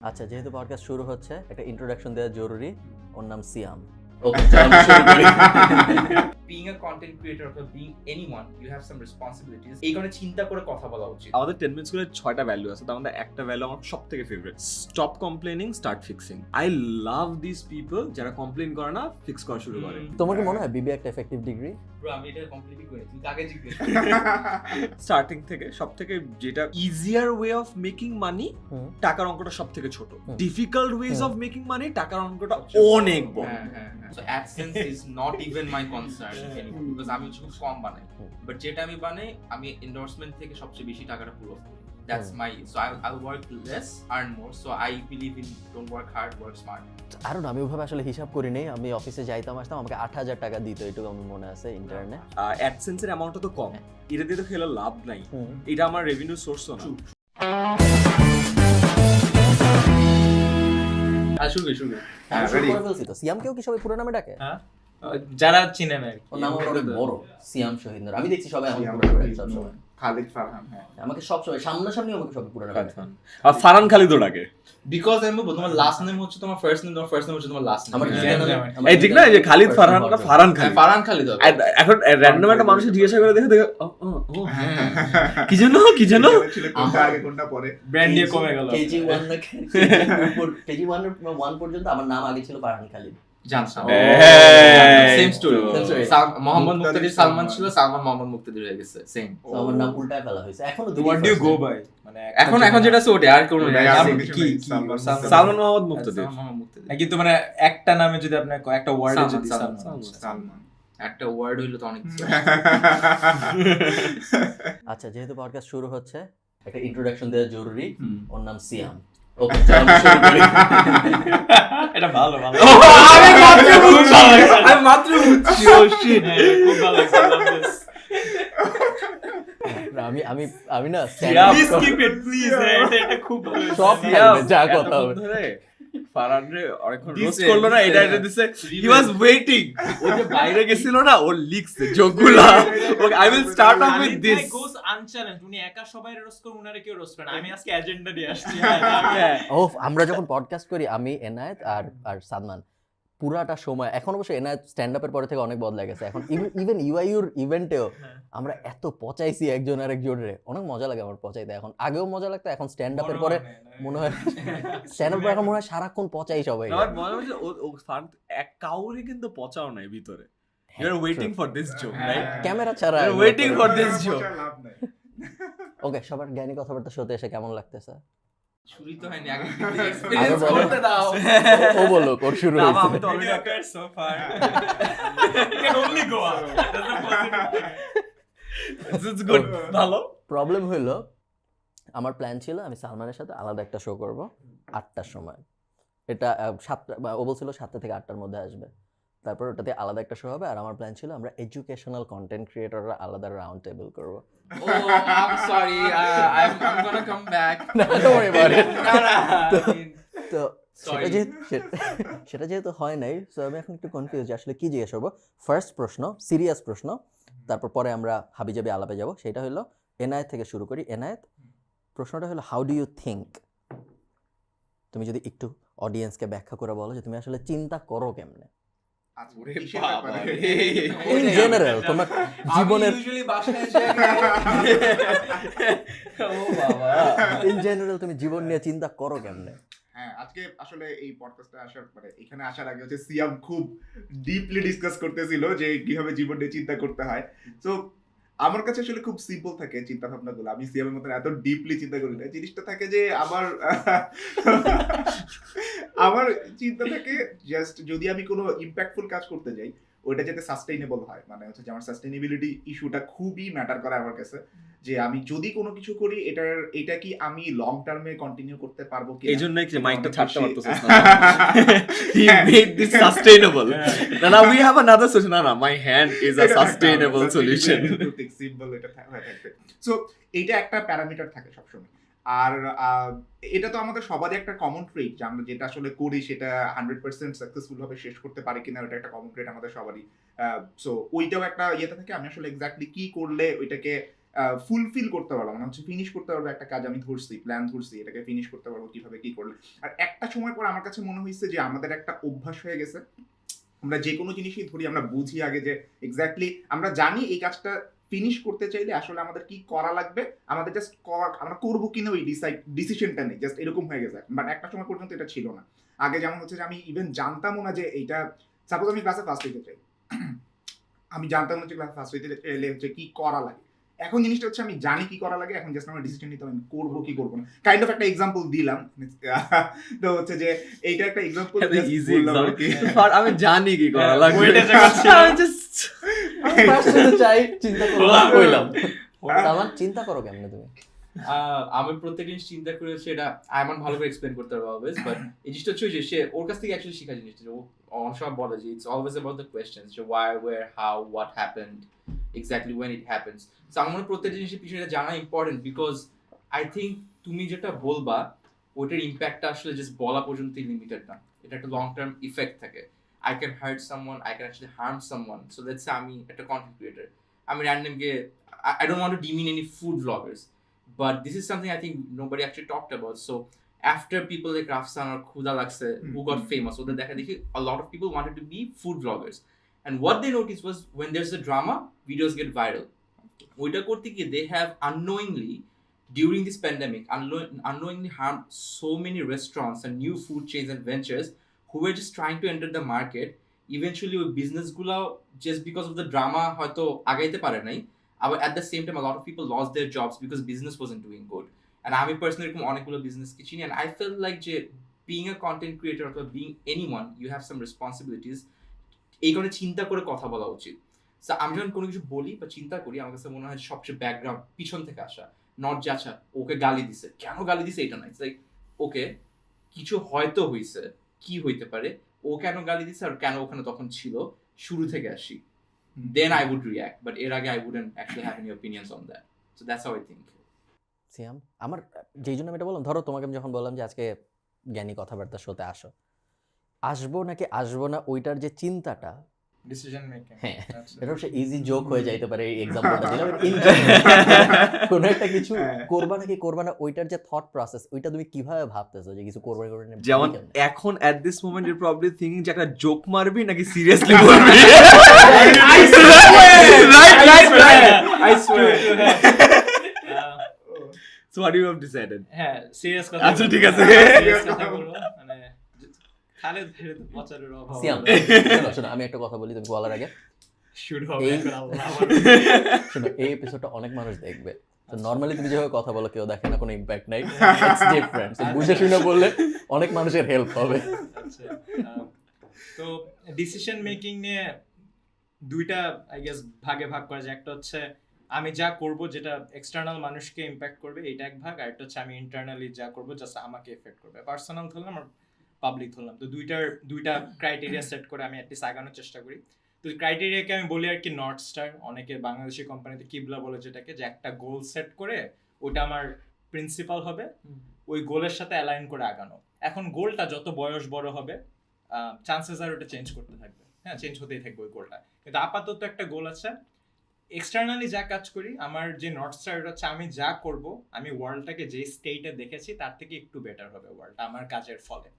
আচ্ছা, যেহেতু পডকাস্ট শুরু হচ্ছে একটা ইন্ট্রোডাকশন দেওয়া জরুরি। ওর নাম সিয়াম। Being a content creator or being anyone, you have some responsibilities. এই কারণে চিন্তা করে কথা বলা উচিত। আমাদের 10 মিনিট স্কুলের 6টা ভ্যালু আছে, তার মধ্যে একটা ভ্যালু আমার সবথেকে favourite, stop complaining start fixing. I love this people যারা কমপ্লেন করে না, ফিক্স করা শুরু করে। তোমার কি মনে হয় বিবি একটা এফেক্টিভ ডিগ্রি? ব্রো আমি এটা কমপ্লিটলি করি, তুমি আগে জিজ্ঞেস স্টার্টিং থেকে সবথেকে যেটা easier way of making money, টাকার অঙ্কটা সবথেকে ছোট। Difficult ways of making money, টাকার অঙ্কটা অনেক বড়। So AdSense is not even my concern anymore because আমি খুব কম বানাই, বাট যেটা আমি বানাই আমি এন্ডোর্সমেন্ট থেকে সবচেয়ে বেশি টাকাটা পুল অফ করি। That's my, so I'll work less, earn more. So I believe in don't work hard, work smart. আরো না, আমি ওইভাবে আসলে হিসাব করি নেই। আমি অফিসে যাইতাম আসতাম, আমাকে 8,000 টাকা দিত, এটুকু আমার মনে আছে ইন্টারনে। অ্যাডসেন্সের অ্যামাউন্টটা তো কম, এটা দিয়ে তো খেলে লাভ নাই, এটা আমার রেভিনিউ সোর্সও না। শুরু সিয়ামকেও কি সবাই পুরো নামে ডাকে? যারা চিনে না। ওর নাম অনেক বড়, সিয়াম শহীদ। আমি দেখছি সবাই আমাকে পুরো নামে ডাকে সবসময়। খালিদ ফারহান, হ্যাঁ আমাকে সবসময় সামনাসামনি আমাকে সবাই পুরো নামে ডাকে। আর ফারহান খালিদও ডাকে। বিকজ আমি বলবো তোমার লাস্ট নেম হচ্ছে তোমার ফার্স্ট নেম, তোমার ফার্স্ট নেম হচ্ছে তোমার লাস্ট নেম। আমার এই ঠিক না, এই যে খালিদ ফারহান না ফারহান খালিদ। ফারহান খালিদ হবে। এখন র্যান্ডম একটা মানুষকে জিজ্ঞাসা করে দেখে কি জানো ছিল কোনটা আগে কোনটা পরে, ব্র্যান্ড দিয়ে কমে গেল। কেজি 1 না কেজি 1 পর্যন্ত আমার নাম আগে ছিল ফারহান খালিদ। জানতাম হ্যাঁ। Same story. Same story. Mohammad Muktadir Salman ছিল, সালমান মোহাম্মদ মুক্তাদির হয়ে গেছে। সেম। তো আমার নাম উল্টায় ফেলা হয়েছে। এখনো What do you go by? মানে এখন যেটা আছে ওটা, আর কোনো ওটাই নাম আছে, কি সালমান মোহাম্মদ মুক্তাদির। সালমান মোহাম্মদ মুক্তাদির। কিন্তু মানে একটা নামে যদি আপনি একটা ওয়ার্ডে যদি সালমান। সালমান। একটা ওয়ার্ড হইলো তো অনেক কিছু। আচ্ছা, যেহেতু পডকাস্ট শুরু হচ্ছে একটা ইন্ট্রোডাকশন দেওয়া জরুরি। ওর নাম সিয়াম। এটা ভালো ভালো। আমি মাত্র বুঝছি। খুব ভালো লাগছে। আমি না Please keep it, please. এটা খুব ভালো। সব থাকবে, যা কথা হবে। ফারহান রে অনেকক্ষণ দিছে, রোস্ট করলো না, এটা দিছে। দিছে। হি ওয়াজ ওয়েটিং। ও যে বাইরে গেছিল না, ও লিখছে যোগগুলা। Okay, I will start off with this. Goes unchallenged. উনি একা সবাই রোস্ট করে, উনারে কেউ রোস্ট করে না। আমি আজকে এজেন্ডা দিয়ে আসছি। ও, আমরা যখন পডকাস্ট করি, আমি এনায়েত আর সাদমান পুরাটা সময়, এখন অবশ্য এনায়েত স্ট্যান্ড আপের পরে থেকে অনেক বদলে গেছে। এখন ইভেন ইউআইউর ইভেন্টেও আমরা এত পচাইছি একজন আরেকজনের, অনেক মজা লাগে আমার পচাইতে। এখন আগেও মজা লাগতো, এখন স্ট্যান্ড আপের পরে মনে হয় স্ট্যান্ড আপের পরে এখন মনে হয় সারাক্ষণ পচাই সবাই। আমার মনে হচ্ছে ও ফারহান এক কাউরে কিন্তু পচাও নাই ভিতরে। You are waiting for this joke, right? Camera ছাড়া you are waiting for this joke. লাভ নাই। ওকে, সবার জ্ঞানী কথাবার্তা শুনতে এসে কেমন লাগতেছে? শুরু তো হয়নি, আগে আগে এক্সপেরিয়েন্স বলো। করতে দাও। ও বলো, ওর শুরু আমি হয়েছে। তো already okay so far. You can only go up. That's a positive. This is good. ভালো। প্রবলেম হইলো, আমার প্ল্যান ছিল আমি সালমানের সাথে আলাদা একটা শো করব 8টার সময়। এটা 7টা, ও বলছিল 7টা থেকে 8টার মধ্যে আসবে। তারপর ওটাতে আলাদা একটা শো হবে। আর আমার প্ল্যান ছিল আমরা এডুকেশনাল কন্টেন্ট ক্রিয়েটররা আলাদা রাউন্ড টেবিল করবো। Oh, I'm sorry. I'm gonna come back. Don't worry about it. তো Sorry. সেটা যেহেতু হয় নাই, সো আমি এখন একটু কনফিউজ আসলে কি জিজ্ঞেস করবো। ফার্স্ট প্রশ্ন, সিরিয়াস প্রশ্ন, তারপর পরে আমরা হাবিজাবি আলাপে যাব। সেটা হলো এনায়েত থেকে শুরু করি। এনায়েত, প্রশ্নটা হলো হাউ ডু ইউ থিঙ্ক? তুমি যদি একটু অডিয়েন্সকে ব্যাখ্যা করে বলো যে তুমি আসলে চিন্তা করো কেমনে আচ্ছা, কিসের ব্যাপারে? ইন জেনারেল তোমার জীবনের। ইউজুয়ালি বাসায় যাই। ও বাবা। ইন জেনারেল তুমি জীবন নিয়ে চিন্তা করো কেমনে? হ্যাঁ, আজকে আসলে এই পডকাস্টে আসার এখানে আসার আগে হচ্ছে সিয়াম খুব ডিপলি ডিসকাস করতেছিল যে কিভাবে জীবন নিয়ে চিন্তা করতে হয়। তো আমার কাছে আসলে খুব সিম্পল থাকে চিন্তা ভাবনাগুলো। আমি সিয়ামের মতন এত ডিপলি চিন্তা করি না। জিনিসটা থাকে যে আমার চিন্তা থাকে জাস্ট যদি আমি কোনো ইম্প্যাক্টফুল কাজ করতে যাই, ওইটা যাতে সাস্টেইনেবল হয়। মানে হচ্ছে যে আমার সাস্টেইনেবিলিটি ইস্যুটা খুবই ম্যাটার করে আমার কাছে। যে আমি যদি কোনো কিছু করি, এটা কি আমি লং টার্মে কন্টিনিউ করতে পারবো কি? এইজন্যই কি মাইকটা ছাড়তে পারতেছিস না? He made this sustainable. না, we have another solution. না, my hand is a sustainable solution. Symbol এটা হয়ে থাকবে। সো এইটা একটা প্যারামিটার থাকে সবসময়। আর এটা তো আমাদের সবারই একটা কমন ট্রেট, যে আমরা যেটা আসলে করি সেটা 100% সাকসেসফুল ভাবে শেষ করতে পারি কিনা, ওটা একটা কমন ট্রেট আমাদের সবারই। সো ওইটাও একটা ইয়েতে থাকে, আমি আসলে এক্স্যাক্টলি কি করলে ওইটাকে ফুলফিল করতে পারবো, মানে হচ্ছে ফিনিশ করতে পারবো একটা কাজ আমি ধরছি, প্ল্যান ধরছি, এটাকে ফিনিশ করতে পারবো কিভাবে কি করলে। আর একটা সময় পর আমার কাছে মনে হয়েছে যে আমাদের একটা অভ্যাস হয়ে গেছে, আমরা যে কোনো জিনিসই ধরি আমরা বুঝি আগে যে এক্স্যাক্টলি আমরা জানি এই কাজটা ফিনিশ করতে চাইলে আসলে আমাদের কি করা লাগবে, আমাদের জাস্ট আমরা করবো কিনা ওই ডিসিশনটা নেই, জাস্ট এরকম হয়ে গেছে। বাট একটা সময় পর্যন্ত এটা ছিল না। আগে যেমন হচ্ছে যে আমি ইভেন জানতামও না যে এইটা, সাপোজ আমি ক্লাসে ফার্স্ট হইতে চাই, আমি জানতাম না যে ক্লাস ফার্স্ট হইতে চাইলে হচ্ছে কি করা লাগে। এখন জিনিসটা হচ্ছে আমি জানি কি করা লাগে, এখন জাস্ট আমার ডিসিশন নিতে আমি করবো কি করবো না। কাইন্ড অফ একটা এক্সাম্পল দিলাম, তো হচ্ছে যে এইটা একটা এক্সাম্পল ইজি এক্সাম্পল, আমি জানি কি করা লাগবে, ওইটা জায়গা ছিল। আমি just চাই চিন্তা করো কইলাম সালমান, চিন্তা করো কেমনে তুমি? আমি প্রত্যেক জিনিস চিন্তা করেছি, এটা আয়মান ভালো করে এক্সপ্লেন করতে পারবো অলওয়েজ, বাট এই জিনিসটা হচ্ছে যে সে ওর কাছ থেকে অ্যাকচুয়ালি শেখা জিনিসটা, যে ও অনেক সময় বলে যে it's always about the questions, যে why, where, how, what happened, exactly when it happens. So আমার মনে হয় প্রত্যেকটা জিনিসের পিছনে জানা ইম্পর্টেন্ট, বিকজ আই থিঙ্ক তুমি যেটা বলবা ওইটার ইম্প্যাক্টটা আসলে জাস্ট বলা পর্যন্তই লিমিটেড না, এটা একটা লং টার্ম ইফেক্ট থাকে। I can heart someone, I can actually harm someone. So let's say আমি একটা কন্টেন্ট ক্রিয়েটর, আমি র্যান্ডম গিয়ে, I don't want to demean any food vloggers, but this is something I think nobody actually talked about. So after people like Rafsan or Khuda Lakse who got famous, so that a lot of people wanted to be food vloggers, and what they noticed was when there's a drama, videos get viral. Oita korte giye they have unknowingly during this pandemic unknowingly harmed so many restaurants and new food chains and ventures who were just trying to enter the market. Eventually ওই business গুলো just because of the drama হয়তো আগাইতে পারে নাই, but at the same time a lot of people lost their jobs because business wasn't doing good. And আমি personally এরকম অনেকগুলো business কি চিনি, and I felt like যে being a content creator or being anyone, you have some responsibilities. এই কারণে চিন্তা করে কথা বলা উচিত। So আমি যখন কোনো কিছু বলি বা চিন্তা করি, আমার কাছে মনে হয় সবচেয়ে ব্যাকগ্রাউন্ড পিছন থেকে আসা, নট যে আচ্ছা ওকে গালি দিছে, কেন গালি দিছে এটা না, ইটস লাইক ওকে কিছু হয়তো হইছে, কি হইতে পারে, ও কেন গালি দিছে আর কেন ওখানে তখন ছিল, শুরু থেকে আসি, then I would react, but এর আগে I wouldn't actually have any opinions on that. So that's how I think. সিয়াম, আমার যেই জন্য আমি এটা বললাম, ধরো তোমাকে আমি যখন বললাম যে আজকে জ্ঞানী কথাবার্তা শোতে আসবো নাকি আসবো না, ওইটার যে চিন্তাটা, ডিসিশন মেকিং, হ্যাঁ, আচ্ছা এটা অবশ্য ইজি জোক হয়ে যাইতে পারে এই এক্সাম্পলটা দিলাম। কোনো একটা কিছু করবা নাকি করবা না, ওইটার যে থট প্রসেস, ওইটা তুমি কিভাবে ভাবতেছো যে কিছু করবে করবে না? যেমন এখন at this moment you're probably thinking যে একটা জোক মারবি নাকি সিরিয়াসলি বলবি। I swear. So what do you have decided? হ্যাঁ, সিরিয়াস কথা। আচ্ছা, ঠিক আছে। সিরিয়াস কথা বলবো, মানে খালেদ ফেরে তো পচারের অভাব। সিয়াম, শোনো আমি একটা কথা বলি তুমি বলার আগে। শুরু হবে এই- এখন আল্লাহ। শোনো, এই এপিসোডটা অনেক মানুষ দেখবে, তো নর্মালি তুমি যেভাবে কথা বলো কেউ দেখে না, কোনো ইম্প্যাক্ট নাই, ইটস ডিফারেন্ট। বুঝে শুনে বললে অনেক মানুষের হেল্প হবে। আচ্ছা, তো ডিসিশন মেকিং নিয়ে দুইটা আই গেস ভাগে ভাগ করা যায়। একটা হচ্ছে আমি যা করব যেটা এক্সটার্নাল মানুষকে ইম্প্যাক্ট করবে, এটা এক ভাগ। আর একটা হচ্ছে আমি ইন্টারনালি যা করব জাস্ট আমাকে এফেক্ট করবে। পার্সোনাল ধরলাম আর পাবলিক ধরলাম, তো দুইটা ক্রাইটেরিয়া সেট করে আমি অ্যাটলিস্ট আগানোর চেষ্টা করি। তো ক্রাইটেরিয়াকে আমি বলি আর কি নর্থ স্টার, অনেকে বাংলাদেশি কোম্পানিতে কিবলা বলে যেটাকে, যে একটা গোল সেট করে ওটা আমার প্রিন্সিপাল হবে, ওই গোলের সাথে অ্যালাইন করে আগানো। এখন গোলটা যত বয়স বড় হবে চান্সেস আর ওটা চেঞ্জ করতে থাকবে, হ্যাঁ, চেঞ্জ হতেই থাকবে ওই গোলটা। কিন্তু আপাতত একটা গোল আছে। এক্সটার্নালি যা কাজ করি, আমার যে নর্থ স্টার হচ্ছে আমি যা করব, আমি ওয়ার্ল্ডটাকে যে স্টেটে দেখেছি তার থেকে একটু বেটার হবে ওয়ার্ল্ডটা আমার কাজের ফলে।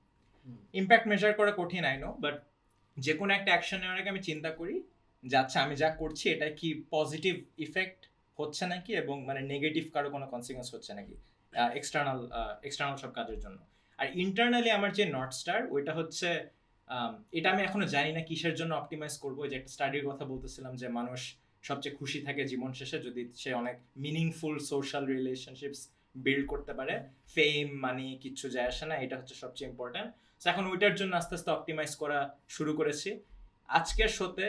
ইম্প্যাক্ট মেজার করা কঠিন আই নো, বাট যে কোনো একটা অ্যাকশন নেওয়ার আগে আমি চিন্তা করি যে আচ্ছা আমি যা করছি এটা কি পজিটিভ ইফেক্ট হচ্ছে নাকি, এবং মানে নেগেটিভ কারো কোনো কনসিকুয়েন্স হচ্ছে নাকি এক্সটার্নাল সব কাজের জন্য। আর ইন্টারনালি আমার যে নর্থ স্টার, ওইটা হচ্ছে এটা আমি এখনো জানি না কিসের জন্য অপটিমাইজ করবো। যে একটা স্টাডির কথা বলতেছিলাম যে মানুষ সবচেয়ে খুশি থাকে জীবন শেষে যদি সে অনেক মিনিংফুল সোশ্যাল রিলেশনশিপস বিল্ড করতে পারে। ফেম মানি কিচ্ছু যায় আসে না, এটা হচ্ছে সবচেয়ে ইম্পর্টেন্ট। সো এখন ওইটার জন্য আস্তে আস্তে অপটিমাইজ করা শুরু করেছি। আজকের শোতে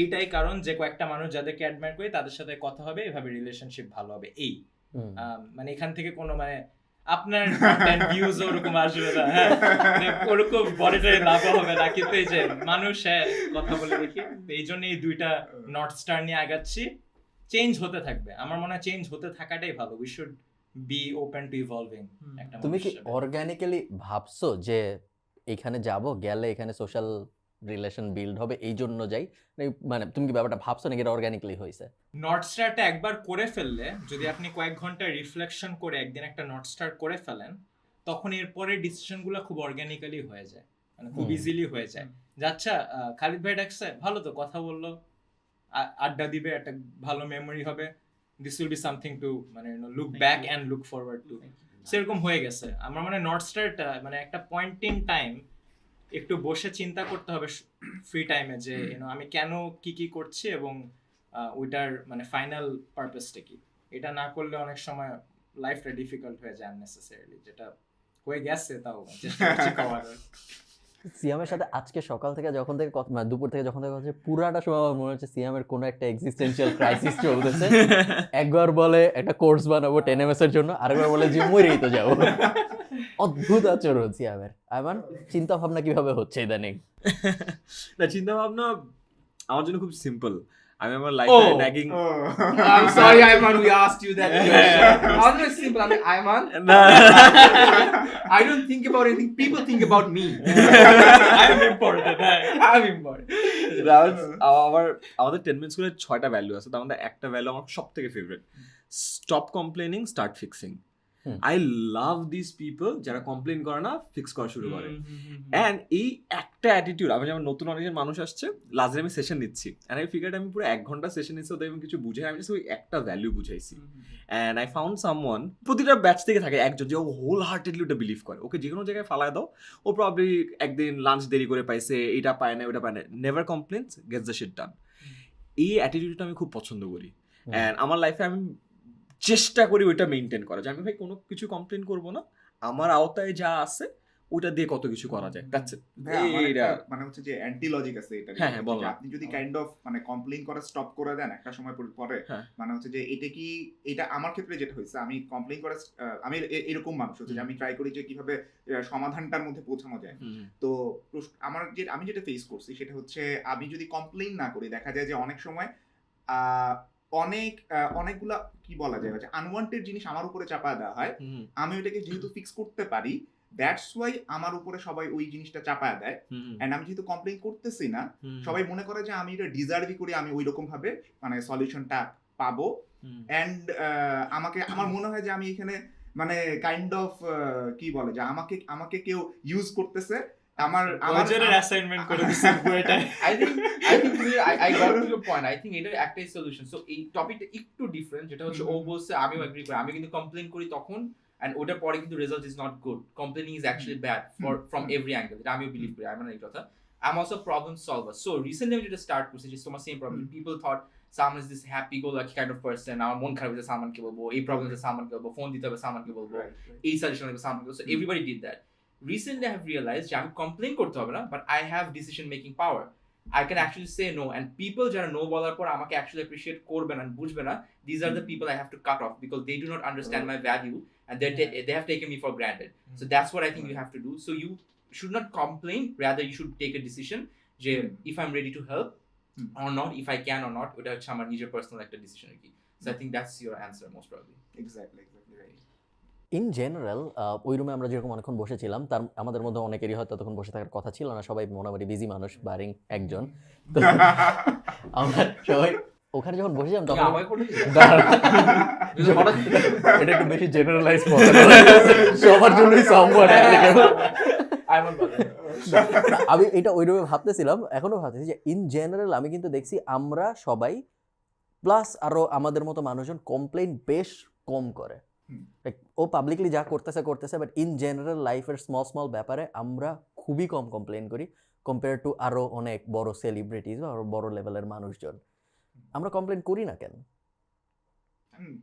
এইটাই কারণ যে কয়েকটা মানুষ যাদেরকে অ্যাডমায়ার করি তাদের সাথে কথা হবে, এভাবে রিলেশনশিপ ভালো হবে। এই মানে এখান থেকে কোনো মানে আপনার ভিউজ ওরকম আসবে না, হ্যাঁ, মানে ওরকম বডিটারে লাভ হবে না, কিন্তু এই যে মানুষ কথা বলে দেখি, এই জন্য এই দুইটা নর্থ স্টার নিয়ে আগাচ্ছি। চেঞ্জ হতে থাকবে, আমার মনে হয় চেঞ্জ হতে থাকাটাই ভালো। We should be open to evolving. তুমি কি অর্গানিক্যালি ভাবছো যে এখানে যাব, গেলে এখানে সোশ্যাল রিলেশন বিল্ড হবে এই জন্য যাই, মানে তুমি কি ব্যাপারটা ভাবছো নাকি এটা অর্গানিকলি হয়েছে? নর্থ স্টারটা একবার করে ফেললে, যদি আপনি কয়েক ঘন্টা রিফ্লেকশন করে একদিন একটা নর্থ স্টার করে ফেলেন, তখন এরপরে ডিসিশনগুলো খুব অর্গানিক্যালি হয়ে যায়, মানে খুব ইজিলি হয়ে যায়। আচ্ছা খালিদ ভাই ডাকছে, ভালো তো কথা বললো, আড্ডা দিবে, একটা ভালো মেমোরি হবে, this will be something to মানে look back and look forward to. সেরকম হয়ে গেছে আমার মানে নর্থ স্টারটা, মানে একটা পয়েন্ট ইন টাইম একটু বসে চিন্তা করতে হবে ফ্রি টাইমে যে আমি কেন কি করছি এবং ওইটার মানে ফাইনাল পারপাসটা কি। এটা না করলে অনেক সময় লাইফটা ডিফিকাল্ট হয়ে যায় আননেসেসারিলি, যেটা হয়ে গেছে, তাও চেষ্টা করছি করার। সিয়ামের সাথে আজকে সকাল থেকে যখন থেকে মানে দুপুর থেকে যখন থেকে কথা হচ্ছে, পুরাটা সময় আমার মনে হচ্ছে সিয়ামের কোনো একটা এক্সিস্টেন্সিয়াল ক্রাইসিস চলতেছে। একবার বলে একটা কোর্স বানাবো 10 MS এর জন্য, আরেকবার বলে যে মরেই তো যাবো। অদ্ভুত আচরণ সিয়ামের। আইমান, চিন্তা ভাবনা কিভাবে হচ্ছে ইদানিং? না, চিন্তা ভাবনা আমার জন্য খুব সিম্পল। আমি আমার লাইফে nagging I'm sorry, Ayman, we asked you that question. I was very simple. I mean, Ayman, না I don't think about anything. People think about me. I'm important. I'm important. আমাদের 10 মিনিট স্কুলে 6টা value আছে, তার মধ্যে একটা value আমার সব থেকে favourite, stop complaining, start fixing. I love this people যারা কমপ্লেন করে না, ফিক্স করা শুরু করে। অ্যান্ড এই একটা অ্যাটিটিউড, আমি যেমন নতুন অনেকজন মানুষ আসছে, লাস্টে আমি সেশন নিচ্ছি, অ্যান্ড আমি ফিগার আমি পুরো 1 ঘন্টা সেশন নিচ্ছি, ওদের আমি কিছু বুঝাই, আমি ওই একটা ভ্যালু বুঝাইছি। অ্যান্ড আই ফাউন্ড সামওয়ান, প্রতিটা ব্যাচ থেকে থাকে একজন যে ও হোল হার্টেডলি ওটা বিলিভ করে, ওকে যে কোনো জায়গায় ফালায় দাও, ও প্রবলি একদিন লাঞ্চ দেরি করে পাইছে, এটা পায় না ওটা পায় না, never complains, gets the shit done. এই অ্যাটিটিউডটা আমি খুব পছন্দ করি। অ্যান্ড আমার লাইফে আমি চেষ্টা করি ওইটা মেনটেন করা, যে আমি ভাই কোনো কিছু কমপ্লেন করবো না, আমার আওতায় যা আছে ওটা দিয়ে কত কিছু করা যায়। মানে হচ্ছে যে অ্যান্টি লজিক আছে এটা, হ্যাঁ, বলো। আপনি যদি কাইন্ড অফ মানে কমপ্লেইন করা স্টপ করে দেন একটা সময় পরে, মানে হচ্ছে যে এটা আমার ক্ষেত্রে যেটা হয়েছে, আমি কমপ্লেইন করা আমি এরকম মানুষ হচ্ছে যে আমি ট্রাই করি যে কিভাবে সমাধানটার মধ্যে পৌঁছানো যায়। তো আমি যেটা ফেস করছি সেটা হচ্ছে, আমি যদি কমপ্লেইন না করি, দেখা যায় যে অনেক সময় অনেকগুলা কি বলা যায় আনওয়ান্টেড জিনিস আমার উপরে চাপায় দেওয়া হয়। আমি ওইটাকে যেহেতু ফিক্স করতে পারি, দ্যাটস ওয়াই আমার উপরে সবাই ওই জিনিসটা চাপায় দেয়। এন্ড আমি যেহেতু কমপ্লেইন করতেছি না, সবাই মনে করে যে আমি এটা ডিজার্ভই করি, আমি ওই রকম ভাবে মানে সলিউশনটা পাবো। এন্ড আমার মনে হয় যে আমি এখানে মানে কাইন্ড অফ কি বলে যে আমাকে কেউ ইউজ করতেছে। আমার অ্যাসাইনমেন্ট করে দিছেন বইটা। I think I got to your point. I think এটার একটাই সলিউশন। সো এই টপিকটা একটু ডিফারেন্ট, যেটা হচ্ছে ও বলছে আমিও এগ্রি করি, আমি কিন্তু কমপ্লেইন করি তখন, and ওটার পরে কিন্তু result is not good. Complaining is actually bad from every angle, এটা আমিও বিলিভ করি। আমি না এই কথা, I'm also a problem solver. So recently আমি যেটা স্টার্ট করছি, যে তোমার same problem, people thought Salman is this happy go lucky kind of person, আমার মন খারাপ হয়েছে সালমানকে বলবো, এই প্রবলেম হচ্ছে সালমানকে বলবো, ফোন দিতে হবে সালমানকে বলবো, এই সাজেশন লাগবে সালমানকে বলবো। So everybody did that. Recently I have realized যে আমি কমপ্লেইন করতে হবে না, but I have decision making power. I can actually say no, and people যারা no বলার পর আমাকে actually appreciate করবে না, বুঝবে না, these are the people I have to cut off because they do not understand my value and they have taken me for granted. So that's what I think you have to do. So you should not complain, rather you should take a decision যে if I'm ready to help or not, if I can or not, ওটা হচ্ছে আমার নিজের personal একটা decision আর কি। So I think that's your answer most probably. Exactly right. In general ওই রুমে আমরা যেরকম অনেকক্ষণ বসেছিলাম, তার আমাদের মধ্যে অনেকেরই হয়তো তখন বসে থাকার কথা ছিল না, সবাই মোটামুটি বিজি মানুষ, বারিং একজন। তো আমরা সবাই ওখানে যখন বসেছিলাম তখন এটা একটু বেশি জেনারেলাইজ করা, সবার জন্যই সম্ভব। আমি এটা ওই রুমে ভাবতেছিলাম, এখনো ভাবতেছি যে ইন জেনারেল আমি কিন্তু দেখছি আমরা সবাই প্লাস আরো আমাদের মতো মানুষজন কমপ্লেইন বেশ কম করে। ও পাবলিকলি যা করতেছে, বাট ইন জেনারেল লাইফের স্মল ব্যাপারে আমরা খুবই কম কমপ্লেইন করি কম্পেয়ার টু আরো অনেক বড় সেলিব্রিটিজ বা আরো বড় লেভেলের মানুষজন। আমরা কমপ্লেইন করি না কেন?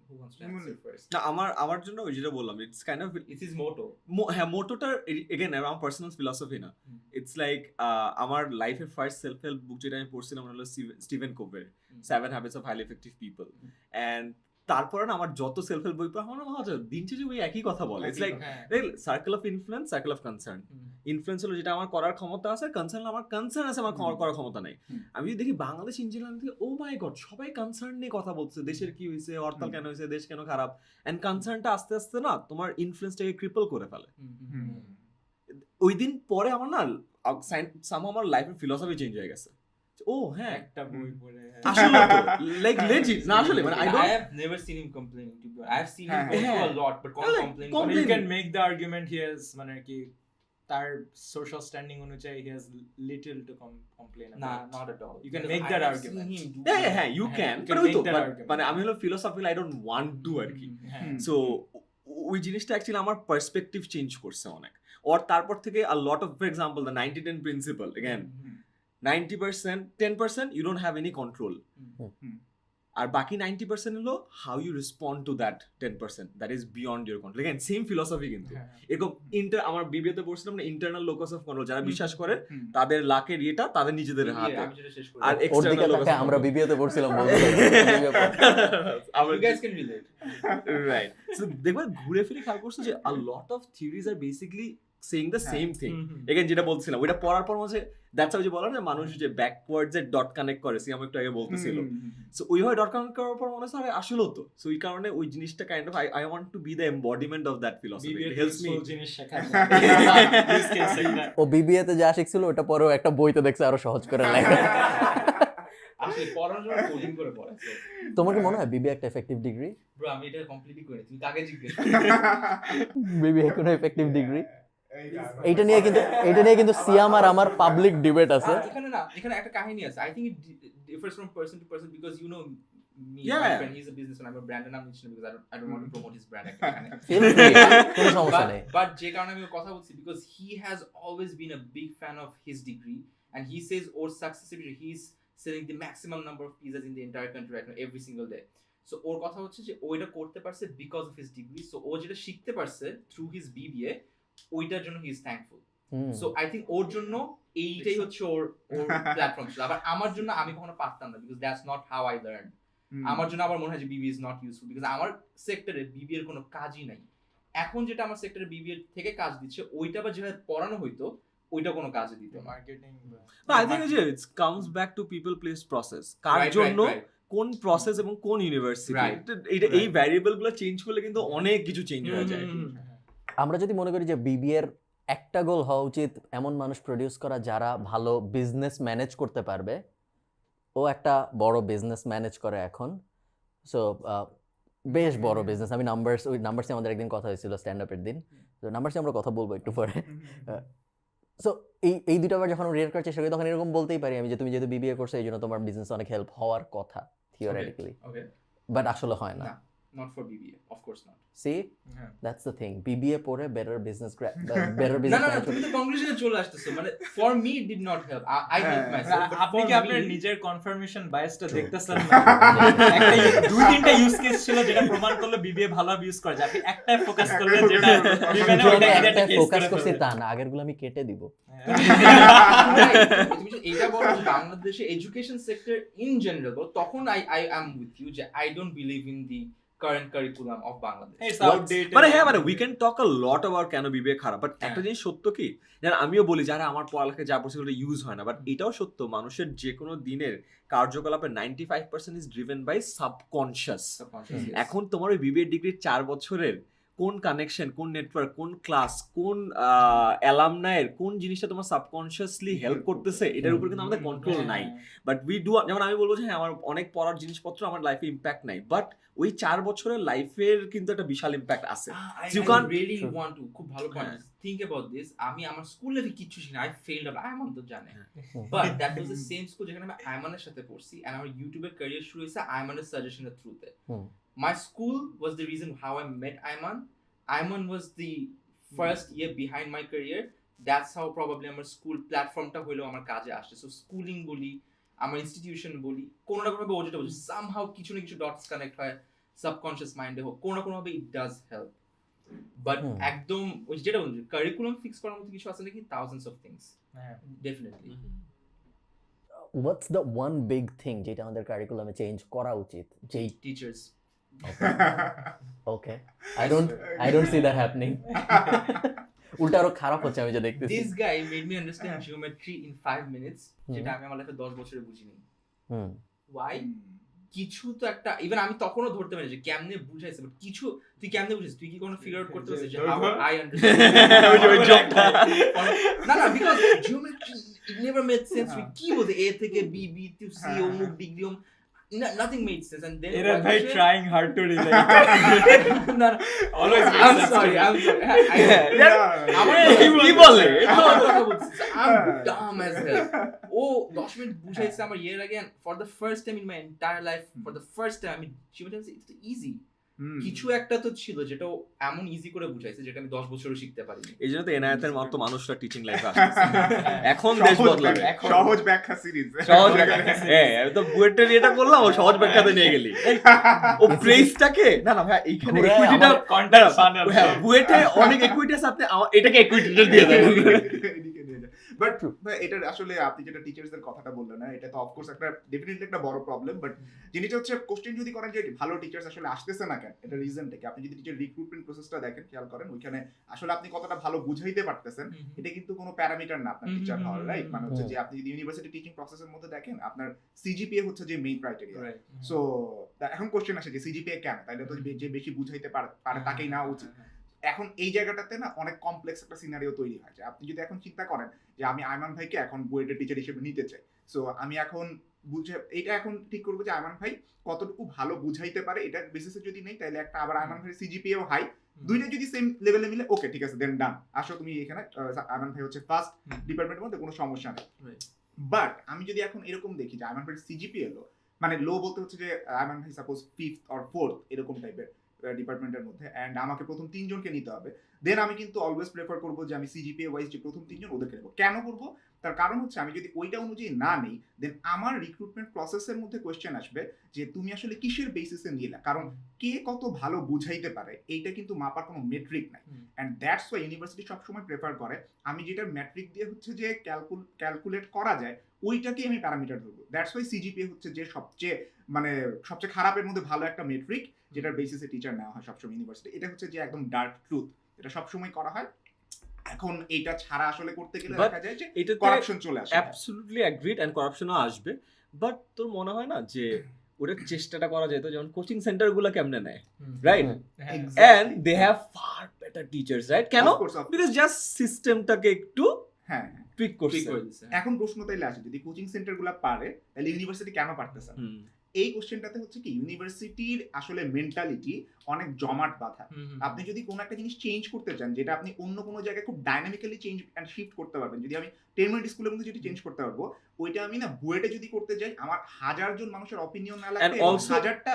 Who wants to answer first? না, আমার জন্য ওই যেটা বললাম, it's kind of It is motto. হ্যাঁ, মোটোটা এগেন আমার পার্সোনাল ফিলসফি না, ইটস লাইক আমার লাইফের ফার্স্ট সেলফ হেল্প বুক যেটা আমি পড়ছিলাম হলো স্টিভেন কোভের 7 Habits of Highly Effective People, and তারপরে না আমার যত সেলফ হেল্প বই পড়া আমার মনে হয় দিন শেষে ওই একই কথা বলে। It's like circle of influence, circle of concern. Influence হলো যেটা আমার করার ক্ষমতা আছে, কনসার্ন আমার কনসার্ন আছে, আমার করার ক্ষমতা নাই। আমি যদি দেখি বাংলাদেশ ইঞ্জিনিয়ারিং থেকে ও মাই গড সবাই কনসার্ন নিয়ে কথা বলছে, দেশের কি হয়েছে, হরতাল কেন হয়েছে, দেশ কেন খারাপ, এন্ড কনসার্নটা আস্তে আস্তে না তোমার ইনফ্লুয়েন্সটাকে ক্রিপল করে ফেলে। ওই দিন পরে আমার না somehow আমার লাইফের ফিলোসফি চেঞ্জ হয়ে গেছে। ও হ্যাঁ একটা বই পড়ে আসলে তো লাইক লেজিট না আসলে মানে I I don't have never seen him complaining to be honest. I have seen him হ্যাঁ, go through হ্যাঁ। a lot, but Like, complain. complain. you can make the argument he has মানে কি তার social standing অনুযায়ী he has little to complain about. Nah, not at all. You can Because make I that have argument. seen him do হ্যাঁ you হ্যাঁ, can you but can ওই তো make that but argument. মানে আমি হলো philosophical I don't want to আর কি। হ্যাঁ। সো ওই জিনিসটা অ্যাকচুয়ালি আমার পার্সপেক্টিভ চেঞ্জ করছে অনেক। আর তারপর থেকে a lot of for example the 90-10 principle again 90% 10% you don't have any control আর বাকি 90% হলো how you respond to that 10% that is beyond your control again same philosophy কিন্তু হ্যাঁ। এরকম আমার বিবিএতে পড়ছিলাম না ইন্টারনাল লোকাস অফ কন্ট্রোল যারা বিশ্বাস করে হুম। তাদের লাকের ইয়েটা তাদের নিজেদের Yeah, হাতে আমি যেটা শেষ করি। আর ওর দিকে এক্সটার্নাল লোকাস তাকায় আমরা বিবিএতে পড়ছিলাম বলতে You guys can relate. Right so দেখবেন ঘুরে ফিরে খেয়াল করছো যে a lot of theories are basically saying the same thing again যেটা বলছিলাম ওইটা পড়ার পর মাঝে দ্যাটস যে বলা না মানুষ যে ব্যাকওয়ার্ডস এর ডট কানেক্ট করে সিয়াম একটু আগে বলতেছিল সো ওইভাবে ডট কানেক্ট করার পর মনে হয় আসলেও তো সো এই কারণে ওই জিনিসটা kind of I want to be the embodiment of that philosophy it helps me জিনিস শেখা use case একটা। ও বিবিএতে যা শিখছিল ওটা পরেও একটা বইতে দেখছে আরো সহজ করে লেখা। আসলে পড়ানোর জন্য কোডিং করে পড়ে। তোমার কি মনে হয় বিবিএ একটা এফেক্টিভ ডিগ্রি? ব্রো আমি এটা কমপ্লিটলি করি তুমি কাকে জিজ্ঞেস বিবিএ কোনো এফেক্টিভ ডিগ্রি? এইটা নিয়ে কিন্তু সিয়াম আর আমার পাবলিক ডিবেট আছে। এখানে একটা কাহিনী আছে I think it difference from person to person because you know me Yeah. my friend he's a businessman I'm a brand and I'm mentioning because I don't want to promote his brand actually Feel free, কোনো সমস্যা নেই। but যে কারণে আমি ওর কথা বলছি because he has always been a big fan of his degree and he says or success he's selling the maximum number of pizzas in the entire country right now every single day so ওর কথা হচ্ছে যে ওইটা করতে পারছে because of his degree so ও যেটা শিখতে পারছে through his BBA ওইটার জন্য he is thankful so I think ওর জন্য এইটাই হচ্ছে ওর প্ল্যাটফর্ম ছিল আবার আমার জন্য আমি কখনো পারতাম না because that's not how I learned আমার জন্য আবার মনে হয় যে বিবি ইজ নট ইউজফুল বিকজ আমার সেক্টরে বিবি এর কোনো কাজই নাই এখন যেটা আমার সেক্টরে বিবি এর থেকে কাজ দিচ্ছে ওইটা বা যেভাবে পড়ানো হইতো ওইটা কোনো কাজে দিত না মার্কেটিং আই থিংক যে it's comes back to people place process কার জন্য কোন প্রসেস এবং কোন ইউনিভার্সিটি এটা এই ভ্যারিয়েবল গুলো চেঞ্জ করলে কিন্তু অনেক কিছু চেঞ্জ হয়ে যায় আমরা যদি মনে করি যে বিবিএ এর একটা গোল হওয়া উচিত এমন মানুষ প্রডিউস করা যারা ভালো বিজনেস ম্যানেজ করতে পারবে ও একটা বড় বিজনেস ম্যানেজ করে এখন সো বেশ বড় বিজনেস আমি নাম্বারসে আমাদের একদিন কথা হয়েছিল স্ট্যান্ড আপের দিন তো নাম্বারসে আমরা কথা বলবো একটু পরে সো এই দুটো আবার যখন রিয়েট করার চেষ্টা করি তখন এরকম বলতেই পারি আমি যে তুমি যেহেতু বিবিএ করছো এই জন্য তোমার বিজনেস অনেক হেল্প হওয়ার কথা থিওরিটিক্যালি Okay. বাট আসলে হয় না না not for BBA of course not see হ্যাঁ। দ্যাটস দ্য থিং বিবিএ পড়ে বেটার বিজনেস বেটার না বিজনেস না তুমি তো কনক্লুশনে চলে আসতেছো মানে for me it did not help I helped myself but আপনি for কি আপনার me- নিজের কনফার্মেশন বায়াসটা দেখতেছেন না একটা দুই তিনটা ইউজ কেস ছিল যেটা প্রমাণ করলো বিবিএ ভালো ইউজ করে আপনি একটাই ফোকাস করলেন যেটা বিবিএ ওটা একটা ফোকাস করছি তা না আগেরগুলো আমি কেটে দিব তুমি যে এটা বলো যে বাংলাদেশে এডুকেশন সেক্টর ইন জেনারেল তখন I am with you যে I don't believe in the current curriculum of Bangladesh It's outdated. মানে হ্যাঁ মানে we can talk a lot about কেন বিবিএ খারাপ বাট একটা জিনিস সত্য কি যেন আমিও বলি যারা আমার পড়ালেখা যা পড়ছে ওটা ইউজ হয় না বাট এটাও সত্য মানুষের যে কোনো দিনের কার্যকলাপের 95% is driven by subconscious Subconscious, yes. এখন তোমার ওই বিবিএ ডিগ্রির 4 বছরের কোন কানেকশন কোন নেটওয়ার্ক কোন ক্লাস কোন অ্যালামনাইয়ের কোন জিনিসটা তোমার সাবকনশিয়াসলি হেল্প করতেছে এটার উপর কিন্তু আমাদের কন্ট্রোল নাই বাট উই ডু যেমন আমি বলবো যে হ্যাঁ আমার অনেক পড়ার জিনিসপত্র আমার লাইফে ইম্প্যাক্ট নাই বাট ওই 4 বছরের লাইফের কিন্তু একটা বিশাল ইম্প্যাক্ট আছে I You can't- really Sure. want to খুব ভালো পয়েন্ট think about this আমি আমার স্কুল লাইফে কিচ্ছু শিখিনি I failed a lot Ayman তো জানে but that was the same school যেখানে আমি আয়মানের সাথে পড়ছি and আমার ইউটিউবের ক্যারিয়ার শুরু হয়েছে আয়মানের সাজেশনের থ্রুতে my school was the reason how I met Ayman was the first year behind my career that's how probably আমার স্কুল প্ল্যাটফর্মটা হলো আমার কাজে আসছে সো স্কুলিং বলি আমার ইনস্টিটিউশন বলি কোনো না কোনো ভাবে ও যেটা বলছে সামহাউ কিছু না কিছু ডটস কানেক্ট হয় সাবকনশিয়াস মাইন্ডে হোক কোনো না কোনো ভাবে ইট ডাজ হেল্প বাট একদম ওই যেটা বলছি কারিকুলাম ফিক্স করার মতো কিছু আছে নাকি থাউজেন্ডস অফ থিংস হ্যাঁ definitely what's the one big thing যেটা আমাদের কারিকুলামে চেঞ্জ করা উচিত যেই teachers okay I don't see that happening উল্টা আরো খারাপ হচ্ছে আমি যা দেখতেছি this guy made me understand geometry in 5 minutes যেটা আমি আমার লাইফে 10 বছরে বুঝিনি হুম why কিছু তো একটা ইভেন আমি তখনও ধরতে পারি যে কেমনে বুঝাইছে বাট কিছু তুই কেমনে বুঝাইছিস তুই কি কোনো ফিগার আউট করতে পারছিস যে হাউ আই আন্ডারস্ট্যান্ড না না because geometry it never made sense কি বলতে a থেকে b b to c অমুক degree nothing made sense and then এরা ভাই trying hard to relate no, always I'm sorry কি বলে I'm dumb as hell ও 10 মিনিট বুঝাইছে আমার ইয়ার আগে for the first time in my entire life for the first time she would say it's easy কিছু একটা তো ছিল যেটা এমন ইজি করে বুঝাইছে যেটা আমি 10 বছরও শিখতে পারিনি এই জন্য তো এনায়েতের মতো মানুষরা টিচিং লাইফে আসছে এখন দেশ বদলাবে সহজ ব্যাখ্যা সিরিজ সহজ ব্যাখ্যা হ্যাঁ আমি তো বুয়েটের এটা করলাম ও সহজ ব্যাখ্যাতে নিয়ে গেলি ও প্রেসটাকে না না ভাই এইখানে ইকুইটিটা কন্টেন্ট ফানেল বুয়েটে অনেক ইকুইটি আছে আপনি এটাকে ইকুইটিটা দিয়ে দেন বাট এটা আসলে আপনি যেটা টিচার্সদের কথাটা বললেন না এটা তো অফকোর্স একটা ডেফিনেটলি একটা বড় প্রবলেম বাট জিনিসটা হচ্ছে কোশ্চেন যদি করেন যে ভালো টিচার্স আসলে আসতেছে না কেন এটা রিজনটা কি আপনি যদি টিচার রিক্রুটমেন্ট প্রসেসটা দেখেন খেয়াল করেন ওইখানে আসলে আপনি কতটা ভালো বুঝাইতে পারতেছেন এটা কিন্তু কোনো প্যারামিটার না আপনার টিচার হওয়ার রাইট মানে হচ্ছে যে আপনি যদি ইউনিভার্সিটি টিচিং প্রসেসের মধ্যে দেখেন আপনার সিজিপিএ হচ্ছে যে মেইন ক্রাইটেরিয়া সো এখন কোশ্চেন আসে যে সিজিপিএ কেন তাইলে তো যে বেশি বুঝাইতে পারে তাকেই না উচিত এখন এই জায়গাটাতে না অনেক কমপ্লেক্স একটা সিনারিও তৈরি হয় যে আপনি যদি এখন চিন্তা করেন যে আমি আয়মান ভাইকে এখন বুয়েটের টিচার হিসেবে নিতে চাই সো আমি এখন বুঝে এটা এখন ঠিক করবো যে আয়মান ভাই কতটুকু ভালো বুঝাইতে পারে এটা বেসিসে যদি নেই তাহলে একটা আবার আয়মান ভাই সিজিপিএও হাই দুইটা যদি সেম লেভেলে মিলে ওকে ঠিক আছে দেন ডান আসো তুমি এখানে আয়মান ভাই হচ্ছে ফার্স্ট ডিপার্টমেন্টের মধ্যে কোনো সমস্যা নেই বাট আমি যদি এখন এরকম দেখি যে আয়মান ভাই সিজিপিএ লো মানে লো বলতে হচ্ছে যে আয়মান ভাই সাপোজ 5th অর 4th এরকম টাইপের ডিপার্টমেন্টের মধ্যে এন্ড আমাকে প্রথম 3 জনকে নিতে হবে দেন আমি কিন্তু অলওয়েজ প্রেফার করব যে আমি সিজিপিএ ওয়াইজ যে প্রথম 3 জন ওদেরকে নেব কেন করব তার কারণ হচ্ছে আমি যদি ওইটা অনুযায়ী না নেই দেন আমার রিক্রুটমেন্ট প্রসেসের মধ্যে কোশ্চেন আসবে যে তুমি আসলে কিসের বেসিসে নিলা কারণ কে কত ভালো বুঝাইতে পারে এইটা কিন্তু মাপার কোনো মেট্রিক নাই এন্ড দ্যাটস ওয়াই ইউনিভার্সিটি সবসময় প্রেফার করে আমি যেটা মেট্রিক দিয়ে হচ্ছে যে ক্যালকুলেট করা যায় ওইটাকেই আমি প্যারামিটার ধরবো দ্যাটস ওয়াই সিজিপিএ হচ্ছে যে সবচেয়ে খারাপের মধ্যে ভালো একটা মেট্রিক যেটার বেসিসে টিচার নেওয়া হয় সবসময় ইউনিভার্সিটি এটা হচ্ছে যে একদম ডার্ক ট্রুথ এটা সবসময় করা হয় এখন এইটা ছাড়া আসলে করতে গেলে দেখা যায় যে এটা করাপশন চলে আসে অ্যাবসলিউটলি এগ্রিড এন্ড করাপশনও আসবে বাট তোর মনে হয় না যে ওটা চেষ্টাটা করা যেত যেমন কোচিং সেন্টারগুলো কেমনে নেয় right and they have far better teachers right কেন বিকজ জাস্ট সিস্টেমটাকে একটু হ্যাঁ টুইক করছে এখন প্রশ্ন তাইলে আসে যদি কোচিং সেন্টারগুলো পারে তাহলে ইউনিভার্সিটি কেন পারতেছে না এই কোশ্চেনটাতে হচ্ছে কি ইউনিভার্সিটির আসলে মেন্টালিটি অনেক জমাট বাঁধা আপনি যদি কোনো একটা জিনিস চেঞ্জ করতে চান যেটা আপনি অন্য কোনো জায়গায় খুব ডাইনামিক্যালি চেঞ্জ এন্ড শিফট করতে পারবেন যদি আমি 10 মিনিট স্কুলের মধ্যে যেটা চেঞ্জ করতে পারবো ওইটা আমি না বুয়েটে যদি করতে যাই আমার 1000 জন মানুষের অপিনিয়ন না লাগে 1000টা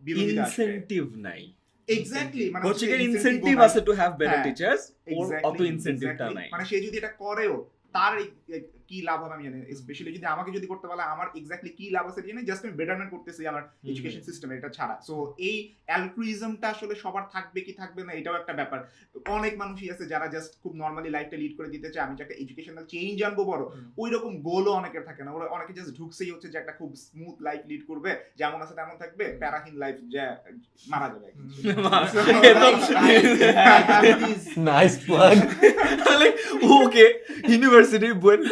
বিরোধিতা আছে ইনসেনটিভ নাই এক্স্যাক্টলি মানে কোচিং এর ইনসেনটিভ আছে টু হ্যাভ বেটার টিচার্স ওর অত ইনসেনটিভটা নাই মানে সে যদি এটা করেও তার কি লাভ হবে আমি জানি স্পেশালি যদি আমাকে যদি করতে বলে আমার এক্স্যাক্টলি কি লাভ আছে জানি জাস্ট আমি বেটারমেন্ট করতেছি আমার এডুকেশন সিস্টেম এটা ছাড়া সো এই অ্যালট্রুইজমটা আসলে সবার থাকবে কি থাকবে না এটাও একটা ব্যাপার অনেক মানুষই আছে যারা জাস্ট খুব নরমালি লাইফটা লিড করে দিতে চায় আমি যে একটা এডুকেশনাল চেঞ্জ আনবো বড় ওই রকম গোলও অনেকের থাকে না ওরা অনেকে জাস্ট ঢুকছেই হচ্ছে যে একটা খুব স্মুথ লাইফ লিড করবে যেমন আছে তেমন থাকবে প্যারাহীন লাইফ যে মারা যাবে nice plug okay university BUET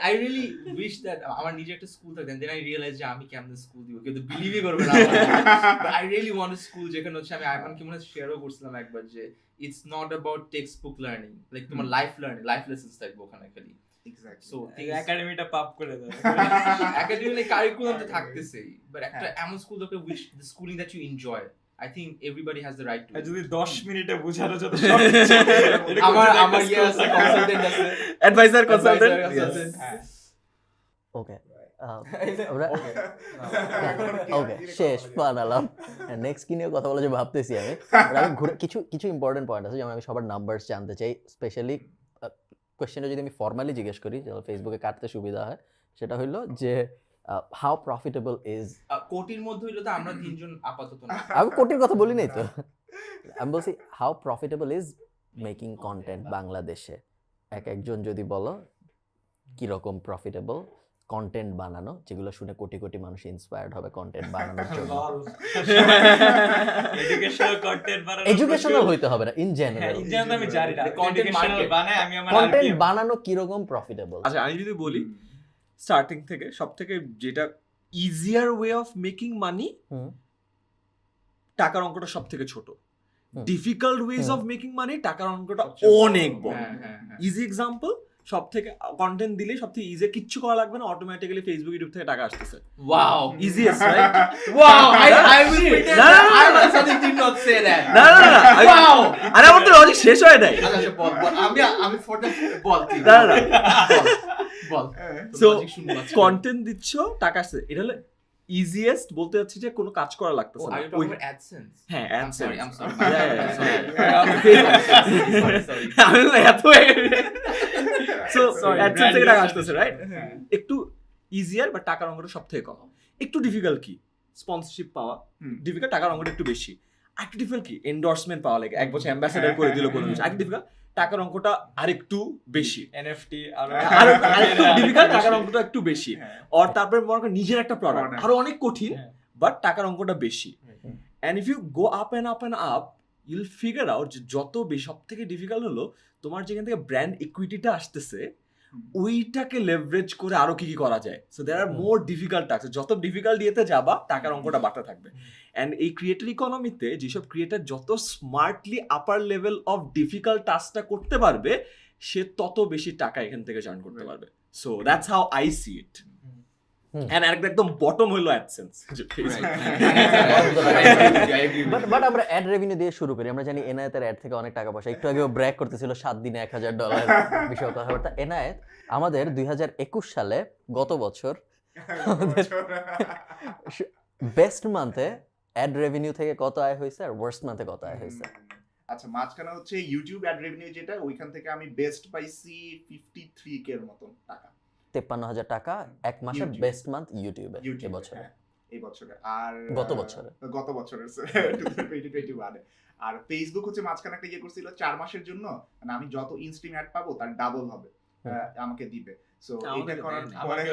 I really wish that আমার নিজে একটা স্কুল থাকতেন দেন আই রিয়েলাইজ যে আমি কেমন স্কুল দিব কেউ তো বিলিভই করবে না but I really want a school যেখানে হচ্ছে আমি আইমানকে মনে হয় শেয়ারও করছিলাম একবার যে it's not about text book learning like তোমার লাইফ লার্নিং লাইফ লেসন্স থাকবে ওখানে খালি এক্স্যাক্টলি সো একাডেমিটা পাপ করে দেয় একাডেমিক কারিকুলাম তো থাকতেছেই বাট একটা এমন স্কুল দরকার which the schooling that you enjoy I think everybody has the right to যদি 10 মিনিটে বোঝানো যত আমার ইয়েস কনসালটেন্ট আছে অ্যাডভাইজার কনসালটেন্ট ওকে ওকে শেষ বানালাম নেক্সট কি নিয়ে কথা বলা যে ভাবতেছি আমি আমি ঘুরে কিছু ইম্পর্টেন্ট পয়েন্ট আছে যেমন আমি সবার নাম্বারস জানতে চাই স্পেশালি কোয়েশ্চেনটা যদি আমি ফর্মালি জিজ্ঞেস করি যেন ফেসবুকে কাটতে সুবিধা হয় সেটা হলো যে how profitable is কোটির মধ্যে হইলো তো আমরা তিনজন আপাতত না আমি কোটির কথা বলি নাই তো আমি বলছি how profitable is making content বাংলাদেশে একজন যদি বলো কি রকম প্রফিটেবল কন্টেন্ট বানানো যেগুলো শুনে কোটি কোটি মানুষ ইন্সপায়ার্ড হবে কন্টেন্ট বানানোর জন্য এডুকেশনাল হইতে হবে না ইন জেনারেল আমি জানি না কন্টেন্ট বানায় আমি আমার কন্টেন্ট বানানো কি রকম প্রফিটেবল আচ্ছা আমি যদি বলি স্টার্টিং থেকে সব থেকে যেটা easier way of making money hmm. টাকার অঙ্কটা সব থেকে ছোট, hmm. Difficult ways hmm. Of making money টাকার অঙ্কটা সবচেয়ে বড়। অনেক বড়। হ্যাঁ, হ্যাঁ, হ্যাঁ। ইজি এক্সাম্পল, সব থেকে কন্টেন্ট দিলে সব থেকে ইজি, কিচ্ছু করা লাগবে না, অটোমেটিক্যালি ফেসবুক ইউটিউব থেকে টাকা আসতেছে। Wow. Easiest right? Wow. I will pretend No, that no, no, I no. myself did not say that. না না না, Wow. আরে আমার তো লজিক শেষ হয় নাই। আচ্ছা বল আমি for the বল তুই। না, না, বল So, কন্টেন্ট কন্টেন্ট দিচ্ছ, টাকা আসছে, এটা হলো ইজিয়েস্ট। বলতে চাচ্ছি যে কোনো কাজ করা লাগতেছে না। Are you talking about AdSense? হ্যাঁ, I'm sorry. Sorry. আমি এত সো Sorry, অ্যাডসেন্স থেকে brand টাকা usage আসতেছে, রাইট? একটু ইজিয়ার, বাট টাকার অঙ্কটা সব থেকে কম। একটু ডিফিকাল্ট কি স্পন্সরশিপ পাওয়া, ডিফিকাল্ট টাকার অঙ্কটা একটু বেশি। আরেকটু ডিফিকাল্ট কি এন্ডোর্সমেন্ট পাওয়া, লাগে 1 বছর অ্যাম্বাসেডর করে দিল কোনো কিছু, আরেকটু ডিফিকাল্ট টাকার অঙ্কটা আরেকটু বেশি। এনএফটি আরেকটু ডিফিকাল্ট টাকার অঙ্কটা একটু বেশি। হ্যাঁ। আর তারপরে মনে করেন নিজের একটা প্রোডাক্ট Product. আরো অনেক কঠিন, হ্যাঁ। বাট টাকার অঙ্কটা বেশি। And if you go up and up and up, you'll figure out যে যত বেশি, সব থেকে ডিফিকাল্ট হলো তোমার যেখান থেকে ব্র্যান্ড ইকুইটিটা আসতেছে, ওইটাকে লেভারেজ করে আরো কি কি করা যায়। So there are more difficult task, যত ডিফিকাল্ট ইয়েতে যাবা টাকার অঙ্কটা বাড়তে থাকবে। অ্যান্ড এই ক্রিয়েটর ইকোনমিতে যেসব ক্রিয়েটর যত smartly upper level of difficult টাস্কটা করতে পারবে, সে তত বেশি টাকা এখান থেকে জার্ন করতে পারবে। So that's how I see it. And আরেকটা একদম বটম হলো অ্যাডসেন্স। বাট আমরা অ্যাড রেভিনিউ দিয়ে শুরু করি। আমরা জানি এনায়েতের অ্যাড থেকে অনেক টাকা পয়সা। একটু আগেও ব্র্যাক করতেছিল 7 দিনে $1,000 বিষয়ে কথাবার্তা। এনায়েত, আমাদের 2021 সালে গত বছর বেস্ট মান্থে অ্যাড রেভিনিউ থেকে কত আয় হয়েছে আর ওয়ার্স্ট মান্থে কত আয় হয়েছে? আচ্ছা, মাঝখানে হচ্ছে ইউটিউব অ্যাড রেভিনিউ, যেটা ওইখান থেকে আমি বেস্ট পাইছি 53K এর মতন টাকা। 53,000 টাকা এক মাসের YouTube. বেস্ট মান্থ ইউটিউবে ইউটিউবে, এবছরে। হ্যাঁ, এই বছরে। আর গত বছরে। গত বছরের 2021 আর ফেসবুক হচ্ছে মাঝখানে একটা ইয়ে করছিল 4 মাসের জন্য, মানে আমি যত ইনস্ট্রিম অ্যাড পাবো তার ডাবল হবে, আমাকে দিবে। সো আমাকে এইটা করার দেয় না। পরে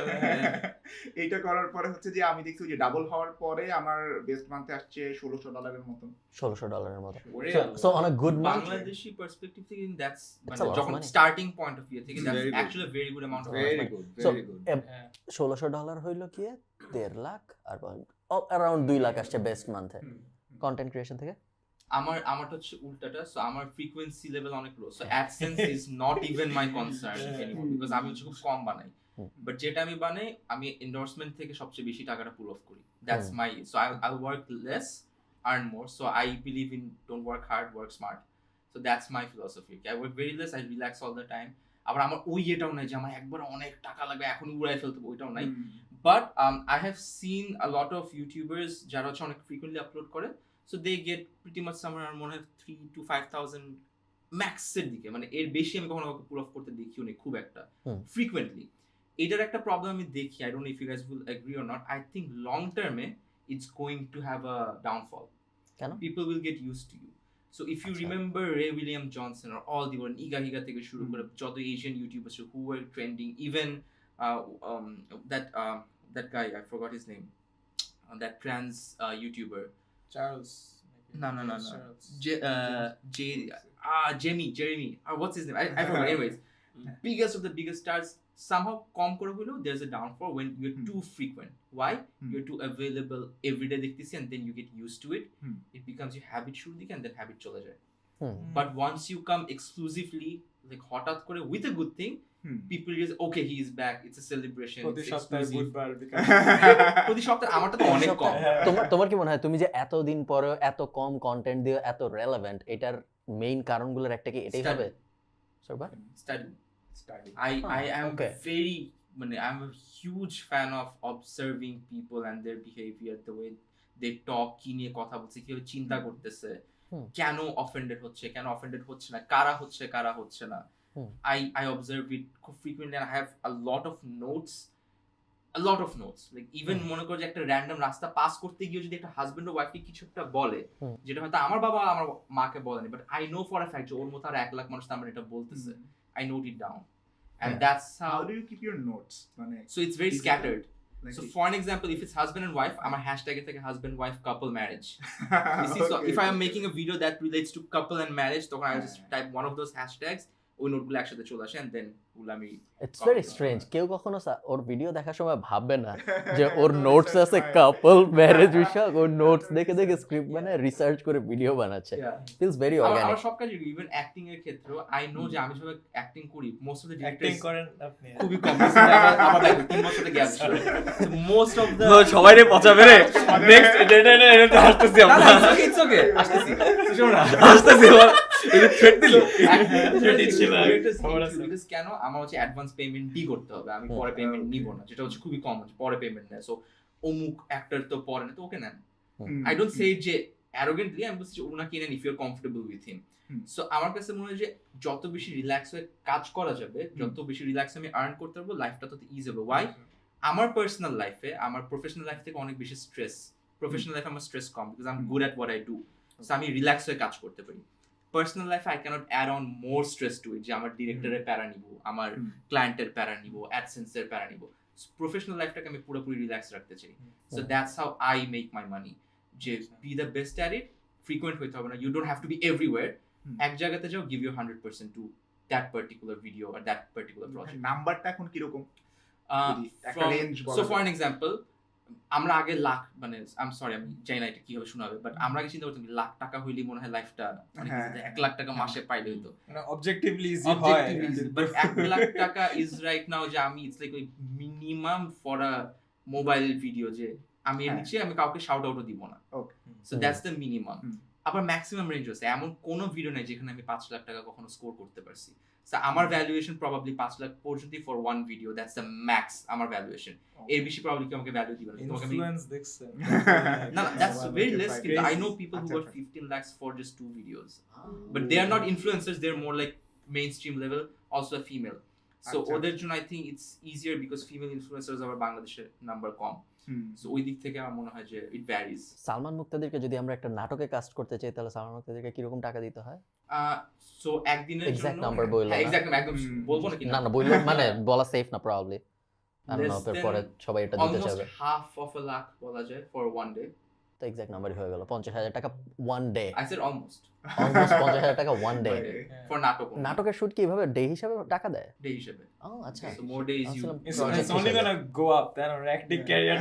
এইটা করার পরে হচ্ছে যে আমি দেখছি যে ডাবল হওয়ার পরে আমার বেস্ট মান্থে আসছে $1,600 এর মতন। $1,600 মতো। ওরে so on a good month, Bangladeshi perspective থেকে that's It's a lot of যখন money. Starting point of view থেকে Very that's good. Actually very good amount of very good, So, very good. $1,600 হইল কি 1.5 লাখ, আর অ্যারাউন্ড 2 লাখ আসছে বেস্ট মান্থে কন্টেন্ট ক্রিয়েশন থেকে। আমারটা হচ্ছে উল্টাটা। সো আমার ফ্রিকোয়েন্সি লেভেল অনেক low. So AdSense is not even my concern anymore, because আমি হচ্ছে খুব কম বানাই। বাট যেটা আমি বানাই, আমি এন্ডোর্সমেন্ট থেকে সবচেয়ে বেশি টাকাটা পুল অফ করি। That's my, so I work less, earn more. So I believe in don't work hard, work smart. So that's my philosophy. I work very less, I relax all the time. আবার আমার ওই এটাও নাই যে আমার একবার অনেক টাকা লাগবে এখন উড়াই ফেলতে হবে, ওইটাও নাই। But I have seen a lot of YouTubers যারা হচ্ছে অনেক ফ্রিকুয়েন্টলি আপলোড করে, so they get pretty much somewhere মনে হয় 3,000 to 5,000 ম্যাক্সের দিকে, মানে এর বেশি আমি কখনো পুল অফ করতে দেখিও নি খুব একটা ফ্রিকুয়েন্টলি। এটার একটা প্রবলেম আমি দেখি, I don't know if you guys will agree or not. I think long টার্মে it's going to have a downfall. কেন? People will get use to you. So if you remember Ray William Johnson আর all the Nigahiga থেকে শুরু করে যত Asian YouTubers who were trending, even that guy, I forgot his name, that trans YouTuber. Charles No. Jeremy. What's his name? I forgot. Anyways, biggest of the biggest stars. Somehow, there's a downfall when you're too frequent. Why? You're too available every day, and then you get used to it. It becomes your habit, and then habit chola jay. But once you come exclusively, like হঠাৎ করে with a good thing, people just okay, he is back. It's a celebration. প্রতি It's সপ্তাহে exclusive. বুধবার প্রতি সপ্তাহে আমারটা তো অনেক কম। তোমার কি মনে হয় তুমি যে এতদিন পরে এত কম কন্টেন্ট দিয়ে এত রেলেভেন্ট, এটার মেইন কারণগুলোর একটা কি এটাই হবে? Study. I am okay. I'm a huge fan of observing people and their behavior, the way they talk, কি নিয়ে কথা বলছে, কিভাবে চিন্তা করতেছে, কেন অফেন্ডেড হচ্ছে না, কারা হচ্ছে না। I observe it frequently and I have a lot of notes. Like even মনে করো যে একটা র্যান্ডম রাস্তা পাস করতে গিয়ে যদি একটা হাজবেন্ড ও ওয়াইফকে কিছু একটা বলে, যেটা হয়তো আমার বাবা আমার মাকে বলেনি, but I know for a fact যে ওর মতো আর 1 লাখ মানুষ আমার এটা বলতেছে। I note it down. And that's How do you keep your notes? So it's very scattered. Like So for an example, if it's husband and wife, I'm a hashtag it like a husband wife couple marriage. You see, so Okay, if I am okay. making a video that relates to couple and marriage, then I just type one of those hashtags, ওই নোটগুলো একসাথে চলে আসে and then ওগুলো আমি it's very strange. কেউ কখনো ওর video দেখার সময় ভাববে না যে ওর নোটস আছে কাপল ম্যারেজ বিষয়ক, ওর নোটস দেখে দেখে স্ক্রিপ্ট বানায় রিসার্চ করে ভিডিও বানাচ্ছে। ফিলস ভেরি আমার অর্গানিক। সব কাজ ইভেন অ্যাক্টিং এর ক্ষেত্রেও আই নো যে আমি সবাই অ্যাক্টিং করি, most of the acting directors করেন আপনি? খুবই কম। আমার ভাই 3 বছরের গ্যাপ ছিল। মোস্ট অফ দ্য সবাই রে পচাবে রে নেক্সট এটা আসতেছি আমরা ইটস ওকে আসতেছি শোনো না আসতেছি এটা থ্রেট দিল বিকজ কেন আমার হচ্ছে অ্যাডভান্স পেমেন্ট ডি করতে হবে, আমি পরে পেমেন্ট নিব না, যেটা হচ্ছে খুবই কমন পরে পেমেন্ট নেয়। সো অমুক অ্যাক্টর তো পরে না, তো ওকে নেন। আই ডোন্ট সে যে অ্যারোগেন্টলি, আমি বলছি ওনাকে নেন if you are comfortable with him. So আমার কাছে মনে হয় যে যত বেশি রিল্যাক্স হয়ে কাজ করা যাবে, যত বেশি রিল্যাক্স আমি আর্ন করতে পারবো, লাইফটা তত ইজি হবে। ওয়াই? আমার পার্সোনাল লাইফে আমার প্রফেশনাল লাইফ থেকে অনেক বেশি স্ট্রেস। প্রফেশনাল লাইফে আমার স্ট্রেস কম because I am good at what I do. So আমি রিল্যাক্স হয়ে কাজ করতে পারি। পার্সোনাল লাইফে I can't add on more stress to it, যে আমার ডিরেক্টরের প্যারা নিব, আমার ক্লায়েন্টের প্যারা নিব, অ্যাডসেন্সের প্যারা নিব। প্রফেশনাল লাইফটাকে আমি পুরোপুরি রিল্যাক্স রাখতে চাই। So that's how I make my money. যে be the best at it, frequent হইতে হবে না, you don't have to be everywhere. এক জায়গাতে যাও, give you 100% to that particular video আর দ্যাট পার্টিকুলার প্রজেক্ট। নাম্বারটা এখন কিরকম? একটা range বলা সো যায়। ফর অ্যান এক্সাম্পল, আমরা আগে লাখ মানে আই এম সরি আমি জানি না এটা কিভাবে শোনাবে, বাট আমরা আগে চিন্তা করতাম লাখ টাকা হইলেই মনে হয় লাইফটা অনেক হ্যাঁ, 1 লাখ টাকা মাসে পাইলে হইতো। মানে অবজেক্টিভলি ইজি হয়, বাট 1 লাখ টাকা ইজ রাইট নাও যে আমি it's like minimum for a mobile video, যে আমি এর নিচে আমি কাউকে শাউট আউটও দিব না। So that's the minimum. আবার ম্যাক্সিমাম রেঞ্জ আছে, এমন কোনো ভিডিও নাই যেখানে আমি 5 লাখ টাকা কখনো স্কোর করতে পারছি। সো আমার ভ্যালুয়েশন প্রবাবলি 5 লাখ পর্যন্ত for one video, that's the max আমার ভ্যালুয়েশন। এর বেশি প্রবাবলি কেউ আমাকে ভ্যালু দিবে না। তোমাকে আমি ইনফ্লুয়েন্স দেখছেন? no, that's very less. Crazy. I know people who got 15 lakhs for just 2 videos, but they are not influencers. They're more like mainstream level, also a female. So ওদের জন্য I think it's easier because female influencers are বাংলাদেশের number কম। So ওই দিক থেকে আমার মনে হয় যে it varies. সালমান মুক্তাদিরকে যদি আমরা একটা নাটকে কাস্ট করতে চাই, তাহলে সালমান মুক্তাদিরকে কিরকম টাকা দিতে হয়? So একদিনের Exact জন্য number বললো হ্যাঁ, না? exact number, একদম বলবো নাকি না না বললো মানে বলা সেফ না probably. I don't know, Less পরে than সবাই এটা দিতে almost চাইবে। half of a lakh বলা যায় for one day. তো এক্সাক্ট নাম্বারই হয়ে গেল 50,000 টাকা one day. I said almost. Almost 50,000 টাকা ওয়ান ডে। For নাটক only. নাটকের শুট কি এভাবে ডে হিসাবে টাকা দেয়? day হিসেবে। ও আচ্ছা। So more days you. আসলে It's project only হিসেবে। gonna go up, then our acting career.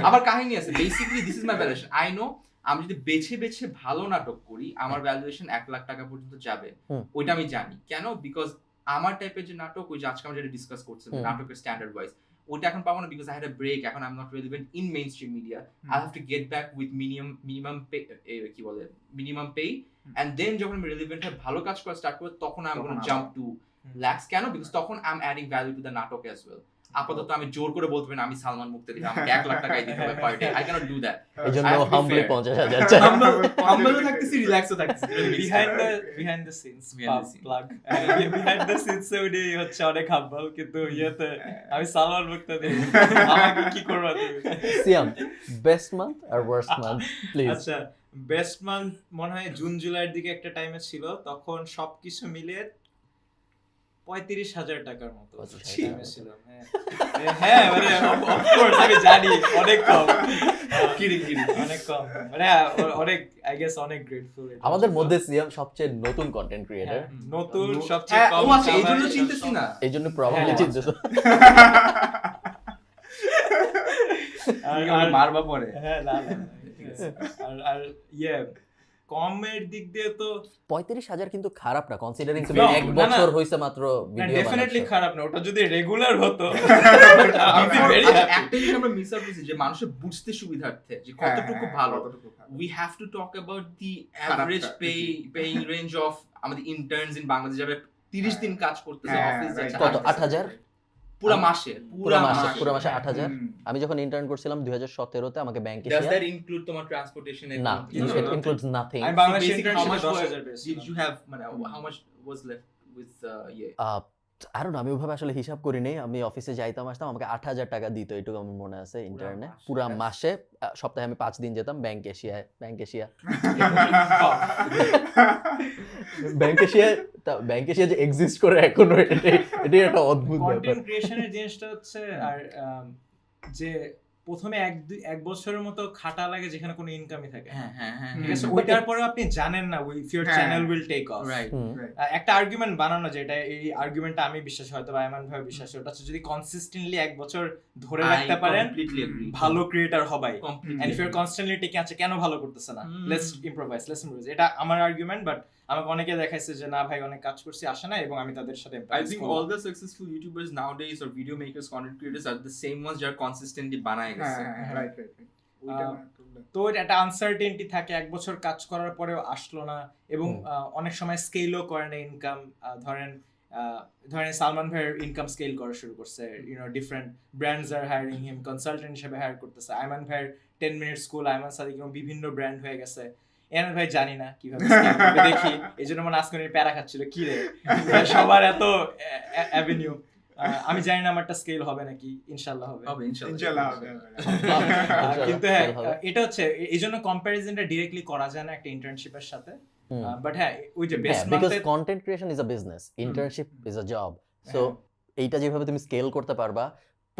আবার কাহিনী আছে। Basically this is my valuation. I know আমি যদি বেছে বেছে ভালো নাটক করি, আমার ভ্যালুয়েশন 1 লাখ টাকা পর্যন্ত যাবে। ওইটা আমি জানি। কেন? বিকজ আমার টাইপের যে নাটক, ওই যে আজকে আমরা যেটা ডিসকাস করছি, নাটকের স্ট্যান্ডার্ড ওয়াইজ, ওইটা এখন পাবো না because I had a break. এখন I am not relevant in mainstream media. I have to get back with minimum pay, কি বলে মিনিমাম পে, এন্ড দেন যখন আমি রেলেভেন্ট হয়ে ভালো কাজ করা স্টার্ট করব, তখন I am gonna jump to lakhs. কেন? বিকজ তখন I am adding value to the নাটক অ্যাজ ওয়েল। আপাতত আমি জোর করে বলতে পারি না আমি সালমান মুক্তাদির, আমাকে 1 লাখ টাকাই দিতে হবে per day. I can't do that. এইজন্য I have to be humbly fair. 50,000 চাই। হাম্বলও থাকতেছি, রিল্যাক্সও থাকতেছি। behind the scenes Behind the scenes. plug. behind the scenes এ উনি হচ্ছে অনেক হাম্বল, কিন্তু ইয়েতে আমি সালমান মুক্তাদি, আমাকে কি করবা তুমি? সিয়াম, বেস্ট মান্থ আর ওয়ার্স্ট মান্থ প্লিজ। আচ্ছা, বেস্ট মান্থ মনে হয় জুন জুলাইয়ের দিকে একটা টাইমে ছিল, তখন সবকিছু মিলিয়ে 35,000 টাকার মতো 35,000 time এ ছিল। হ্যাঁ মানে অফকোর্স আমি জানি অনেক কম, অনেক কম, মানে অনেক আই গেস অনেক গ্রেটফুল। আমাদের মধ্যে সিয়াম সবচেয়ে নতুন কন্টেন্ট ক্রিয়েটর, নতুন সবচেয়ে হ্যাঁ, কম। ও আচ্ছা, এই জন্য চিন্তাছি না। এই জন্য প্রবাবলি হ্যাঁ। চিন্তিত। আর মারবা পরে। হ্যাঁ না না, ঠিক আছে। আর ইয়ে কমের দিক দিয়ে তো 35,000 কিন্তু খারাপ না, কনসিডারিং তুমি No, এক না, বছর না। হইছে মাত্র ভিডিও ডেফিনেটলি বানাচ্ছো। খারাপ না, ওটা যদি রেগুলার হতো আমি very আচ্ছা, happy. একটা জিনিস আমরা মিস আউট করছি যে মানুষের বুঝতে সুবিধার্থে যে কতটুকু ভালো। We have to talk about the average paying range of আমাদের interns in বাংলাদেশ যারা 30 দিন কাজ করতেছে, হ্যাঁ, অফিস right. যাচ্ছে কত? 8,000 8,000? পুরো মাসে। পুরো মাসে 8,000। আমি যখন ইন্টার্ন করছিলাম 2017 তে, আমাকে ব্যাংকে Does that include তোমার ট্রান্সপোর্টেশন? না, it includes nothing. আমি Bangladesh Basic, how ইন্টার্নশিপে much 10,000 did পেয়েছিলাম। you have, মানে how much was left with I don't know, আমি ওইভাবে আসলে হিসাব করি নাই। আমি অফিসে যাইতাম আসতাম, আমাকে 8,000 টাকা দিত, এটুকু আমার মনে আছে ইন্টার্নে। মাসে? পুরা মাসে, সপ্তাহে আমি 5 দিন যেতাম ব্যাংক এশিয়া। ব্যাংক এশিয়া যে এক্সিস্ট করে এখনো, এটাই একটা অদ্ভুত ব্যাপার। কন্টেন্ট ক্রিয়েশনের জিনিসটা হচ্ছে, আর যে প্রথমে এক বছরের মতো খাটা লাগে যেখানে কোনো ইনকামই থাকে না। হ্যাঁ হ্যাঁ হ্যাঁ ঠিক আছে, হুম। ওইটার পরে আপনি জানেন না if your হ্যাঁ। channel will take off. Right একটা আর্গুমেন্ট বানানো যেটা এই আর্গুমেন্টটা আমি বিশ্বাস হয়তো বা আয়মান ভাই বিশ্বাস ওটা হচ্ছে যদি কনসিস্টেন্টলি এক বছর ধরে রাখতে পারেন ভালো creator হবাই। And if you're constantly taking আচ্ছা কেন ভালো করতেছে না, let's improvise এটা আমার আর্গুমেন্ট। বাট আমাকে অনেকে দেখাইছে যে না ভাই অনেক কাজ করছি আসে না, এবং আমি তাদের সাথে I empathize think করবো। all the successful YouTubers nowadays or video makers, content creators are the same ones যারা consistently বানায় গেছে। রাইট ওইটা না problem। তো একটা আনসার্টেনটি থাকে, এক বছর কাজ করার পরেও আসলো না, এবং অনেক সময় স্কেলও করে না ইনকাম। ধরেন সালমান ভাইয়ের ইনকাম স্কেল করা শুরু করছে, ডিফারেন্ট ব্র্যান্ডস আর হায়ারিং হিম, কনসালটেন্ট হিসেবে হায়ার করতেছে। আয়মান ভাইয়ের 10 মিনিট স্কুল, আয়মান সাদিক বিভিন্ন ব্র্যান্ড হয়ে গেছে। এনার ভাই জানি না কিভাবে scale করবে, দেখি এই জন্য মনে আজকে উনি প্যারা খাচ্ছিল কি রে সবার এত অ্যাভিনিউ। আমি জানি না আমারটা স্কেল হবে নাকি, ইনশাল্লাহ হবে। ইনশাআল্লাহ হবে। কিন্তু হ্যাঁ হবে। এটা হচ্ছে এই জন্য কম্প্যারিজনটা ডিরেক্টলি করা যায় না একটা ইন্টার্নশিপের সাথে। বাট হ্যাঁ ওই যে বেস্ট বিকজ মান্থে content creation is a business, internship is a job. So এইটা যেভাবে তুমি স্কেল করতে পারবা,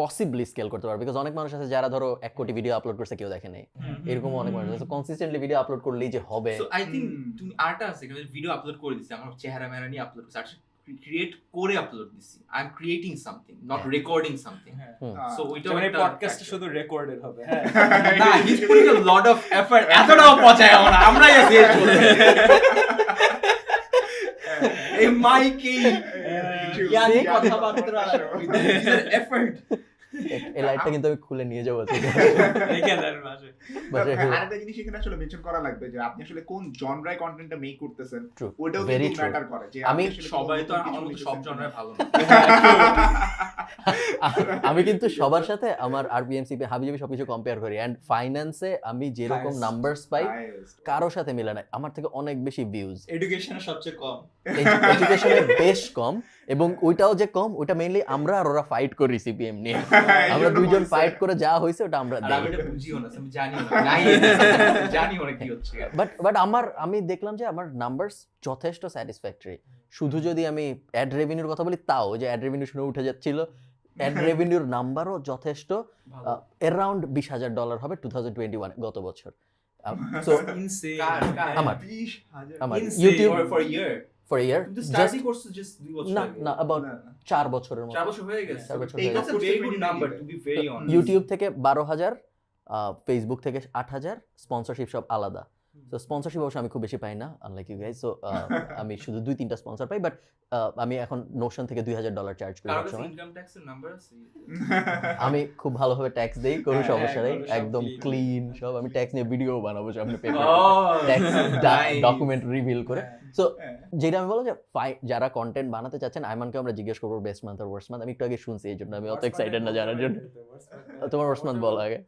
পসিবলি স্কেল করতে পারবে। বিকজ অনেক মানুষ আছে যারা ধরো 1 কোটি ভিডিও আপলোড করছে কেউ দেখে নাই, এরকম অনেক মানুষ আছে। কনসিস্টেন্টলি ভিডিও আপলোড করলেই যে হবে, So I think তুমি আরটা আছে ভিডিও আপলোড করে দিছি, আমার চেহারা মেরা নিয়ে আপলোড করছি, ক্রিয়েট করে আপলোড দিছি। I am creating something, not recording something. So ওইটা মানে একটা পডকাস্ট শুধু রেকর্ডেড হবে। হ্যাঁ না, he is putting a lot of effort. এতটাও পচায় আমরা, আমরাই আছি এই চলে এই মাইকে ইয়ানি কথাবার্তা এফর্ট। এই লাইটটা কিন্তু আমি খুলে নিয়ে যাবো। রেখে দেন মাঝে। আরেকটা জিনিস এখানে আসলে মেনশন করা লাগবে যে আপনি আসলে কোন জনরায় কন্টেন্টটা মেক করতেছেন, True. ওটাও Very কিন্তু true. ম্যাটার করে যে আমি আপনি আসলে সবাই তো আর কোন আমার মতো কিছু সব লিখেছেন জনরাই কিনা। ভালো না। আমি কিন্তু সবার সাথে আমার আরবিএমসিপি হাবিজাবি সবকিছু কম্পেয়ার করি, এন্ড ফাইন্যান্সে আমি যেরকম Highest. নাম্বারস পাই Highest. কারোর সাথে মিলে না। আমার থেকে অনেক বেশি ভিউজ, এডুকেশনে সবচেয়ে কম। এডুকেশনে বেশ কম, এবং ওইটাও যে কম ওইটা মেইনলি আমরা আর ওরা ফাইট করি সিপিএম নিয়ে। আমরা দুইজন ফাইট করে যা হয়েছে ওটা আমরা আর দেই। আমি এটা বুঝিও না, আমি জানিও না, নাই জানিও না কি হচ্ছে। বাট আমি দেখলাম যে আমার নাম্বারস যথেষ্ট স্যাটিসফ্যাক্টরি। শুধু যদি আমি অ্যাড রেভিনিউর কথা বলি, তাও যে অ্যাড রেভিনিউ শুনে উঠে যাচ্ছিল, অ্যাড রেভিনিউর নাম্বারও যথেষ্ট অ্যারাউন্ড $20,000 হবে 2021 গত বছর। So insane. আমার 20,000 আমার Insane. YouTube for year for year তুমি জাস্ট স্টাডি করছো জাস্ট 2 বছর না আগে। না অ্যাবাউট না, না। 4 বছরের মতো। 4 বছর হয়ে গেছে। 4 বছর এই হয়ে That's গেছে। a very good number to be very honest. YouTube থেকে 12,000, ফেসবুক থেকে 8,000, স্পন্সরশিপ সব আলাদা। তো স্পন্সরশিপ অবশ্য আমি খুব বেশি পাই না, আনলাইক ইউ গাইস। সো আমি শুধু 2-3টা স্পন্সর পাই, বাট আমি এখন নোশন থেকে $2,000 চার্জ করি কারো এক কাছে সময়। ইনকাম ট্যাক্সের নাম্বার আছে? আমি খুব ভালোভাবে ট্যাক্স দেই, কোনো হ্যাঁ, সমস্যা নেই, হ্যাঁ, সব একদম clean। ক্লিন সব। আমি ট্যাক্স নিয়ে ভিডিও বানাবো সামনে paper, Oh, tax nice. Document reveal করে। সো হ্যাঁ। যেটা আমি বললাম যে যারা কন্টেন্ট বানাতে চাচ্ছেন, আইমানকে আমরা জিজ্ঞেস করবো বেস্ট মান্থ আর ওয়ার্স্ট মান্থ। আমি একটু আগে শুনছি, এই জন্য আমি অত এক্সাইটেড না জানার জন্য। তোমার ওয়ার্স্ট মান্থ বলো আগে।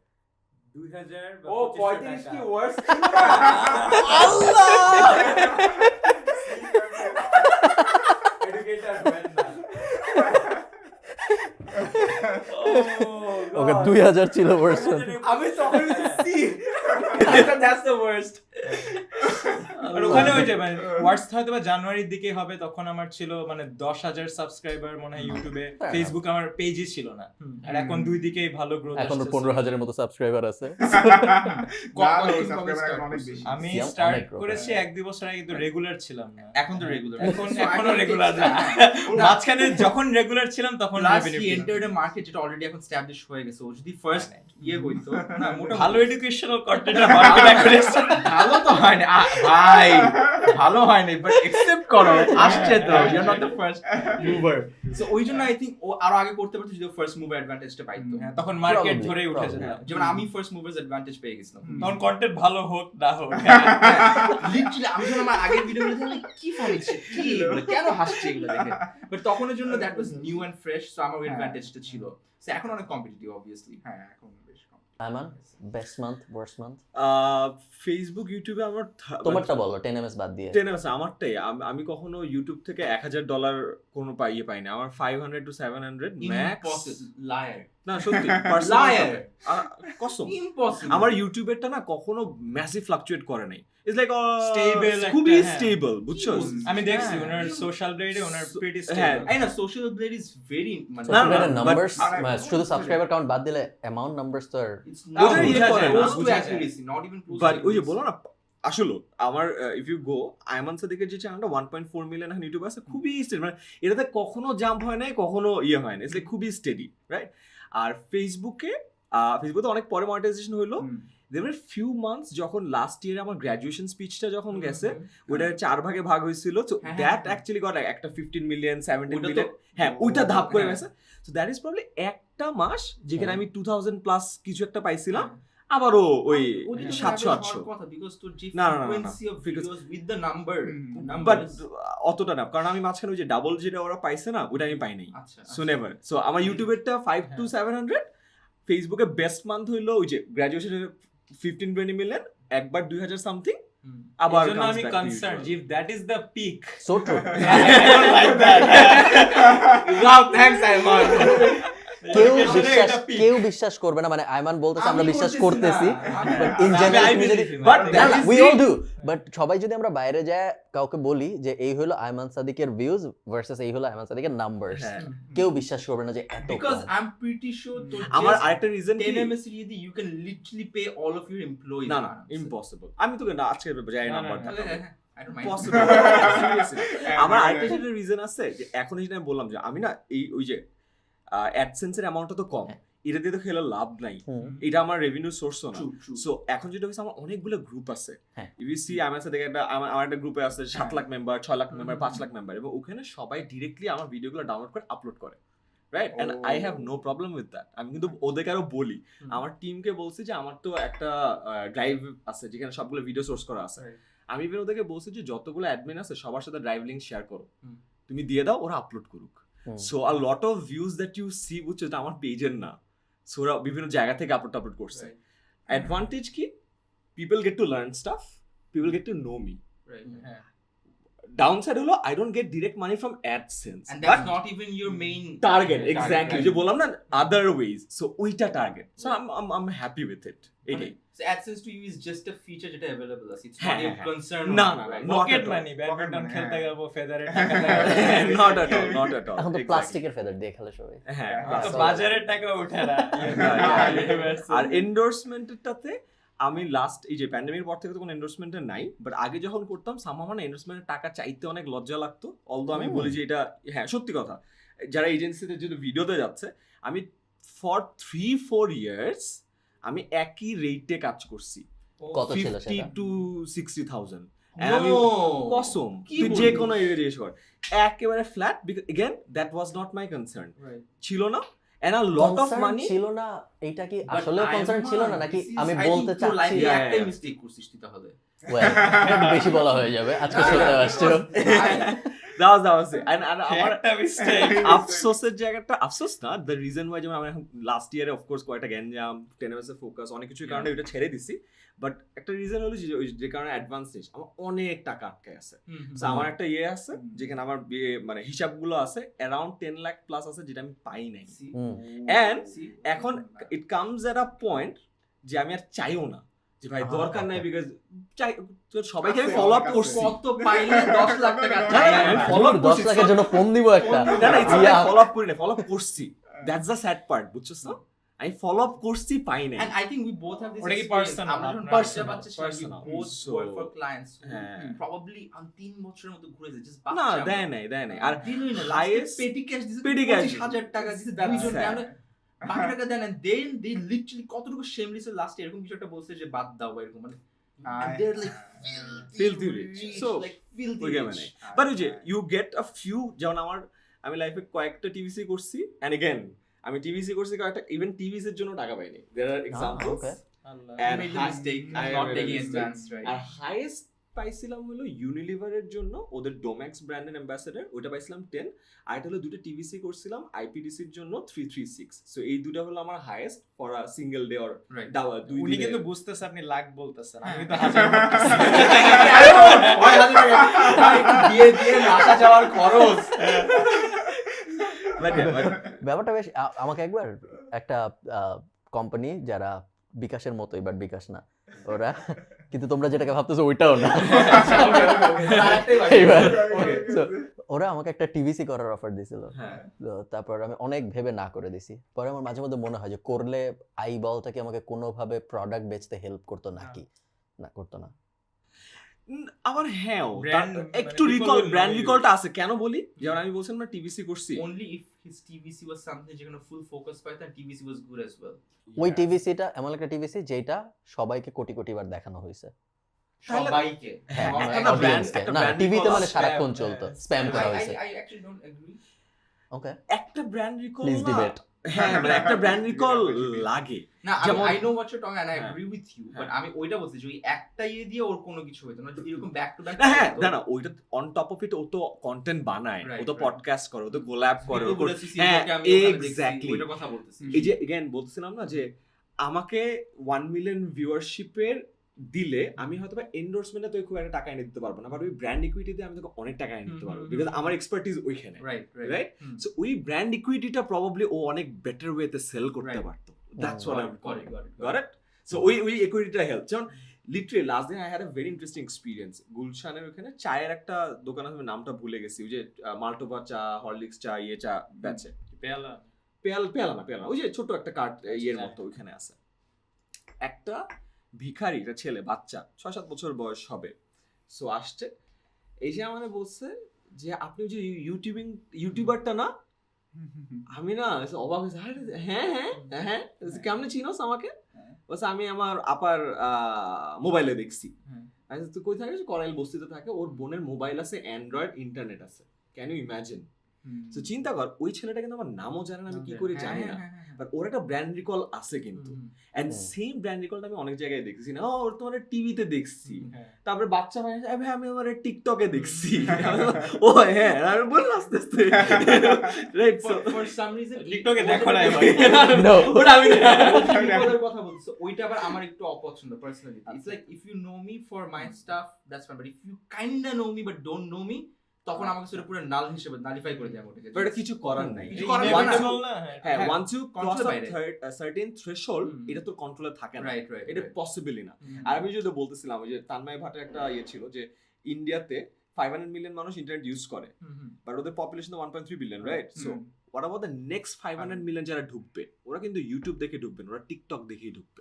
2000 ও 35 কি ওয়ার্স ওকে 2000 ছিল ওয়ার্স্ট মান্থ। আমি তখন সি দ্যাটস দ্য ওয়ার্স্ট। আর ওখানে ওই যে মানে ওয়ার্স হয়তো বা জানুয়ারির দিকে হবে, তখন আমার ছিল মানে 10,000 সাবস্ক্রাইবার মনে হয় ইউটিউবে। ফেসবুক আমার পেজই ছিল না, আর এখন দুই দিকেই ভালো গ্রোথ এখন আসছে। 15,000 এর মতো সাবস্ক্রাইবার আছে। না, এই subscriber এখন অনেক বেশি। আমি অনেক স্টার্ট growth করেছি 1-2 বছর আগে, কিন্তু রেগুলার ছিলাম না। এখন তো রেগুলার। এখনো রেগুলার না। মাঝখানে যখন রেগুলার ছিলাম তখন লাস্ট revenue হি পেলাম। এন্টার্ড এ মার্কেট যেটা অলরেডি এখন এস্টাবলিশ হয়ে গেছে। ও যদি ফার্স্ট ইয়ে হইতো না, মোটা ভালো এডুকেশনাল কন্টেন্ট মার্কেট এখন ভালো তো হয় না ভাই, ভালো হয় না, বাট একসেপ্ট করো আসছে তো, you are not the first mover. So ওই জন্য আই থিংক ও আরো আগে করতে পারতো যদি ফার্স্ট মুভার অ্যাডভান্টেজটা পাইতো। হ্যাঁ, তখন মার্কেট Probably, ধরেই উঠে probably. যেতাম। যেমন আমি ফার্স্ট মুভার্স অ্যাডভান্টেজ পেয়ে গেছিলাম। তখন কন্টেন্ট ভালো হোক না হোক, লিটারালি আমি যখন আমার আগের ভিডিওগুলো দেখি কি ফানি কি এগুলো, কেন হাসছে এগুলো দেখে, বাট তখনের জন্য that was new and fresh. So আমার অ্যাডভান্টেজটা ছিল। সো এখন অনেক কম্পিটিটিভ অবভিয়াসলি। হ্যাঁ, এখন বেশ কম। Ayman best month worst month Facebook ইউটিউবে আমার তোমারটা বলো, 10ms বাদ দিয়ে। আমারটাই আমি কখনো ইউটিউব থেকে $1,000 কোনো ইয়ে পাইনি। আমার 500 to 700 ম্যাক্স। লায়ার না সত্যি, Liar. কসম। ইম্পসিবল। আমার ইউটিউবেরটা না কখনো ম্যাসিভ ফ্লাকচুয়েট করে নাই। ইটস লাইক Stable খুবই একটা, হ্যাঁ। স্টেবল, বুঝছো? আমি দেখছি হ্যাঁ। ওনার সোশ্যাল গ্রেডে ওনার প্রিটি হ্যাঁ। স্টেবল। এই না সোশ্যাল ব্লেড ইজ ভেরি মানে না, Subscriber but- numbers, শুধু সাবস্ক্রাইবার কাউন্ট বাদ দিলে অ্যামাউন্ট নাম্বারস তো আর It's ওটা not ইয়ে করে না, close to বোঝা যায়। accuracy, not even close to but ওই যে accuracy. বলো না আসলে আমার ইফ ইউ গো আয়মান সাদিকের যে চ্যানেলটা 1.4 মিলিয়ন এখন ইউটিউব আছে খুবই স্টেডি, মানে এটাতে কখনো জাম্প হয় নাই, কখনো ইয়ে হয় না, ইটস খুবই স্টেডি, রাইট? আর ফেসবুকে অনেক পরে মনিটাইজেশন হলো। there were few months যখন লাস্ট ইয়ারে আমার গ্র্যাজুয়েশন স্পিচটা যখন গেছে, ওটা 4 ভাগে ভাগ হয়েছিল, সো হ্যাঁ, দ্যাট হ্যাঁ। অ্যাকচুয়ালি গট একটা 15 মিলিয়ন 17 ওইটা তো- মিলিয়ন, হ্যাঁ ওইটা ধাপ করে হ্যাঁ। গেছে। সো দ্যাট ইজ প্রবলি একটা মাস যেখানে আমি 2000 প্লাস কিছু একটা পাইছিলাম, হ্যাঁ। আবারও ওই ওটা তো 700-800, হওয়ার কথা, because তোর যে না, না, না, না, frequency of because- videos with the number, but numbers, অতটা না, কারণ আমি মাঝখানে ওই যে ডাবল যেটা ওরা পাইছে না, ওটা আমি পাই নাই। আচ্ছা, সো নেভার, সো আমার ইউটিউবেরটা 5 to 700, ফেসবুকে বেস্ট মান্থ হইলো ওই যে গ্র্যাজুয়েশনের 15-20 মিলিয়ন, একবার 2000 সামথিং, আবার এজন্য comes আমি back to concern usual. if that is the peak. So true. like that. Wow, thanks, Ayman. কেউ বিশ্বাস করবে না, মানে আয়মান বলতেছে আমরা আমি বিশ্বাস করতেছি করতেছি, না। বাট ইন আমি জেনারেল I তুমি যদি believe him. But that is we the- all do, but সবাই যদি আমরা বাইরে যায় কাউকে বলি যে এই হলো আয়মান সাদিকের ভিউজ ভার্সেস এই হলো আয়মান সাদিকের নাম্বারস, হ্যাঁ। কেউ বিশ্বাস করবে না যে এত Because com. I'm pretty sure তোর আমার just আরেকটা রিজন 10 MSc দিয়ে you can literally pay all of your employees. না না ইম্পসিবল, আমি তোকে না আজকে যাই না, না, নাম্বার না, I don't mind. Possible, seriously. আমার আরেকটা যেটা রিজন আছে যে এখন এই যে আমি বললাম যে আমি না এই ওই যে অ্যাডসেন্সের অ্যামাউন্টটা তো কম, হ্যাঁ। এটা দিয়ে তো খেলে লাভ নাই, হুম। এটা আমার রেভিনিউ সোর্সও না। True, true. সো এখন যেটা হচ্ছে আমার অনেকগুলো গ্রুপ আছে, হ্যাঁ। ইউ সি আমার সাথে একটা আমার একটা গ্রুপে আছে 7 lakh member, 6 lakh member, 5 lakh member, এবং ওখানে সবাই ডিরেক্টলি আমার ভিডিওগুলো ডাউনলোড করে আপলোড করে, right? And I have no problem with that. আমি কিন্তু ওদেরকে আরো বলি, আমার টিমকে বলছি যে আমার তো একটা ড্রাইভ আছে যেখানে সবগুলো ভিডিও সোর্স করা আছে, আমি ইভেন ওদেরকে বলছি যে যতগুলো অ্যাডমিন আছে সবার সাথে ড্রাইভ লিংক শেয়ার করো, তুমি দিয়ে দাও, ওরা আপলোড করুক। Hmm. So a lot of views that you see, বুঝছো, এটা আমার পেজের না, সো ওরা বিভিন্ন জায়গা থেকে আপলোড করছে। Right. অ্যাডভান্টেজ কি, people gate to learn staff, people gate to know me. Right. হ্যাঁ। ডাউনসাইড হলো I don't get direct money from AdSense, And that's not even your main target, target, exactly, right? যে বললাম না আদার wedge, so ওইটা target. So I am happy with it, এটাই। So AdSense to you is just a feature যেটা available আছে, it's হ্যাঁ, not your হ্যাঁ। concern. না, of না, you, right? not pocket at all. Money, badminton Pocket খেলতে money, যাবো, ফেদারের টাকা not at all, not at all. এখন তো প্লাস্টিকের ফেদার দিয়ে খেলে সবাই। হ্যাঁ, তো তো plastic। বাজারের টাকা ওঠে না। আর এন্ডোর্সমেন্টটাতে আমি লাস্ট এই যে প্যান্ডেমিকের পর থেকে তো কোনো এন্ডোর্সমেন্টের নাই, বাট আগে যখন করতাম সামহাও মানে এন্ডোর্সমেন্টের টাকা চাইতে অনেক লজ্জা লাগতো। অলদো আমি বলি যে এটা হ্যাঁ সত্যি কথা, যারা এজেন্সিতে যদি ভিডিওতে যাচ্ছে, আমি ফর 3-4 ইয়ার্স আমি একই রেটে কাজ করছি, কত ছিল 50 সেটা? to 60,000। No. আমি কসম, কি তুই যে বলিস? কোনো এরিয়া জিজ্ঞেস কর, একেবারে flat, because again that was not my concern, Right. ছিল না। And a lot of Concern money ছিল না, এইটা কি But আসলে কনসার্ন ছিল না, নাকি this is- আমি I think বলতে তোর চাচ্ছি? life এ Yeah, একটাই yeah. mistake করছিস তুই তাহলে। Well, একটু বেশি বলা হয়ে যাবে, আজকে শুনতে আসছো। that was it. And আমার একটা mistake। আফসোসের জায়গাটা, আফসোস না, দ্য রিজন ওয়াই, যেমন আমরা এখন লাস্ট ইয়ারে অফকোর্স কয়েকটা গ্যাঞ্জাম, 10 এর ফোকাস, অনেক কিছুর কারণে ওইটা ছেড়ে দিছি, বাট একটা রিজন হলো যে কারণে অ্যাডভান্স নিস আমার অনেক টাকা আটকে আছে। So আমার একটা ইয়ে আছে যেখানে আমার মানে হিসাবগুলো আছে অ্যারাউন্ড 10 লাখ প্লাস আছে, যেটা আমি পাই নাই। হুম। And এখন it comes at a point যে আমি আর চাইও না যে ভাই দরকার নাই, বিকজ সবাইকে আমি ফলো আপ করছি, কত পাইলে 10 লাখ টাকা না, না, আমি follow up 10 করছি, লাখের জন্য ফোন দিব একটা। না না Yeah. ফলো আপ করি না, ফলো আপ করছি, দ্যাটস দ্য স্যাড পার্ট, বুঝছস না? আমি ফলো আপ করছি, পাই নাই। And I think we both have this ওটা কি experience. personal? আমরা যখন Personal, বাচ্চা ছিলাম, we personal. both So, work for clients who হ্যাঁ। probably 3 বছরের মতো ঘুরে যায়, just না বাচ্চা দেয় নাই। আর দিলই না, highest- পেটি ক্যাশ দিছে, petty cash 25,000 টাকা দিছে, That's দুইজন sad. আমরা বাকি টাকা দেন, and then they literally কতটুকু shameless লাস্ট এরকম কিছু একটা বলছে যে বাদ দাও বা এরকম, মানে and they're like Filthy rich. So, like filthy ওই rich. মানে বাট ওই যে ইউ গেট আ ফিউ, যেমন আমি লাইফে কয়েকটা টিভিসি করছি, এন্ড এগেন আমি টিভিসি করছি কয়েকটা, ইভেন টিভিস এর জন্য টাকা পাইনি, there are examples. okay. Allah. You And made the mistake of I not made a taking mistake. advance, right? R highest পাইছিলাম হলো ইউনিলিভারের জন্য, ওদের ডোম্যাক্স ব্র্যান্ডের অ্যাম্বাসেডর, ওটা পাইছিলাম 10। আর এটা হলো দুটো টিভিসি করছিলাম আইপিডিসির জন্য 336। সো এই দুটো হলো আমার highest for a single day or Right. দুই উনি দিনে। কিন্তু বুঝতেছে আপনি লাখ বলতেছেন, আমি হ্যাঁ। তো হাজার বলতেছি। দিয়ে দিয়ে আসা যাওয়ার খরচ। But yeah, but- ব্যাপারটা বেশ আমাকে একবার একটা কোম্পানি যারা বিকাশের মতোই, বাট বিকাশ না, ওরা কিন্তু তোমরা যেটাকে ভাবতেছো ওইটাও না। আরেকটাই এইবার Okay. So, ওরা আমাকে একটা টিভিসি করার অফার দিছিল, হ্যাঁ তো তারপর আমি অনেক ভেবে না করে দিছি। পরে আমার মাঝে মধ্যে মনে হয় যে করলে আই বলটা কি আমাকে কোনোভাবে প্রোডাক্ট বেচতে হেল্প করতো নাকি, না করতো না। আবার হ্যাঁ Brand, একটু মানে recall people will brand know you. রিকলটা আছে। কেন বলি, যেমন আমি বলছিলাম না টিভিসি করছি, only if his TVC was something যেখানে full focus পাইতো and TVC was good as well. ওই টিভিসিটা এমন একটা টিভিসি যেটা সবাইকে কোটি কোটি বার দেখানো হয়েছে। তাহলে- সবাইকে হ্যাঁ, একটা মানে brand- audience-কে। একটা না brand টিভিতে recall মানে spam, সারাক্ষণ চলতো, হ্যাঁ, স্প্যাম করা I হয়েছে। actually don't agree. ওকে, একটা ব্র্যান্ড রিকল প্লিজ ডিবেট। হ্যাঁ মানে একটা ব্র্যান্ড রিকল লাগে। না যেমন- I know what you're talking and I হ্যাঁ। agree with you, but হ্যাঁ। আমি ওইটা বলছি যে ওই একটা ইয়ে দিয়ে ওর কোনো কিছু হইতো না, যদি এরকম ব্যাক টু ব্যাক না হ্যাঁ না না ওইটা অন টপ অফ ইট ও তো কন্টেন্ট বানায়, Right, ও তো right. পডকাস্ট করে, ও তো কোল্যাব করে, ও করে- হ্যাঁ হ্যাঁ এক্স্যাক্টলি এক্স্যাক্টলি। ওইটা কথা বলতেছি। এই যে এগেইন বলছিলাম না যে আমাকে 1 মিলিয়ন ভিউয়ারশিপের দিলে আমি হয়তো বা এন্ডোর্সমেন্টে তো খুব একটা টাকা এনে দিতে পারবো না, বাট ওই ব্র্যান্ড ইকুইটি দিয়ে আমি তোকে অনেক টাকা এনে দিতে পারবো, বিকজ আমার এক্সপার্টিজ ওইখানে, রাইট রাইট? সো ওই ব্র্যান্ড ইকুইটিটা প্রবাবলি ও অনেক বেটার ওয়েতে সেল করতে Right. পারতো। That's what I M got it. Got it? So ওই ইকুইটিটা হেল্প। যেমন লিটারালি লাস্ট দিন I had a very interesting experience. গুলশানের ওখানে চায়ের একটা দোকান আছে, আমি নামটা ভুলে গেছি, ওই যে মাল্টোবা চা, হরলিক্স চা, ইয়ে চা বেচে, পেয়ালা পেয়ালা না ওই যে ছোট একটা কার্ড ইয়ের মতো ওইখানে আছে। একটা ভিখারি, একটা ছেলে, বাচ্চা 6-7 বছর বয়স হবে, সো আসছে, এই যে আমাদের বলছে যে আপনি ওই যে ইউটিউবারটা না? আমি না অবাক হয়েছে, হ্যাঁ হ্যাঁ হ্যাঁ কেমনে চিনোস আমাকে? বলছে আমি আমার আপার মোবাইলে দেখছি। আমি তুই কই থাকিস? করাইল বস্তিতে থাকে, ওর বোনের মোবাইল আছে, অ্যান্ড্রয়েড, ইন্টারনেট আছে। Can you imagine? তো চিন্তা কর, ওই ছেলেটা কিন্তু আমার নামও জানে না, আমি কি করে জানি না, বাট ওর একটা ব্র্যান্ড রিকল আছে কিন্তু। এন্ড সেম ব্র্যান্ড রিকলটা আমি অনেক জায়গায় দেখছি না, ওর তোমার টিভিতে দেখছি, তারপরে বাচ্চা ভাই ভাই আমি আমার টিকটকে দেখছি, ও হ্যাঁ আমি বললাম আস্তে আস্তে, right? So for some reason টিকটকে দেখো না এবার। No. ওটা আমি ওটার কথা বলছো, ওইটা আবার আমার একটু অপছন্দ personally. It's like if you know me for my stuff that's fine, but if you kinda know me but don't know me, তখন আমাকে সেটা পুরো নাল হিসেবে নালিফাই করে দেয় ওটাকে। বাট কিছু করার নাই। কিছু করার নাই। হ্যাঁ, হ্যাঁ, once you cross control a বাইরে। certain threshold, হুম। এটা তোর কন্ট্রোলে থাকে না, রাইট রাইট এটা পসিবলই না। আর আমি যদি বলতেছিলাম ওই যে তানময় ভাটের একটা ইয়ে ছিল যে ইন্ডিয়াতে 500 মিলিয়ন মানুষ ইন্টারনেট ইউজ করে, বাট ওদের population 1.3 billion, right? So what about the next 500 million যারা ঢুকবে, ওরা কিন্তু ইউটিউব দেখে ঢুকবে না, ওরা টিকটক দেখেই ঢুকবে।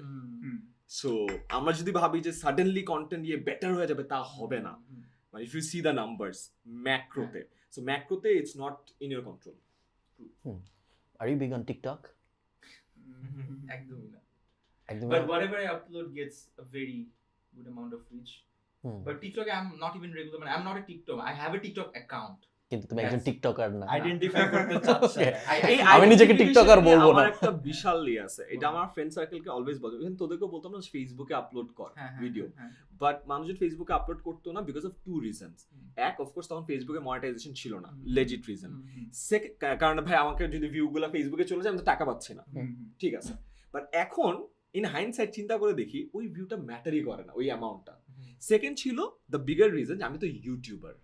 সো আমরা যদি ভাবি যে সাডেনলি কন্টেন্ট ইয়ে বেটার হয়ে যাবে, তা হবে না। মানে if you see the numbers ম্যাক্রোতে, সো ম্যাক্রোতে it's not in your control. Are you big on TikTok? একদমই না। একদম But whatever I upload gets a very good amount of reach. But TikTok, I'm not even regular. I'm not a TikTok. I have a TikTok account. কিন্তু তুমি একজন Yes. TikToker না। Identify করতে চাচ্ছে। আমি নিজেকে টিকটকার বলবো না। আমার একটা বিশাল ইয়ে আছে, এটা আমার ফ্রেন্ড সার্কেলকে অলওয়েজ বলতো, ইভেন তোদেরকেও বলতাম না ফেসবুকে আপলোড কর ভিডিও, বাট মানুষজন ফেসবুকে আপলোড করতো না বিকজ অফ 2 রিজনস। এক, অফকোর্স তখন ফেসবুকে মনিটাইজেশন ছিল না, লেজিট রিজন। কারণ ভাই আমাকে যদি ভিউগুলো ফেসবুকে চলে যায় আমি তো টাকা পাচ্ছি না, ঠিক আছে। বাট এখন ইন হাইন্ডসাইট চিন্তা করে দেখি ওই ভিউটা ম্যাটারই করে না, ওই অ্যামাউন্টটা। সেকেন্ড ছিল দ্য বিগার রিজন, আমি তো ইউটিউবার,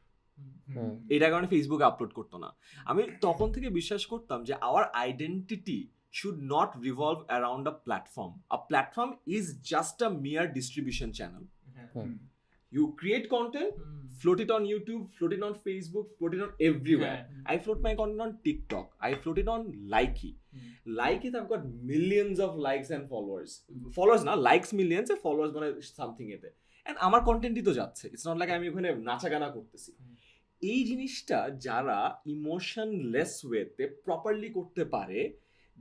এটা কারণে ফেসবুকে আপলোড করতো না। আমি তখন থেকে বিশ্বাস করতাম যে our identity should not revolve around a platform. A platform is just a mere distribution channel. You create content, float it on YouTube, float it on Facebook, float it on everywhere. I float my content on TikTok. I float it on Likey. Likey, I've got millions of likes and followers. Followers না, likes millions, and followers মানে something এতে। And আমার কন্টেন্টই তো যাচ্ছে। It's not like আমি ওখানে নাচা গানা করতেছি। এই জিনিসটা যারা ইমোশনলেস ওয়েতে প্রপারলি করতে পারে,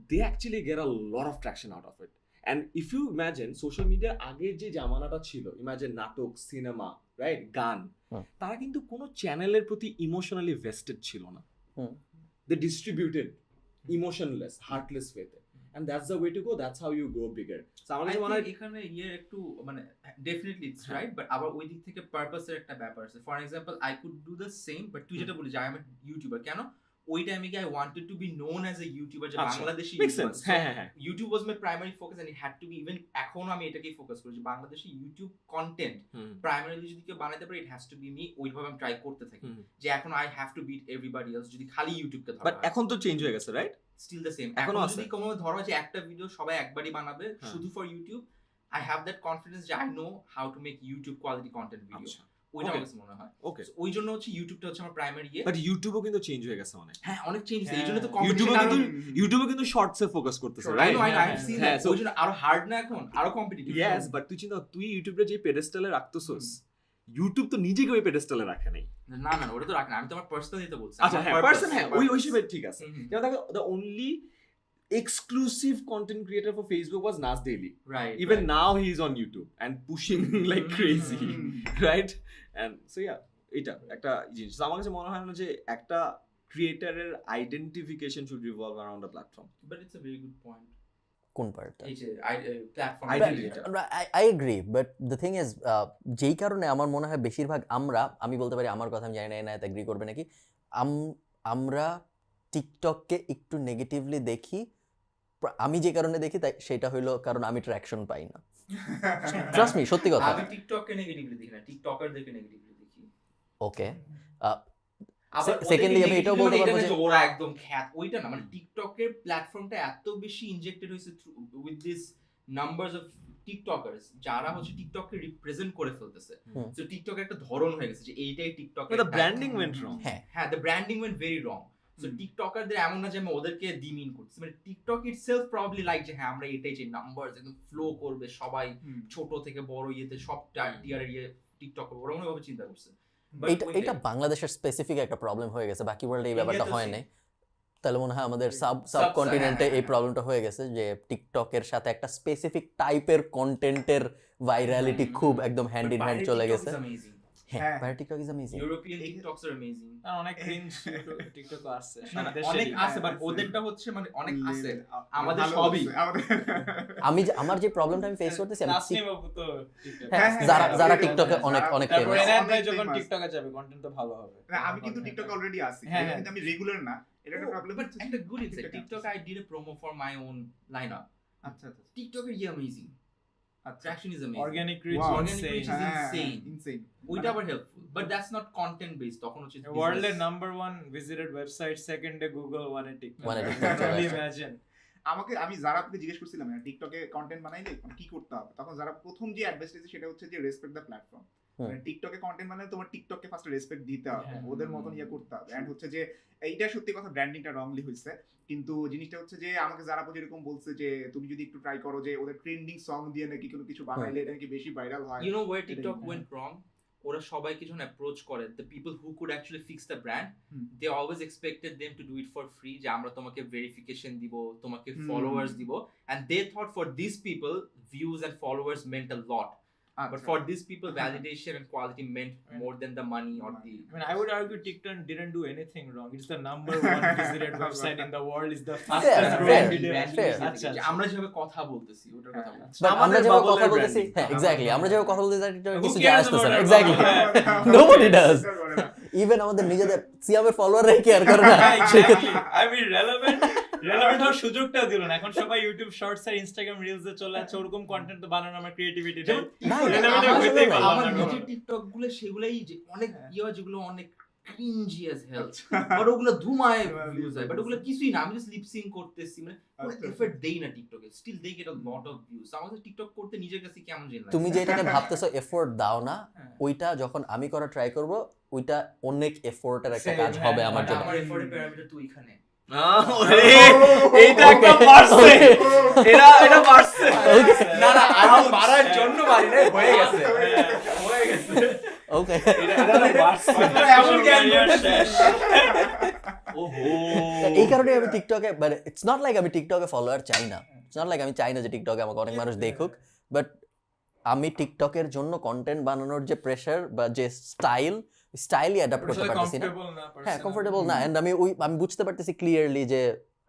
they actually get a lot of traction out of it. And if you imagine social media আগের যে জামানাটা ছিল, imagine নাটক, সিনেমা, রাইট, গান, তারা কিন্তু কোনো চ্যানেলের প্রতি ইমোশনালি ভেস্টেড ছিল না। They distributed emotionless, heartless ওয়েতে, and that's the way to go. That's how you grow bigger. So আমার কাছে মনে হয় এখানে ইয়ে একটু মানে ডেফিনেটলি ইটস রাইট, বাট আবার ওই দিক থেকে পারপাসের একটা ব্যাপার আছে। For example, I could do the same, but তুই যেটা বলি যে আই এম এ ইউটিউবার, কেন ওই টাইমে কি I wanted to be known as a YouTuber, যে বাংলাদেশি ইউটিউবার। হ্যাঁ YouTube was my primary focus and it had to be, even এখনো আমি এটাকেই ফোকাস করি যে বাংলাদেশি ইউটিউব কন্টেন্ট প্রাইমারিলি যদি কেউ বানাতে পারে, it has to be me. ওইভাবে আমি ট্রাই করতে থাকি যে এখন I have to beat everybody else, যদি খালি ইউটিউবকে ধরা। বাট এখন তো চেঞ্জ হয়ে গেছে, রাইট? Still the same. এখনো এখন আছে। যদি কোনো ধরো যে একটা ভিডিও সবাই একবারই বানাবে শুধু for YouTube, I have that confidence যে I know how to make YouTube quality content video. আচ্ছা ওইটা Okay. আমার কাছে মনে হয়। ওকে So, ওই জন্য হচ্ছে ইউটিউবটা হচ্ছে আমার প্রাইমারি ইয়ে। বাট ইউটিউবও কিন্তু চেঞ্জ হয়ে গেছে অনেক হ্যাঁ অনেক চেঞ্জ হয়েছে, এই হ্যাঁ। জন্য তো ইউটিউবে competition কিন্তু ইউটিউবে কিন্তু শর্টসে ফোকাস করতেছে আরো- I রাইট know, I হ্যাঁ, have seen হ্যাঁ, that. so- ওই জন্য আরো হার্ড না এখন, আরো কম্পিটিটিভ। ইয়েস বাট তুই চিন্তা কর, তুই ইউটিউবে যে পেডেস্টালে রাখতেছস ইউটিউব তো নিজেকে ওই পেডেস্টালে রাখে নাই না না ওটা তো রাখ না, আমি তো আমার পার্সোনালি তো বলছি। আচ্ছা আমার হ্যাঁ purpose, পার্সন হ্যাঁ ওই purpose. হিসেবে ঠিক আছে হুম, হুম। যেমন দেখো the only exclusive content creator for Facebook was Nas Daily. Right, Even right. now he is on YouTube and pushing like crazy, right? And so yeah, এটা একটা জিনিস So, আমার কাছে মনে হয় না যে একটা ক্রিয়েটারের identification should revolve around a platform But it's a very good point. কোন পার্টটা? এই যে platform Identity. I agree, but the thing is, যেই কারণে আমার মনে হয় বেশিরভাগ আমি বলতে পারি আমার কথা, আমি জানি না এনায়েত এগ্রি করবে নাকি, আমরা টিকটককে একটু নেগেটিভলি দেখি। আমি যে কারণে দেখি তাই সেটা হইলো কারণ আমি ট্র্যাকশন পাই না। ট্রাস্ট মি, সত্যি কথা। আমি টিকটককে নেগেটিভলি দেখি না, টিকটকারদেরকে নেগেটিভলি দেখি। ওকে, আবার secondly, আমি এটাও বলতে পারবো যে ওরা একদম খ্যাত ওইটা না, মানে টিকটকের প্ল্যাটফর্মটা এত বেশি ইনজেক্টেড হয়েছে উইথ দিস নাম্বারস অফ টিকটকার্স যারা হচ্ছে টিকটককে রিপ্রেজেন্ট করে ফেলতেছে। হুম। সো টিকটক একটা ধরন হয়ে গেছে যে এইটাই TikTok. the branding went wrong. হ্যাঁ, হ্যাঁ, the branding went very wrong. So টিকটকারদের এমন না যে আমি ওদেরকে ডিমিন করছি, মানে টিকটক ইটসেলফ প্রবাবলি লাইক যে হ্যাঁ আমরা এটাই যে নাম্বারস একদম ফ্লো করবে, সবাই ছোট থেকে বড় ইয়েতে সব টিয়ারের ইয়ে টিকটক ওরা মনে ভাবে চিন্তা করছে। But এটা বাংলাদেশের স্পেসিফিক একটা প্রবলেম হয়ে গেছে, বাকি ওয়ার্ল্ডে এই ব্যাপারটা India তো হয় নাই। তাহলে মনে হয় আমাদের Sub- সাবকন্টিনেন্টে হ্যাঁ, এই হ্যাঁ। প্রবলেমটা হয়ে গেছে যে টিকটকের সাথে একটা স্পেসিফিক টাইপের কন্টেন্টের ভাইরালিটি খুব একদম হ্যান্ড ইন হ্যান্ড চলে গেছে। হ্যাঁ, হ্যাঁ। বাইরে TikTok is amazing. European TikToks are amazing. আর অনেক ক্রিঞ্জ টিকটক আসছে না, না, সব দেশেরই। অনেক আছে, বাট ওদেরটা হচ্ছে মানে অনেক আছে। আমাদের সবই। আমার যে প্রবলেমটা আমি ফেস করতেছি, আমি নাসনিম বাবু তো টিকটক হ্যাঁ, হ্যাঁ, যারা হ্যাঁ, যারা হ্যাঁ, টিকটকে হ্যাঁ, অনেক যারা- অনেক তারপর ফেমাস। এনায়েত ভাই অনেক যখন famous। টিকটকে যাবে কন্টেন্ট তো ভালো হবে। আমি কিন্তু টিকটক অলরেডি আছি, হ্যাঁ, হ্যাঁ। কিন্তু আমি রেগুলার না, এটা একটা প্রবলেম। But একটা good insight. TikTok, I did a promo for my own lineup. আচ্ছা আচ্ছা TikTok is amazing. Traction is amazing. Organic reach Wow. Organic insane reach is insane. Insane ওইটা আবার helpful. But that's not content based. তখন হচ্ছে ওয়ার্ল্ডের business. Number 1 visited website, সেকেন্ডে Google, ওয়ানে TikTok. One এ TikTok চলে আসে। ইমাজিন। আমি যারাকে জিজ্ঞেস করছিলাম টিকটকে কন্টেন্ট বানাইলে কি করতে হবে, তখন যারা প্রথম যে অ্যাডভাইস দিয়েছে সেটা হচ্ছে যে রেসপেক্ট দ্য প্ল্যাটফর্ম। হুম। মানে টিকটকে কন্টেন্ট বানালে তোমার টিকটককে ফার্স্ট রেসপেক্ট দিতে হবে, হ্যাঁ। ওদের মতন ইয়ে করতে হবে। এন্ড হচ্ছে যে এইটা সত্যি কথা, ব্র্যান্ডিংটা রংলি হইছে, কিন্তু জিনিসটা হচ্ছে যে আমাকে যারা যেরকম বলছে যে তুমি যদি একটু ট্রাই করো যে ওদের ট্রেন্ডিং সং দিয়ে নাকি কোনো কিছু বানাইলে এটা নাকি বেশি ভাইরাল হয়। You know where এটা TikTok কিন্তু- went wrong? ওরা সবাইকে যখন অ্যাপ্রোচ করে, the people who could actually fix the brand, hmm. they always expected them to do it for free, যে আমরা তোমাকে ভেরিফিকেশন দিব, তোমাকে হুম। ফলোয়ার্স দিব, and they thought for these people views and followers meant a lot. But আচ্ছা। for these people, validation and quality meant more than the money or the. I mean, I would argue TikTok didn't do anything wrong. It's the number 1 visited website in the world. It's the fastest Fair, growing fair, video. fair. আচ্ছা, যে আমরা যেভাবে কথা বলতেছি ওটার কথা হ্যাঁ। বলছি। But আমরা আমাদের যেভাবে bubble কথা এর বলতেছি, branding। হ্যাঁ এক্স্যাক্টলি, আমরা যেভাবে কথা বলতেছি তার Who কিছু cares যায় আসতেছে না। about our exactly, bubble? nobody does. Even আমাদের নিজেদের সিয়ামের ফলোয়াররাই কেয়ার করে না। হ্যাঁ, exactly. I mean, relevant হওয়ার সুযোগটা দিল না। এখন সবাই ইউটিউব শর্টস আর ইনস্টাগ্রাম রিলস এ চলে যাচ্ছে, ওরকম কন্টেন্ট তো বানানো আমার ক্রিয়েটিভিটি নেই। না, relevant আমার হইতেই জন্য পারলাম আমার না নিজের কখনো। টিকটক গুলো সেগুলাই যে অনেক ইয়ে হয় যেগুলো অনেক ক্রিঞ্জি অ্যাজ হেল, বাট ওগুলো ধুমায় ভিউজ হয়, বাট ওগুলো কিছুই না, আমি জাস্ট লিপ সিং করতেছি, মানে কোনো আচ্ছা। এফর্ট দেই না টিকটকে, still they get a lot of views. আমাদের টিকটক করতে নিজের কাছে কেমন জানি লাগে। তুমি যেটাকে ভাবতেছো এফোর্ট দাও না, হ্যাঁ। ওইটা যখন আমি করা ট্রাই করব, ওইটা অনেক এফোর্টের একটা Same, কাজ হবে হ্যাঁ, আমার But জন্য। আমার এফর্টের প্যারামিটার তো ওইখানে। এইটা একটা পারছে এটা পারছে না না আমি মারার জন্য মারি না, হয়ে গেছে হয়ে গেছে। ওকে, এমন জ্ঞান শেষ। ওহো এই কারণে আমি টিকটকে, মানে ইটস নট লাইক আমি টিকটকে ফলোয়ার চাই না, ইটস নট লাইক আমি চাই না যে টিকটকে আমাকে অনেক মানুষ দেখুক, বাট আমি টিকটকের জন্য কন্টেন্ট বানানোর যে প্রেশার বা যে স্টাইলই অ্যাডাপ্ট করতে পারতেছি না। Comfortable না, হ্যাঁ, personal। কমফোর্টেবল না, এন্ড আমি বুঝতে পারতেছি ক্লিয়ারলি যে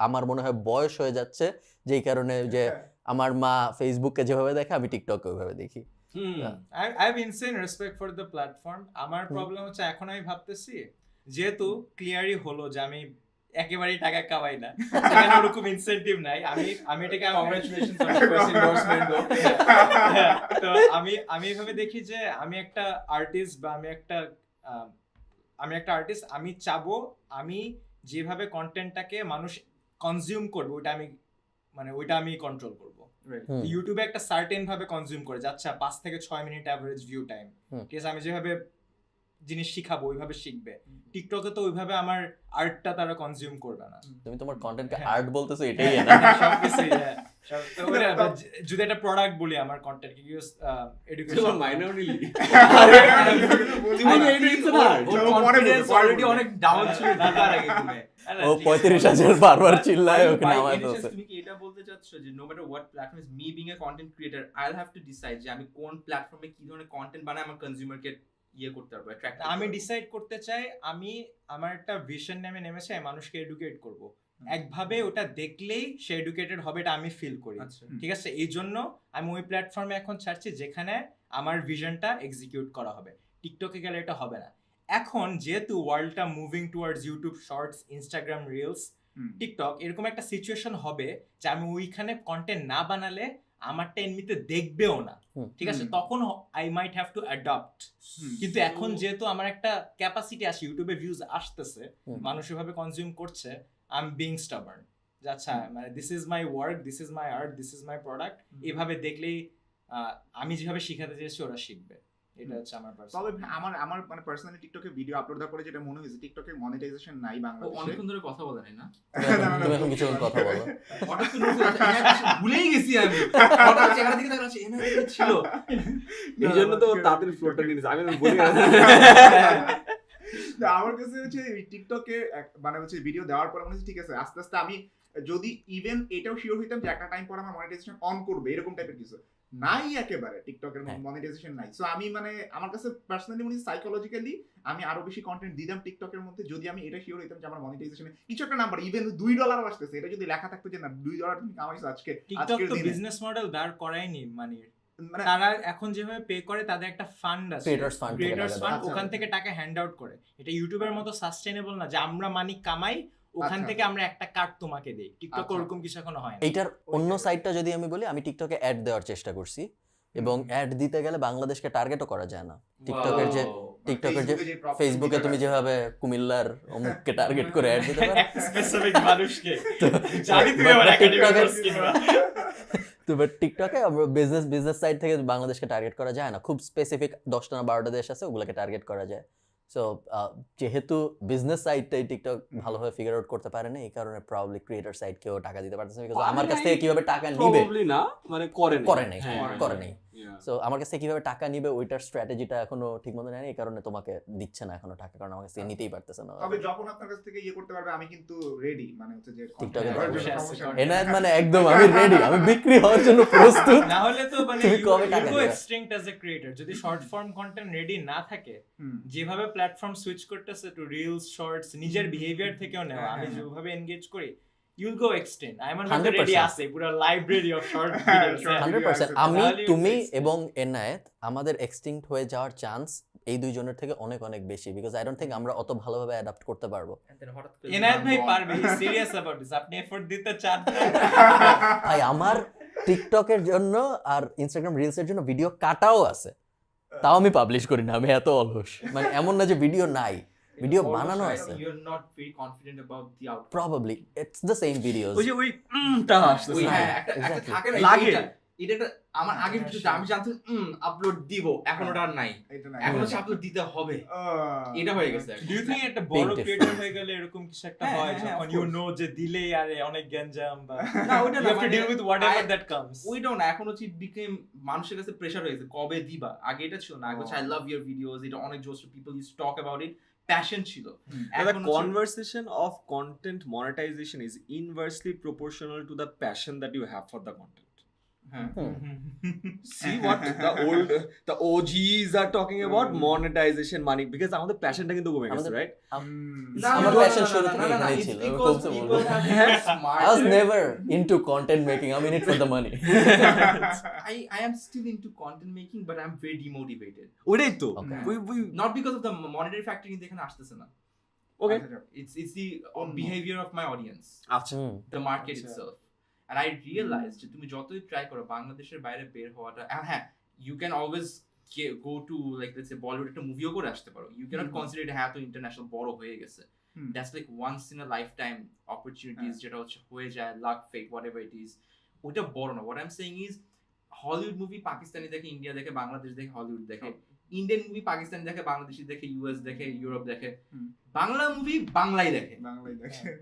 আমার মনে হয় বয়স হয়ে যাচ্ছে, যেই কারণে যে আমার মা ফেসবুককে যেভাবে দেখে আমি টিকটকে ওইভাবে দেখি। I have insane respect for the platform. আমার প্রবলেম হচ্ছে এখন আমি ভাবতেছি যেহেতু ক্লিয়ারই হলো যে আমি একেবারেই টাকা কামাই না, সেখানে ওরকম ইনসেন্টিভ নাই, আমি এটাকে কংগ্রাচুলেশনস অন ফার্স্ট এন্ডোর্সমেন্ট দো। তো আমি এভাবে দেখি যে আমি একটা আর্টিস্ট বা আমি একটা আর্টিস্ট, আমি চাবো আমি যেভাবে কন্টেন্টটাকে মানুষ কনজিউম করবে ওটা আমি মানে ওইটা আমি কন্ট্রোল করব। হুম। ইউটিউবে একটা সার্টেন ভাবে কনজিউম করে যাচ্ছে 5 থেকে 6 মিনিট অ্যাভারেজ ভিউ টাইম, হুম। ঠিক আছে, আমি যেভাবে জিনিস শিখাবো ওইভাবে শিখবে। টিকটকে তো ওইভাবে আমার আর্টটা তারা কনজিউম করবে না। তুমি তোমার কন্টেন্টকে হ্যাঁ। আর্ট বলতেছো, এটাই না? সবকিছুই, হ্যাঁ। তো ওটা যদি একটা প্রোডাক্ট বলি আমার কন্টেন্ট কি এডুকেশন মাইনরিলি অলরেডি অনেক ডাউন ছিল ঢাকার আগে তুমি। ও 35,000 বারবার চিল্লায় ওকে By নামায় any chance ফেলছে। তুমি কি এটা বলতে চাচ্ছ যে no matter what platform is me being a content creator, I'll have to decide যে আমি কোন প্ল্যাটফর্মে কি ধরনের কন্টেন্ট বানাই আমার কনজিউমারকে ইয়ে করতে পারবো, attract করতে আমি পারবো। ডিসাইড করতে চাই আমি আমার একটা ভিশন নামে নেমেছে মানুষকে এডুকেট করব, একভাবে ওটা দেখলেই সে এডুকেটেড হবে এটা আমি ফিল করি, আচ্ছা। ঠিক আছে। এই জন্য আমি ওই প্ল্যাটফর্মে এখন ছাড়ছি যেখানে আমার ভিশনটা এক্সিকিউট করা হবে। টিকটকে গেলে এটা হবে না। এখন যেহেতু ওয়ার্ল্ডটা moving towards YouTube shorts, Instagram reels, TikTok, এরকম একটা সিচুয়েশন হবে যে আমি ওইখানে কন্টেন্ট না বানালে আমারটা এমনিতে দেখবেও না, হুম। ঠিক আছে। তখন I might have to adopt. কিন্তু এখন যেহেতু আমার একটা ক্যাপাসিটি আছে, ইউটিউবে ভিউজ আসতেছে, হুম। মানুষ এভাবে কনজিউম করছে, আই এম বিং স্টাবার্ন। আচ্ছা, মানে this is my work, this is my art, this is my product. এভাবে দেখলেই আমি যেভাবে শিখাতে চেয়েছি ওরা শিখবে। এটা হচ্ছে আমার পার্সোনাল। তবে আমার মানে পার্সোনালি টিকটকে ভিডিও আপলোড দেওয়ার পরে যেটা মনে হয়েছে, টিকটকে মনিটাইজেশন নাই ও বাংলাদেশে। অনেকক্ষণ ধরে কথা বলে নাই না? তুমি এখন কিছু কথা বলো। হঠাৎ করে ভুলেই গেছি আমি। হঠাৎ চেহারা দিকে তাকাচ্ছি, এমন ছিল। এই জন্য তো তাদের ফ্লোরটা নিয়ে নিয়েছে। আমি বলি তো আমার কাছে হচ্ছে টিকটকে মানে হচ্ছে ভিডিও দেওয়ার পর মনে হচ্ছে ঠিক আছে, আস্তে আস্তে আমি যদি ইভেন এটাও শিওর হইতাম যে একটা টাইম পর আমার মনিটাইজেশন অন করবে, এরকম টাইপের কিছু নাই, একেবারে টিকটকের হ্যাঁ। মনিটাইজেশন নাই। সো আমি মানে আমার কাছে পার্সোনালি মনে হয় সাইকোলজিক্যালি আমি আরো বেশি কন্টেন্ট দিতাম টিকটকের মধ্যে যদি আমি এটা শিওর হইতাম যে আমার মনিটাইজেশনে কিছু একটা নাম্বার, ইভেন $2 আসতেছে, এটা যদি লেখা থাকতো যে না $2 তুমি কামাইছো আজকে টিকটক আজকের তো দিনে, বিজনেস মডেল দাঁড় করায়নি, মানে মানে তারা এখন যেভাবে পে করে তাদের একটা ফান্ড আছে, Creators fund থেকে ক্রিয়েটরস টাকা ফান্ড, দেয়। ওখান থেকে টাকা হ্যান্ড আউট করে। এটা ইউটিউবের মতো সাস্টেনেবল না যে আমরা মানি কামাই ওখান আচ্ছা। থেকে আমরা একটা কাট তোমাকে দেই। টিকটক আচ্ছা। ওরকম কিছু এখনো হয় না। এইটার অন্য সাইডটা যদি আমি বলি, আমি টিকটকে অ্যাড দেওয়ার চেষ্টা করছি এবং অ্যাড দিতে গেলে বাংলাদেশকে টার্গেটও করা যায় না। টিকটকের যে ফেসবুকে তুমি যেভাবে কুমিল্লার অমুককে টার্গেট করে অ্যাড দিতে পারো, একটা স্পেসিফিক মানুষকে তো- জানি তুমি আমার একাডেমিক কোর্স কিনবা। তো বাট টিকটকে বিজনেস সাইড থেকে বাংলাদেশকে টার্গেট করা যায় না। খুব স্পেসিফিক 10টা না 12টা দেশ আছে, ওগুলোকে টার্গেট করা যায়। সো যেহেতু বিজনেস সাইডটাই টিকটক ভালোভাবে ফিগার আউট করতে পারে না, এই কারণে প্রবাবলি ক্রিয়েটর সাইড কেউ টাকা দিতে পারতেছে না, বিকজ আমার কাছ থেকে কিভাবে টাকা নিবে প্রবাবলি না, মানে করে নাই, হ্যাঁ, করে নাই। yeah. সো আমার কাছে কিভাবে টাকা নিবে ওইটার স্ট্র্যাটেজিটা এখনো ঠিক মতো নেই, এই কারণে তোমাকে দিচ্ছে না এখনো টাকা, কারণ আমার কাছে নিতেই পারতেছে না। তবে যখন আপনার কাছ থেকে ইয়ে করতে পারবে আমি কিন্তু রেডি, মানে হচ্ছে যে টিকটকে content করার জন্য বসে আছে, সমস্যা নেই। এনায়েত মানে একদম আমি রেডি, আমি বিক্রি হওয়ার জন্য প্রস্তুত। না হলে তো মানে তুমি কবে টাকা ইউ গো দিবা? Extinct as a creator. যদি শর্ট ফর্ম কন্টেন্ট রেডি না থাকে, হুম। যেভাবে প্ল্যাটফর্ম সুইচ করতেছে টু রিলস, শর্টস, নিজের বিহেভিয়ার থেকেও নেওয়া, হ্যাঁ, আমি হ্যাঁ, যেভাবে এনগেজ করি, ইউল গো এক্সটেন্ড। আমার মধ্যে 100% রেডি আছে পুরো লাইব্রেরি অফ শর্ট ভিডিওস। 100% আমি, তাহলে তুমি it's extinct. এবং এনায়েত আমাদের এক্সটিংক্ট হয়ে যাওয়ার চান্স এই দুইজনের থেকে অনেক অনেক বেশি, বিকজ আই ডোন্ট থিংক আমরা অত ভালোভাবে অ্যাডাপ্ট করতে পারবো। হঠাৎ করে এনায়েত ভাই পারবে, সিরিয়াস অ্যাবাউট দিস। আপনি এফোর্ট দিতে চান না? ভাই আমার টিকটকের জন্য আর ইনস্টাগ্রাম রিলস এর জন্য ভিডিও কাটাও আছে, তাও আমি পাবলিশ করি না, আমি এত অলস। মানে এমন না যে ভিডিও নাই, ভিডিও বানানো আছে। You're not very confident about the outcome. Probably it's the same videos. ওই যে ওই টা আসতেছে ওই না। হ্যাঁ, একটা exactly. থাকে না, লাগে। এটা একটা আমার আগের ভিডিওতে আমি জানতাম আপলোড দিব, এখন ওটা আর নাই, এটা না। এখন হচ্ছে আপলোড দিতে হবে, এটা হয়ে গেছে এখন। ডু ইউ থিংক একটা Big বড় difference. ক্রিয়েটর হয়ে গেলে এরকম কিছু একটা হ্যাঁ, হয় হ্যাঁ, যখন of ইউ course. নো যে দিলেই আরে অনেক গ্যাঞ্জাম বা না ওইটা you না, have to মানে deal with whatever I- that comes? ওইটাও না, এখন হচ্ছে বিকেম মানুষের কাছে প্রেসার হয়ে গেছে কবে দিবা। আগে এটা ছিল না, আগে হচ্ছে আই লাভ ইউর ভিডিওস, এটা অনেক জোস, people use to talk about it, passion ছিল। The এখন হচ্ছে- conversation of content monetization is inversely proportional to the passion that you have for the content. হ্যাঁ। See what the OGs are talking about, monetization, money, because আমাদের প্যাশনটা কিন্তু কমে গেছে, আমাদের- right? না, আমার না, passion না, শুরু না, থেকে না, না, এখানেই it's ছিল, because খুব people বলবো। have been I was smarter. never into content making, I'm in it for the money. I am still into content making, but I'm very demotivated. ওইটাই তো। Okay. We- Not because of the monetary factor কিন্তু এখানে আসতেছে না। okay. It's the behavior of my audience, আচ্ছা। হুম, the market আচ্ছা। itself. And I realized যে তুমি যতই ট্রাই করো বাংলাদেশের বাইরে বের হওয়াটা, and হ্যাঁ, you can always go to like let's say Bollywood একটা মুভিও করে আসতে পারো, you cannot consider it হ্যাঁ তো ইন্টারন্যাশনাল বড় হয়ে গেছে, that's like once in a lifetime opportunities, যেটা হচ্ছে হয়ে যায়, luck, fate, whatever it is, ওটা বড় না। What I am saying is Hollywood movie Pakistani দেখে, ইন্ডিয়া দেখে, বাংলাদেশ দেখে, হলিউড দেখে, ইন্ডিয়ান মুভি পাকিস্তানি দেখে, বাংলাদেশি দেখে, ইউএস দেখে, ইউরোপ দেখে, বাংলা মুভি বাংলায় দেখে।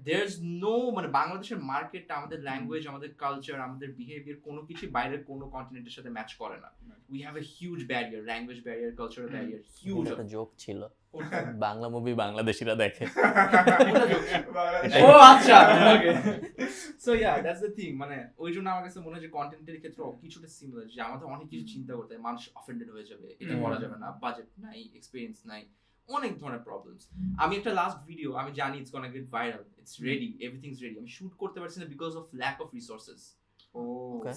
দেয়ার ইজ নো, মানে বাংলাদেশের মার্কেটটা, আমাদের ল্যাঙ্গুয়েজ, আমাদের কালচার, আমাদের বিহেভিয়ার কোনো কিছু বাইরের কোনো কন্টিনেন্টের সাথে ম্যাচ করে না। We have a huge barrier, language barrier, cultural barrier, huge. একটা জোক ছিল, বাংলা মুভি বাংলাদেশিরা দেখে। ও আচ্ছা, so yeah that's the thing. মানে ওই জন্য আমার কাছে মনে হয় যে কন্টেন্টের ক্ষেত্রে কিছুটা সিমিলার, যে আমাদের অনেক কিছু চিন্তা করতে হয়, মানুষ অফেন্ডেড হয়ে যাবে, এটা করা যাবে না, বাজেট নাই, এক্সপেরিয়েন্স নাই, অনেক ধরনের প্রবলেমস। আমি একটা লাস্ট ভিডিও, আমি জানি it's gonna get viral, it's ready, everything's ready, আমি শুট করতে পারছি না because of lack of resources.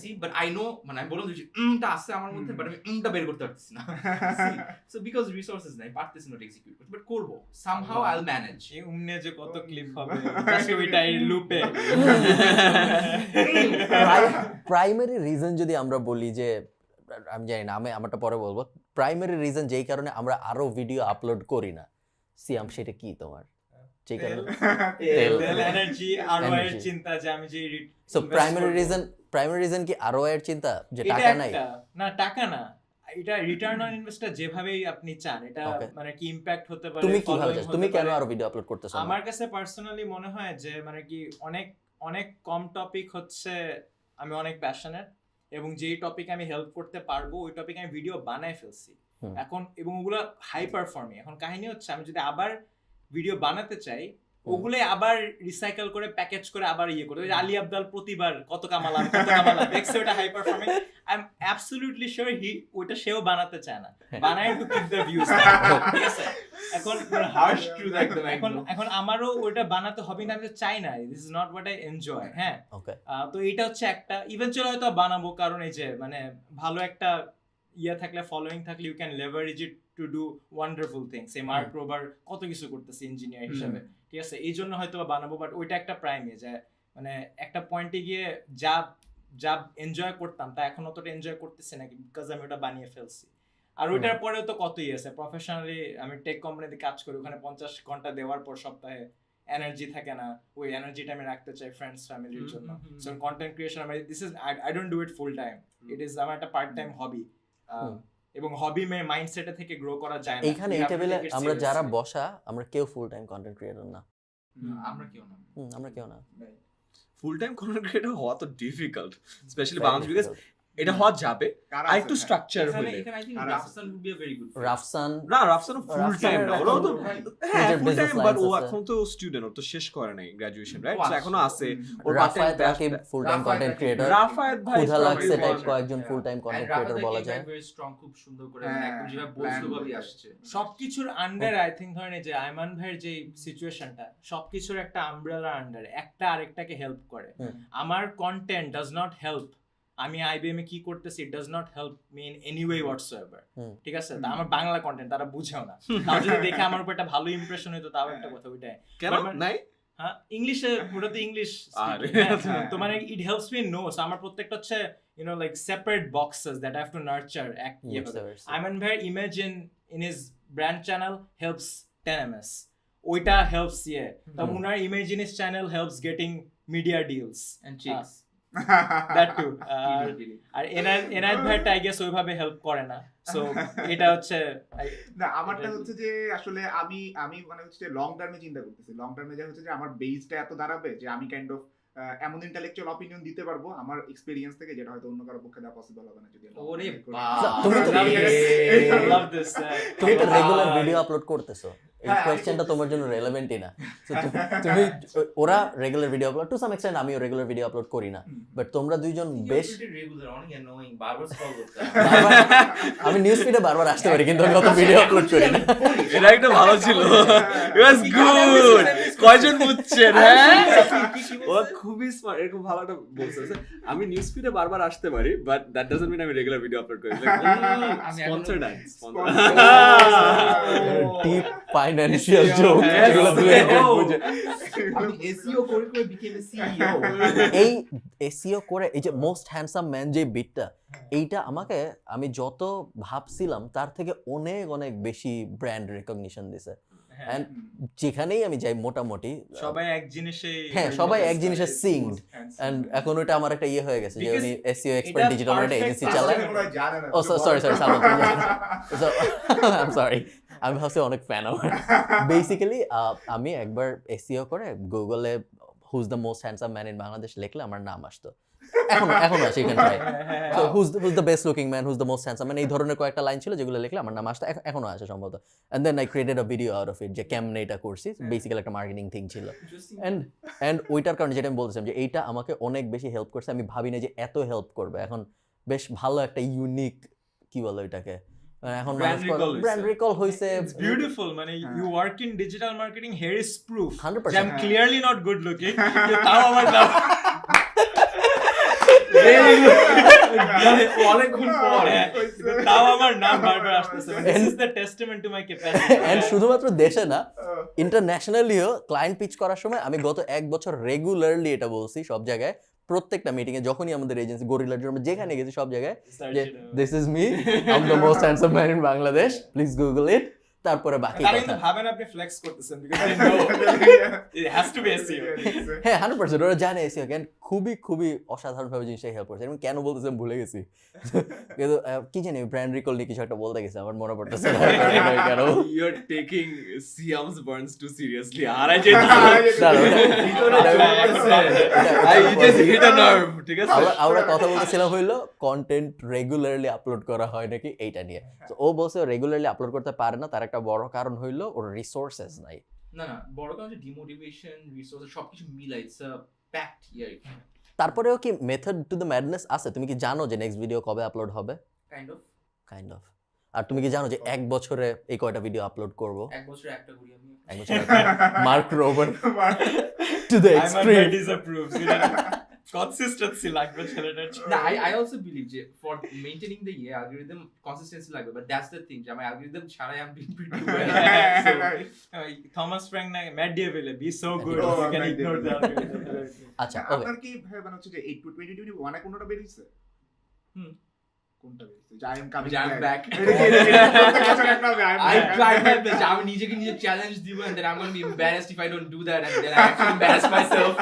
See, but I know, মানে আমি বললাম যে টা আছে আমার মধ্যে, বাট আমি টা বের করতে পারতেছি না। So because resources নাই, পারতেছি না এক্সিকিউট করতে, বাট করব, somehow I'll manage। এই উমনে যে কত ক্লিপ হবে জাস্ট ওইটাই লুপে। প্রাইমারি রিজন যদি আমরা বলি যে, আমি জানি না, আমি আমারটা পরে বলবো, প্রাইমারি রিজন যেই কারণে আমরা আরো ভিডিও আপলোড করি না, সিয়াম, সেটা কি তোমার? যেই কারণে এনার্জি আর এর চিন্তা, যে আমি যে সো প্রাইমারি রিজন কি আরওআই এর চিন্তা, যে এটা টাকা নাই? না, টাকা না, এটা রিটার্ন অন ইনভেস্টটা যেভাবেই আপনি চান, এটা মানে কি ইমপ্যাক্ট হতে পারে। তুমি কিভাবে চাও? তুমি কেন আরো ভিডিও আপলোড করতেছো? আমার কাছে পার্সোনালি মনে হয় যে মানে কি অনেক কম টপিক হচ্ছে আমি অনেক প্যাশনেট, এবং যেই টপিক আমি হেল্প করতে পারবো ওই টপিক আমি ভিডিও বানায় ফেলছি এখন, এবং ওগুলো হাই পারফর্মিং। এখন কাহিনী হচ্ছে আমি যদি আবার ভিডিও বানাতে চাই, ওগুলো আবার রিসাইকেল করে প্যাকেজ করে আবার ইয়ে করে, ওই আলী আব্দাল প্রতিবার কত কামালাম দেখছে ওটা high performing, I am absolutely sure ওইটা সেও বানাতে চায় না, বানায় টু কিপ দ্য ভিউজ, ঠিক আছে? এখন হার্শ ট্রুথ একদম, এখন আমারও ওইটা বানাতে হবে না, আমি চাই না, this is not what I enjoy. হ্যাঁ, তো এটা হচ্ছে একটা, ইভেনচুয়ালি হয়তো বানাবো, কারণ এই যে মানে ভালো একটা ইয়ে থাকলে, ফলোইং থাকলে, you can leverage it to do wonderful things. এই মার্ক রোবার কত কিছু করতেছে ইঞ্জিনিয়ার হিসেবে, ঠিক আছে? এই জন্য হয়তো বানাবো, বাট ওইটা একটা প্রাইমে, যে মানে একটা পয়েন্টে গিয়ে যা এনজয় করতাম তা এখন অতটা এনজয় করতেছি না, বিকজ আমি ওটা বানিয়ে ফেলছি। আর ওইটার পরেও তো কতই আছে, প্রফেশনালি আমি টেক কোম্পানিতে কাজ করি, ওখানে 50 ঘন্টা দেওয়ার পর সপ্তাহে এনার্জি থাকে না, ওই এনার্জিটা আমি রাখতে চাই ফ্রেন্ডস ফ্যামিলির জন্য। So content creation, this is, I don't do it full time, it is আমার একটা পার্ট টাইম হবি, এবং হবি মাইন্ডসেটে থেকে গ্রো করা যায় না। এইখানে এই টেবিলে আমরা যারা বসা, আমরা কেউ ফুল টাইম কন্টেন্ট ক্রিয়েটর না, আমরা কেউ না। ফুল টাইম কন্টেন্ট ক্রিয়েটর হওয়া তো ডিফিকাল্ট, স্পেশালি বাংলাদেশ, বিকজ এটা হওয়া যাবে আর একটু স্ট্রাকচার হলে। এখানে I thing Rafsan would be a very good fit। Rafsan full time না, ওরাও তো হ্যাঁ ফুল টাইম, বাট ও আছে। এখন তো স্টুডেন্ট, ও তো শেষ করে নাই গ্র্যাজুয়েশন, রাইট? ও, এখনো আছে ওর রাফায়েত পাশে Rakib full time content creator, Rafayet ভাই ক্ষুধা লাগছে probably টাইপ বলা যায়। কয়েকজন ফুল টাইম কন্টেন্ট ক্রিয়েটর বলা যায়। very strong, খুব সুন্দর করে, মানে একদম যেভাবে বলছো ভাবে আসছে। সবকিছুর আন্ডার আই থিংক ধরেন এই যে আয়মান ভাইয়ের যে সিচুয়েশনটা, সবকিছুর একটা আমব্রেলা আন্ডার, একটা আরেকটাকে হেল্প করে। আমার কন্টেন্ট ডাজ নট হেল্প, আমি আইবিএম এ কি করতেছি, it does not help me in any way whatsoever, ঠিক আছে? তা আমার বাংলা কন্টেন্ট তারা বুঝেও না, তাও যদি দেখে আমার উপর একটা ভালো ইমপ্রেশন হইতো, তাও একটা কথা, ওইটাই। কেন নাই? হ্যাঁ, ইংলিশে, ওটা তো ইংলিশ, তো মানে ইট হেল্পস মি নো। আমার প্রত্যেকটা হচ্ছে you know like separate boxes that I have to nurture, Ayman Bhai image in his brand channel helps 10ms, ওইটা helps তো উনার image in his channel helps getting media deals and chicks, that too, আর এনায়েত ভাইটা I guess ওইভাবে help করে না, so এটা হচ্ছে না, আমারটা হচ্ছে যে আসলে আমি মানে হচ্ছে যে লং টার্মে চিন্তা করতেছি। লং টার্মে যা হচ্ছে যে আমার বেসটা এত দাঁড়াবে যে আমি কাইন্ড অফ এমন ইন্টেলেকচুয়াল অপিনিয়ন দিতে পারবো আমার এক্সপেরিয়েন্স থেকে, যেটা হয়তো অন্য কারো পক্ষে দেওয়া পসিবল হবে না যদি ওরে তুমি তো I love this, তুমি তো রেগুলার ভিডিও আপলোড করতেছো, এই কোশ্চেনটা তোমার জন্য রেলেভেন্টই না। তুমি ওরা regular video upload, to some extent আমিও রেগুলার ভিডিও আপলোড করি না, বাট তোমরা দুইজন বেশ রেগুলার, অনেক অ্যানোয়িং, বারবার স্ক্রল করতে আমি নিউজ ফিডে বারবার আসতে পারি, কিন্তু আমি কত ভিডিও আপলোড করি না। এটা একটা ভালো ছিল, ইট ওয়াজ গুড। কয়জন বুঝছেন? হ্যাঁ, ও খুবই স্মার্ট, এরকম ভালো একটা বলছে। আমি নিউজ ফিডে বারবার আসতে পারি, বাট দ্যাট ডাজন্ট মিন আমি রেগুলার ভিডিও আপলোড করি। Sponsored ad, deep financial joke, এগুলো দুই একজন বুঝে। আমি এসইও করে করে became a CEO। এই এসইও করে এই যে মোস্ট হ্যান্ডসাম ম্যান যে বিটটা, এইটা আমাকে, আমি যত ভাবছিলাম তার থেকে অনেক অনেক বেশি ব্র্যান্ড রেকগনিশন দিছে। হ্যাঁ। অ্যান্ড যেখানেই আমি যাই মোটামুটি সবাই এক জিনিসে হ্যাঁ সবাই এক জিনিসে সিংড Fancy. অ্যান্ড এখন ওটা আমার একটা ইয়ে হয়ে গেছে যে Because উনি এসইও এক্সপার্ট এটা ডিজিটাল মার্কেটিং perfect এজেন্সি আছে। চালায় মনে হয় জানে না। ও sorry Salman so I am sorry আমি ভাবছি অনেক ফ্যান আমার বেসিক্যালি আমি একবার এসইও করে গুগলে who's the most handsome man in Bangladesh লিখলে আমার নাম আসতো এখন আসে এখানে try so who's the best looking man who's the most handsome man এই ধরনের কয়েকটা লাইন ছিল যেগুলো লিখলে আমার নাম আসতো এখনো আসে সম্ভবত and then I created a video out of it যে কেমনে এটা করছি বেসিক্যালি একটা মার্কেটিং থিং ছিল Interesting. অ্যান্ড ওইটার কারণে যেটা আমি বলছিলাম যে এইটা আমাকে অনেক বেশি হেল্প করছে আমি ভাবি না যে এত হেল্প করবে এখন বেশ ভালো একটা ইউনিক কি বলো এটাকে এখন Brand recall হইছে। ব্র্যান্ড রিকল হইছে It's beautiful. মানে you work in digital marketing, here is proof. 100%. যে I'm clearly not good looking. তাও আমার নাম। অনেকক্ষণ পর হ্যাঁ, কিন্তু তাও আমার নাম বারবার আসতেছে। This is the testament to my capacity. And শুধুমাত্র দেশে না ইন্টারন্যাশনালিও ক্লায়েন্ট পিচ করার সময় আমি গত 1 বছর রেগুলারলি এটা বলছি সব জায়গায় প্রত্যেকটা মিটিং এ যখনই আমাদের এজেন্সি গরিলার জন্য যেখানে গেছি সব জায়গায় যে this is me I am the most handsome man in Bangladesh please Google it তারপরে বাকি তারা কথা কিন্তু ভাবেন আপনি ফ্লেক্স করতেছেন because they know it has to be SEO. হ্যাঁ 100% ওরা জানে এসিও কেন খুবই খুবই অসাধারণভাবে জিনিসটা হেল্প করছে এবং কেন বলতেছে আমি ভুলে গেছি কিন্তু কি জানি ব্র্যান্ড রিকল নিয়ে কিছু একটা বলতে গেছে আমার মনে পড়তেছে না কেন You're taking Siam's burns too seriously. R I just hit a nerve. ঠিক আছে? আমরা কথা বলতেছিলাম হইলো কন্টেন্ট রেগুলারলি আপলোড করা হয় নাকি এইটা নিয়ে তো ও বলছে রেগুলারলি আপলোড করতে পারে না তার একটা বড় কারণ হইলো ওর রিসোর্সেস নাই না বড় কারণ হচ্ছে ডিমোটিভেশন রিসোর্স সবকিছু মিলাই ইটস আ প্যাক্ট ইয়ার তারপরেও কি মেথড টু দ্য ম্যাডনেস আছে তুমি কি জানো যে নেক্সট ভিডিও কবে আপলোড হবে কাইন্ড অফ আর তুমি কি জানো যে 1 বছরে এই কয়টা ভিডিও আপলোড করব এক বছরে একটা করি আমি 1 বছরে Mark Rober to the I'm extreme ready to prove. Consistency লাগবে ছেলেটার জন্য। না I also believe যে for maintaining the algorithm consistency লাগবে but that's the thing যে আমার algorithm ছাড়াই I'm doing pretty well so Thomas Frank না Matt D'Avella be so good Oh, you can Matt ignore the Diavela. algorithm. আচ্ছা ওকে আপনার কি ভাই মানে হচ্ছে যে 8 to 2021 এ কোনটা বের হইছে কোনটা বের হইছে আই এম কামিং যে I'm back I I tried my best আমি নিজেকে নিজে চ্যালেঞ্জ দিব and then I'm going to be embarrassed if I don't do that and then I actually embarrass myself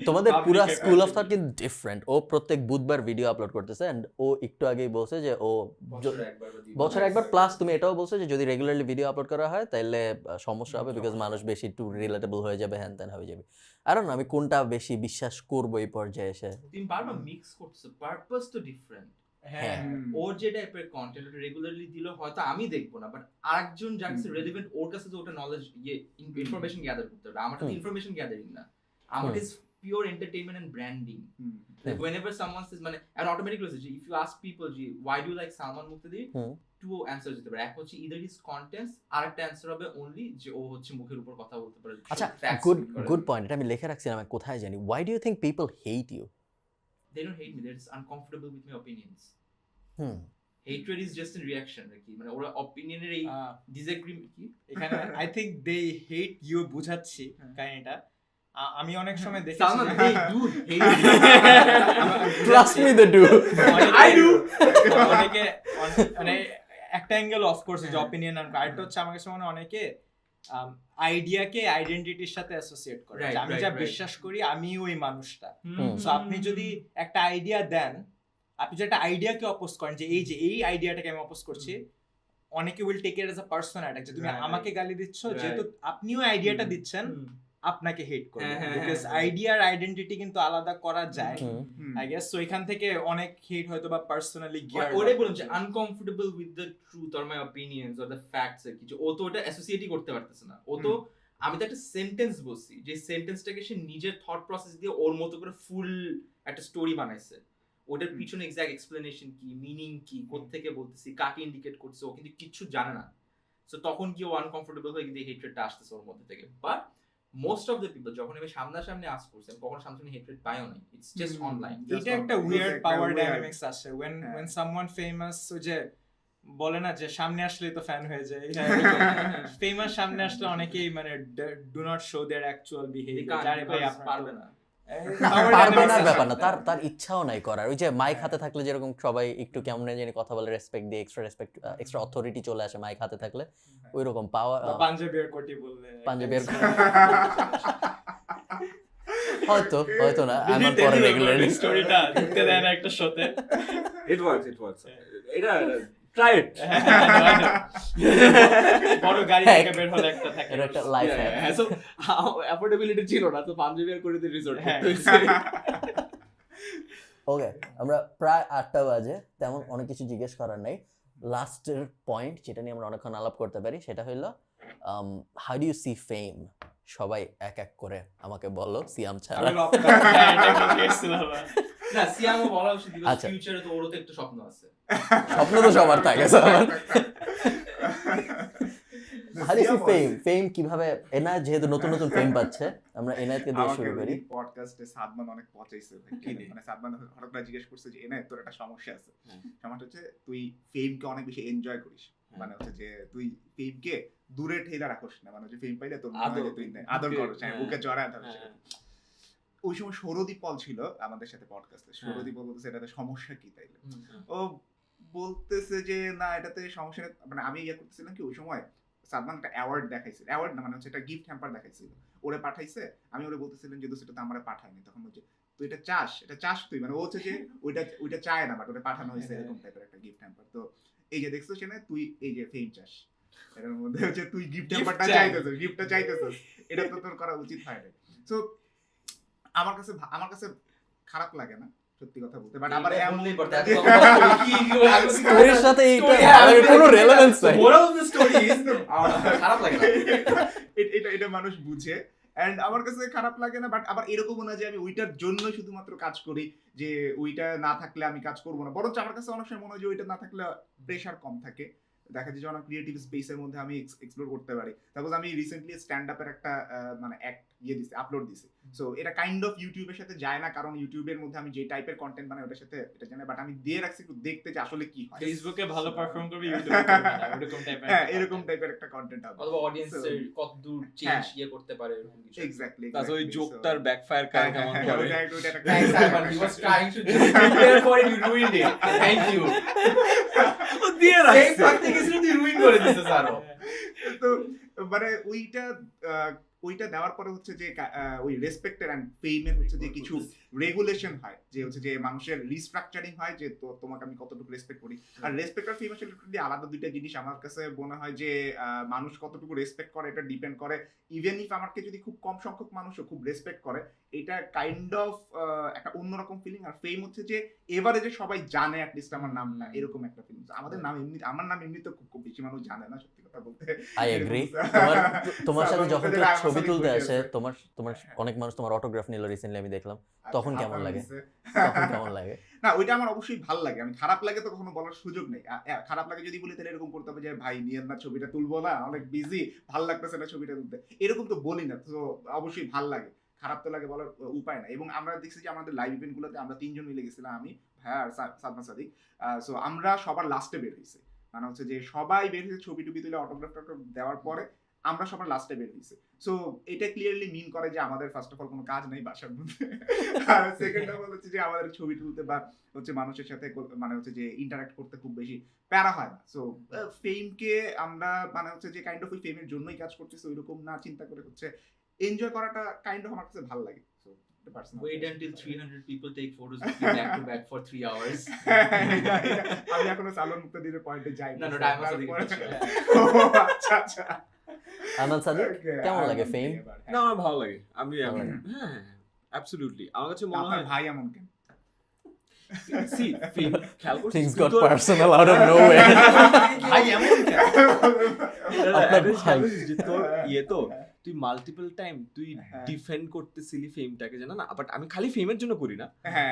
তোমাদের Public পুরো account. স্কুল অফ থট কিন্তু different ও প্রত্যেক বুধবার video upload করতেছে এন্ড ও একটু আগেই বলছে যে ও বছর একবার প্লাস তুমি এটাও বলছো যে যদি রেগুলারলি ভিডিও আপলোড করা হয় তাহলে সমস্যা হবে বিকজ মানুষ বেশি একটু রিলেটেবল হয়ে যাবে হ্যান ত্যান হয়ে যাবে আর না আমি কোনটা বেশি বিশ্বাস করব এই পর্যায়ে এসে তুমি বারবার মিক্স করছো পারপাস তো ডিফারেন্ট হ্যাঁ ওর যে টাইপের কন্টেন্ট ওটা রেগুলারলি দিলে হয়তো আমি দেখবো না বাট আরেকজন যার কাছে রেলেভেন্ট ওর কাছে তো ওটা নলেজ ইনফরমেশন গ্যাদার করতে হবে আমার তো ইনফরমেশন গ্যাদারিং না আমার is pure entertainment and branding like whenever someone says মানে and automatically if you ask people why do you like Salman Muqtadi two answers দিতে পারে এক হচ্ছে either his contents আরেকটা অ্যানসার হবে only যে ও হচ্ছে মুখের উপর কথা বলতে পারে আচ্ছা গুড পয়েন্ট এটা আমি লিখে রাখছিলাম আমি কোথায় জানি why do you think people hate you they don't hate me they're just uncomfortable with my opinions hatred is just a reaction কি মানে ওরা opinioner এই disagreement কি এখানে I think they hate you বুঝাচ্ছি কাহিনীটা আমি অনেক সময় দেখেছি Salman যে- they do hate trust me they do I do অনেকে মানে একটা অ্যাঙ্গেল অফ কোর্স যে অপিনিয়ন আর আরেকটা হচ্ছে আমার কাছে মনে হয় অনেকে আইডিয়াকে আইডেন্টিটির সাথে অ্যাসোসিয়েট করে Right, যে আমি যা right. বিশ্বাস করি আমি ওই মানুষটা হুম। সো আপনি যদি একটা আইডিয়া দেন আপনি যদি একটা আইডিয়াকে অপোজ করেন যে এই আইডিয়াটাকে আমি অপোজ করছি অনেকে will take it as a personal attack যে তুমি Right. আমাকে গালি দিচ্ছ Right. যেহেতু আপনিও আইডিয়াটা দিচ্ছেন আপনাকে হেট করবে হ্যাঁ, হ্যাঁ, বিকজ হ্যাঁ। আইডিয়ার আইডেন্টিটি কিন্তু আলাদা করা যায় হুম। আই গেস সো এখান থেকে অনেক হেট হয়তো বা পার্সোনালি গিয়ার ওটাই বললাম যে uncomfortable with the truth or my opinions or the facts আর কিছু ও তো ওটা অ্যাসোসিয়েটই করতে পারতেছে না ও তো আমি তো একটা সেন্টেন্স বলছি যে সেন্টেন্সটাকে সে নিজের থট প্রসেস দিয়ে ওর মতো করে ফুল একটা স্টোরি বানাইছে ওটার পিছনে এক্সাক্ট এক্সপ্লেনেশন কি মিনিং কি কোত্থেকে বলতেছি কাকে ইন্ডিকেট করছে ও কিন্তু কিচ্ছু জানে না সো তখন কি ও আনকমফোর্টেবল হয়ে কিন্তু হেট্রেডটা আসতেছে ওর মধ্যে থেকে but most of the people যখন আমি সামনাসামনি আস করছি আমি কখনো সামনাসামনি হেট্রেড পাইও নাই ইটস জাস্ট অনলাইন এটা একটা উইয়ার্ড পাওয়ার ডাইনামিক্স আছে when someone famous যে বলে না যে সামনে আসলে তো ফ্যান হয়ে যায় ফেমাস সামনে আসলে অনেকেই মানে do not show their actual behaviour যারে ভাই আপনার পারবে না পারবে না ব্যাপার না, তার তার ইচ্ছাও নাই করার। ওই যে মাইক হাতে থাকলে যেরকম সবাই একটু কেমন জানি কথা বলে, রেসপেক্ট দিয়ে এক্সট্রা অথরিটি চলে আসে মাইক হাতে থাকলে, ওই রকম পাওয়া পাঞ্জাবের কোটি বললে পাঞ্জাবের হয়তো না আমার পরে রেগুলারলি স্টোরিটা দিতে দেয় না একটা শোতে। It works. এটা try it. বড় গাড়ি হ্যাঁ, থেকে বের হলে একটা থাকে। এটা একটা লাইফ হ্যাক। হ্যাঁ, so affordability ছিল না, তো পাঞ্জাবি আর করে রিসোর্ট হ্যাঁ। করতে হয়েছে। ওকে, আমরা প্রায় 8টা বাজে, তেমন অনেক কিছু জিজ্ঞেস করার নাই। লাস্টের পয়েন্ট যেটা নিয়ে আমরা অনেকক্ষণ আলাপ করতে পারি সেটা হইলো হাউ ডু ইউ সি ফেম? সবাই এক এক করে আমাকে বলো, সিয়াম ছাড়া। হ্যাঁ, এটা কি গেছিল বাবা। না সিয়ামও বলা উচিত, বিকজ আচ্ছা। ফিউচারে তো ওরও তো একটা স্বপ্ন আছে। স্বপ্ন তো সবার থাকে সবার। হাউ ডু ইউ সি ফেম? ফেম কিভাবে? এনায়েত যেহেতু নতুন নতুন ফেম পাচ্ছে, আমরা এনায়েতকে দিয়ে শুরু করি। পডকাস্টে সাদমান অনেক পচাইছে ভাই। মানে সাদমান হঠাৎ করে জিজ্ঞেস করছে যে এনায়েত তোর একটা সমস্যা আছে। সমস্যা হচ্ছে তুই ফেমকে অনেক বেশি এনজয় করিস। মানে হচ্ছে যে তুই ফেমকে দূরে ঠেলে রাখোস না, মানে হচ্ছে ফেম পাইলে তোর মনে হয় যে তুই আদর করছ, বুকে জড়ায় ধরছ। ওই সময় সৌরদীপ পল ছিল আমাদের সাথে পডকাস্টে। সৌরদীপ পল বলতেছে এটাতে সমস্যা কি তাইলে? ও বলতেছে যে না এটাতে সমস্যা নেই। মানে আমি ইয়ে করতেছিলাম কি ওই সময় সাদমান একটা অ্যাওয়ার্ড দেখাইছিল, অ্যাওয়ার্ড না মানে হচ্ছে একটা গিফট হ্যাম্পার দেখাইছিল, ওরে পাঠাইছে। আমি ওরে বলতেছিলাম যে সেটা তো আমারে পাঠায়নি। তখন বলছে তুই এটা চাস তুই, মানে ও হচ্ছে যে ওইটা চায় না, বাট ওটা পাঠানো হয়েছে এরকম টাইপের একটা গিফট হ্যাম্পার। তো এই যে দেখছো সেখানে তুই এই যে ফেম চাস, এটার মধ্যে হচ্ছে তুই গিফট হ্যাম্পারটা চাইতেছিস, গিফটটা চাইতেছিস, এটা তো তোর করা উচিত হয় না। সো আমার কাছে খারাপ লাগে না সত্যি কথা বলতে, বাট আবার স্টোরির সাথে এইটা কোনো রেলেভেন্স নাই। Moral of the story is খারাপ লাগে না। এটা মানুষ বুঝে, এন্ড আমার কাছে খারাপ লাগে না, বাট আবার এরকমও না যে আমি ওইটার জন্য শুধুমাত্র কাজ করি, যে ওইটা না থাকলে আমি কাজ করবো না। বরঞ্চ আমার কাছে অনেক সময় মনে হয় যে ওইটা না থাকলে প্রেশার কম থাকে, দেখা যায় যে অনেক ক্রিয়েটিভ স্পেসের মধ্যে আমি এক্সপ্লোর করতে পারি। তারপর আমি রিসেন্টলি স্ট্যান্ড আপের একটা মানে আপলোড দিছি। সো এটা কাইন্ড অফ ইউটিউবের সাথে যায় না, কারণ ইউটিউবের মধ্যে আমি যে টাইপের কন্টেন্ট বানাই ওটার সাথে এটা জানি, বাট আমি দিয়ে রাখছি একটু দেখতে যে আসলে কি হয়। ফেসবুকে ভালো পারফর্ম করবে, ইউটিউবে করবে না, এরকম টাইপের। হ্যাঁ, এরকম টাইপের একটা কন্টেন্ট হবে, অথবা অডিয়েন্সের কত দূর চেঞ্জ ইয়ে করতে পারে এরকম কিছু। এক্স্যাক্টলি। তারপর ওই জোকটার ব্যাকফায়ার করে কেমন করে। Thanks Simon, he was trying to just prepare for it, you ruined it. Thank you. ও দিয়ে Same রাখছে। fucking is তুই ruin করে দিছিস আরো। তো মানে ওইটা দেওয়ার পরে হচ্ছে যে ওই রেসপেক্টের এন্ড ফেমের হচ্ছে যে কিছু রেগুলেশন হয়, যে হচ্ছে যে মানুষের রিস্ট্রাকচারিং হয়, যে তো তোমাকে আমি কতটুকু রেসপেক্ট করি। আর রেসপেক্ট আর ফেম আসলে টোটালি আলাদা দুইটা জিনিস। আমার কাছে মনে হয় যে মানুষ কতটুকু রেসপেক্ট করে এটা ডিপেন্ড করে, ইভেন ইফ আমাকে যদি খুব কম সংখ্যক মানুষও খুব রেসপেক্ট করে, এটা কাইন্ড অফ একটা অন্যরকম ফিলিং। আর ফেম হচ্ছে যে এবারে যে সবাই জানে অ্যাটলিস্ট আমার নামটা, এরকম একটা ফিলিং। আমাদের নাম এমনি, আমার নাম এমনি তো খুব বেশি মানুষ জানে না সত্যি কথা বলতে। I agree. তোমার সাথে যখন কেউ ছবি তুলতে আসে, তোমার অনেক মানুষ তোমার অটোগ্রাফ নিল রিসেন্টলি, আমি দেখলাম, তখন কেমন লাগে? না ওইটা আমার অবশ্যই ভালো লাগে। আমি খারাপ লাগে তো কখনো বলার সুযোগ নেই। খারাপ লাগে যদি বলি তাহলে এরকম করতে হবে যে ভাই নিয়েন না, ছবিটা তুলবো না, অনেক বিজি, ভাল লাগতেছে না ছবিটা তুলতে, এরকম তো বলি না। তো অবশ্যই ভাল লাগে, খারাপ তো লাগে, বলার উপায় না। এবং আমরা দেখছি যে আমাদের লাইভ ইভেন্ট গুলোতে আমরা 3 জন মিলে গেছিলাম, আমি, ভাইয়া আর সাদমান সাদিক। সো আমরা সবার লাস্টে বের হয়েছি, মানে হচ্ছে যে সবাই বের হয়েছে ছবি টুবি তুলে অটোগ্রাফ দেওয়ার পরে আমরা সবার লাস্টে বের হয়েছে। সো এটা ক্লিয়ারলি মিন করে যে আমাদের ফার্স্ট অফ অল কোনো কাজ নেই বাসার মধ্যে, আর সেকেন্ড অফ অল হচ্ছে যে আমাদের ছবি তুলতে বা হচ্ছে মানুষের সাথে মানে হচ্ছে যে ইন্টারঅ্যাক্ট করতে খুব বেশি প্যারা হয় না। সো ফেমকে আমরা মানে হচ্ছে যে কাইন্ড অফ ওই ফেমের জন্যই কাজ করতেছি ওইরকম না চিন্তা করে, হচ্ছে এনজয় করাটা কাইন্ড অফ আমার কাছে ভালো লাগে। So Wait until 300 people take photos of you back to back for 3 hours. আমি এখনো সালন মুক্ত দিয়ে পয়েন্টে যাই না না ডায়মন্ড সাদিক। আচ্ছা আচ্ছা। আমান সাদিক, কেমন লাগে ফেম? না আমার ভালো লাগে। আমি হ্যাঁ অ্যাবসলিউটলি আমার কাছে মনে হয় ভাই এমন কেন? সি ফেম খেয়াল করছিস Things got personal out of nowhere. ভাই এমন কেন? তো তুই মাল্টিপল টাইম তুই ডিফেন্ড করতেছিলি ফেমটাকে, জানা না, বাট আমি খালি ফেমের জন্য করি না,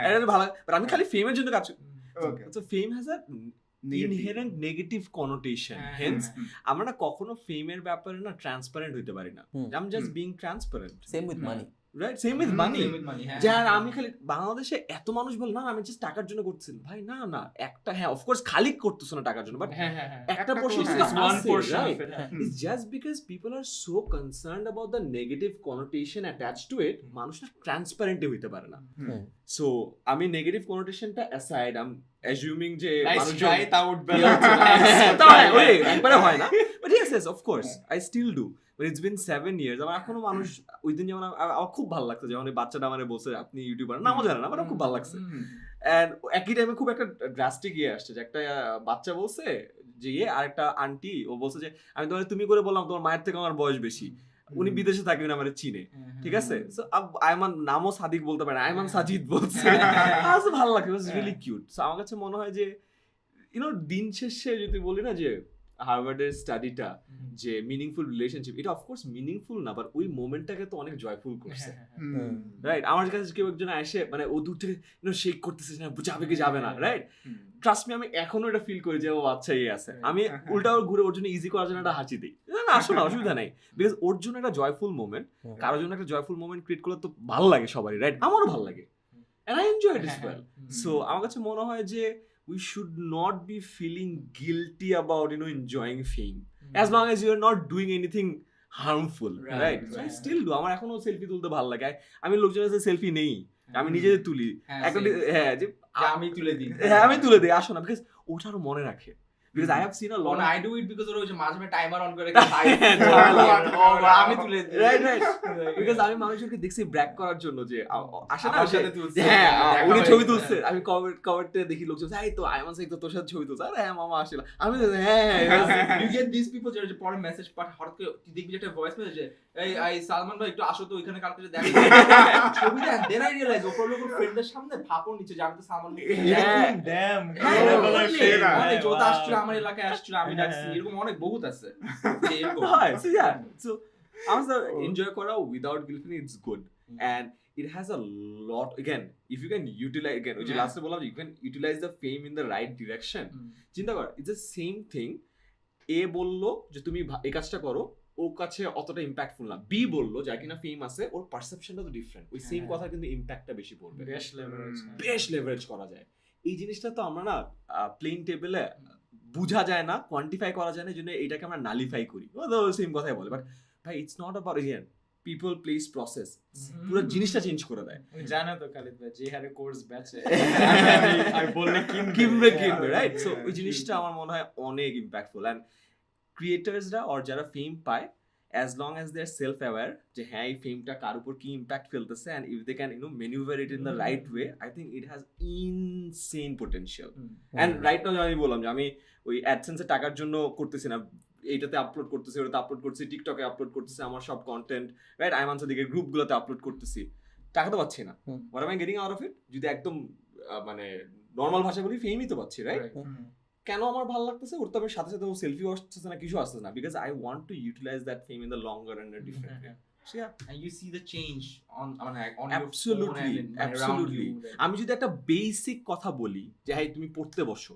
এটা ভালো, বাট আমি খালি ফেমের জন্য কাজ করি। So fame has a inherent negative connotation, hence আমরা না কখনো ফেমের ব্যাপারে না ট্রান্সপারেন্ট হইতে পারি না। I am just being transparent. Same with money. Right same with money Same with money, হ্যাঁ। যার আমি খালি বাংলাদেশে এত মানুষ বলে না আমি জাস্ট টাকার জন্য করছি ভাই না একটা হ্যাঁ অফকোর্স খালি করতেছো না টাকার জন্য বাট হ্যাঁ একটা একটা পোর্শন তো is হ্যাঁ, one portion of right? it, হ্যাঁ। It's just because people are so concerned about the negative connotation attached to it মানুষটা ট্রান্সপারেন্টই হইতে পারে না হুম। সো আমি নেগেটিভ কনোটেশনটা অ্যাসাইড আই এম অ্যাজিউমিং যে Nice মানুষজন- try, তা উঠবে না। তা হয়, ওই, একবারে হয় না but yes of course I still do but it's been 7 years আমার এখনো মানুষ ওই দিন যেমন আমার খুব ভালো লাগছে যখন ওই বাচ্চাটা মানে বলছে আপনি ইউটিউবার নামও জানে না বাট খুব ভালো লাগছে এন্ড একই টাইমে খুব একটা ড্রাস্টিক ইয়ে আসছে যে একটা বাচ্চা বলছে যে আর একটা আন্টি ও বলছে যে আমি তোমার তুমি করে বললাম তোমার মায়ের থেকে আমার বয়স বেশি উনি বিদেশে থাকেন আমার চিনে ঠিক আছে সো আইমান নামও সাদিক বলতে পারে আইমান সাজিদ বলছে আমার ভালো লাগে ইট ওয়াজ রিয়েলি কিউট সো আমার কাছে মনে হয় যে দিন শেষে যদি বলি না যে হার্ভার্ডের স্টাডিটা যে মিনিংফুল রিলেশনশিপ এটা অফকোর্স মিনিংফুল না বাট ওই মোমেন্টটাকে তো অনেক জয়ফুল করছে রাইট আমার কাছে কেউ একজন এসে মানে ও দূর থেকে শেক করতেছে না যাবে কি যাবে না রাইট ট্রাস্ট মি আমি এখনো এটা ফিল করি যে ও আচ্ছা এই আছে আমি উল্টা ওর ঘুরে ওর জন্য ইজি করার জন্য একটা হাসি দিই না আসো না অসুবিধা নাই বিকজ ওর জন্য একটা জয়ফুল মোমেন্ট কারোর জন্য একটা জয়ফুল মোমেন্ট ক্রিয়েট করলে তো ভালো লাগে সবারই রাইট আমারও ভালো লাগে and I enjoy it as well সো আমার কাছে মনে হয় যে we should not be feeling guilty about enjoying fame as long as you are not doing anything harmful right so I still do আমার এখনো সেলফি তুলতে ভালো লাগে আমি লোকজনের কাছে সেলফি নেই আমি নিজে তুলি একটা হ্যাঁ যে আমি তুলে দিই হ্যাঁ আমি তুলে দিই আসো না বিকজ ওটা আরো মনে রাখে because I have seen a lot I do it because ওরা ওই যে মাঝে মাঝে টাইমার অন করে আমি তুলে দিই right because আমি মানুষজনকে দেখছি ব্র্যাক করার জন্য যে আসে না আমার সাথে তুলছে। হ্যাঁ দেখা উনি হয়ে ছবি গেছে। তুলছে আমি কমেন্টে দেখি লোকজন এই তো আইমান সাইদ তো তোর সাথে ছবি তুলছে আরে হ্যাঁ মামা আসলে আমি তো, হ্যাঁ you get these people যে পরে মেসেজ পাঠ হঠাৎ করে তুই দেখবি যে একটা ভয়েস মেসেজ যে এই সালমান ভাই একটু আসো তো ওইখানে কালকে যে দেখো ছবি দেন দেন আই রিয়েলাইজ ওপর লোকের ফ্রেন্ডের সামনে ভাপন নিচে যাবে তো সালমান হ্যাঁ Damn, হ্যাঁ, level of বললে, shade, মানে হ্যাঁ, যত wow. আসছিল আমার এলাকায় আসছিল আমি ডাকছি হ্যাঁ। এরকম অনেক বহুত আছে যে এরকম। হয় so yeah so আমার enjoy করা without guilt it's good and it has a lot again if you can utilize again which Yeah. last বললাম you can utilize the fame in the right direction চিন্তা কর it's the same thing এ বললো যে তুমি এই কাজটা করো ও কাছে অতটা ইম্প্যাক্টফুল না বি বললো যার কিনা ফেম আছে ওর পারসেপশনটা তো ডিফারেন্ট ওই সেম হ্যাঁ। কথা কিন্তু ইম্প্যাক্টটা বেশি পড়বে বেশ leverage, হ্যাঁ। বেশ লেভারেজ করা যায় এই জিনিসটা তো আমরা না প্লেন টেবিলে বোঝা যায় না কোয়ান্টিফাই করা যায় না এই জন্য এটাকে আমরা নালিফাই করি সেম কথাই বলে বাট ভাই it's not about here people place process পুরো জিনিসটা চেঞ্জ করে দেয় উনি জানে তো খালিদ ভাই যে হারে কোর্স ব্যাচে আমি বললে কিনবে রাইট সো ওই জিনিসটা আমার মনে হয় অনেক ইম্প্যাক্টফুল অ্যান্ড ক্রিয়েটার্সরা অর যারা ফেম পায় as long as they're self-aware যে হ্যাঁ এই ফেমটা কার উপর কি ইম্প্যাক্ট ফেলতেছে and if they can maneuver it in the right way I think it has insane potential and right now আমি বললাম যে আমি ওই অ্যাডসেন্সে টাকার জন্য করতেছি না এইটাতে আপলোড করতেছি ওটাতে আপলোড করতেছি টিকটকে আপলোড করতেছি আমার সব কন্টেন্ট রাইট আইমান সাদিকের গ্রুপগুলোতে আপলোড করতেছি টাকা তো পাচ্ছি না what am I getting out of it যদি একদম মানে নর্মাল ভাষা বলি ফেমই তো পাচ্ছি রাইট কেন আমার ভালো লাগতেছে ওর তো আমি সাথে সাথে ও সেলফি আসতেছে না কিছু আসতেছে না because I want to utilise that fame in the longer and different way so yeah and you see the change on Absolutely, your phone and absolutely. around you. আমি যদি একটা বেসিক কথা বলি যে হ্যাঁ তুমি পড়তে বসো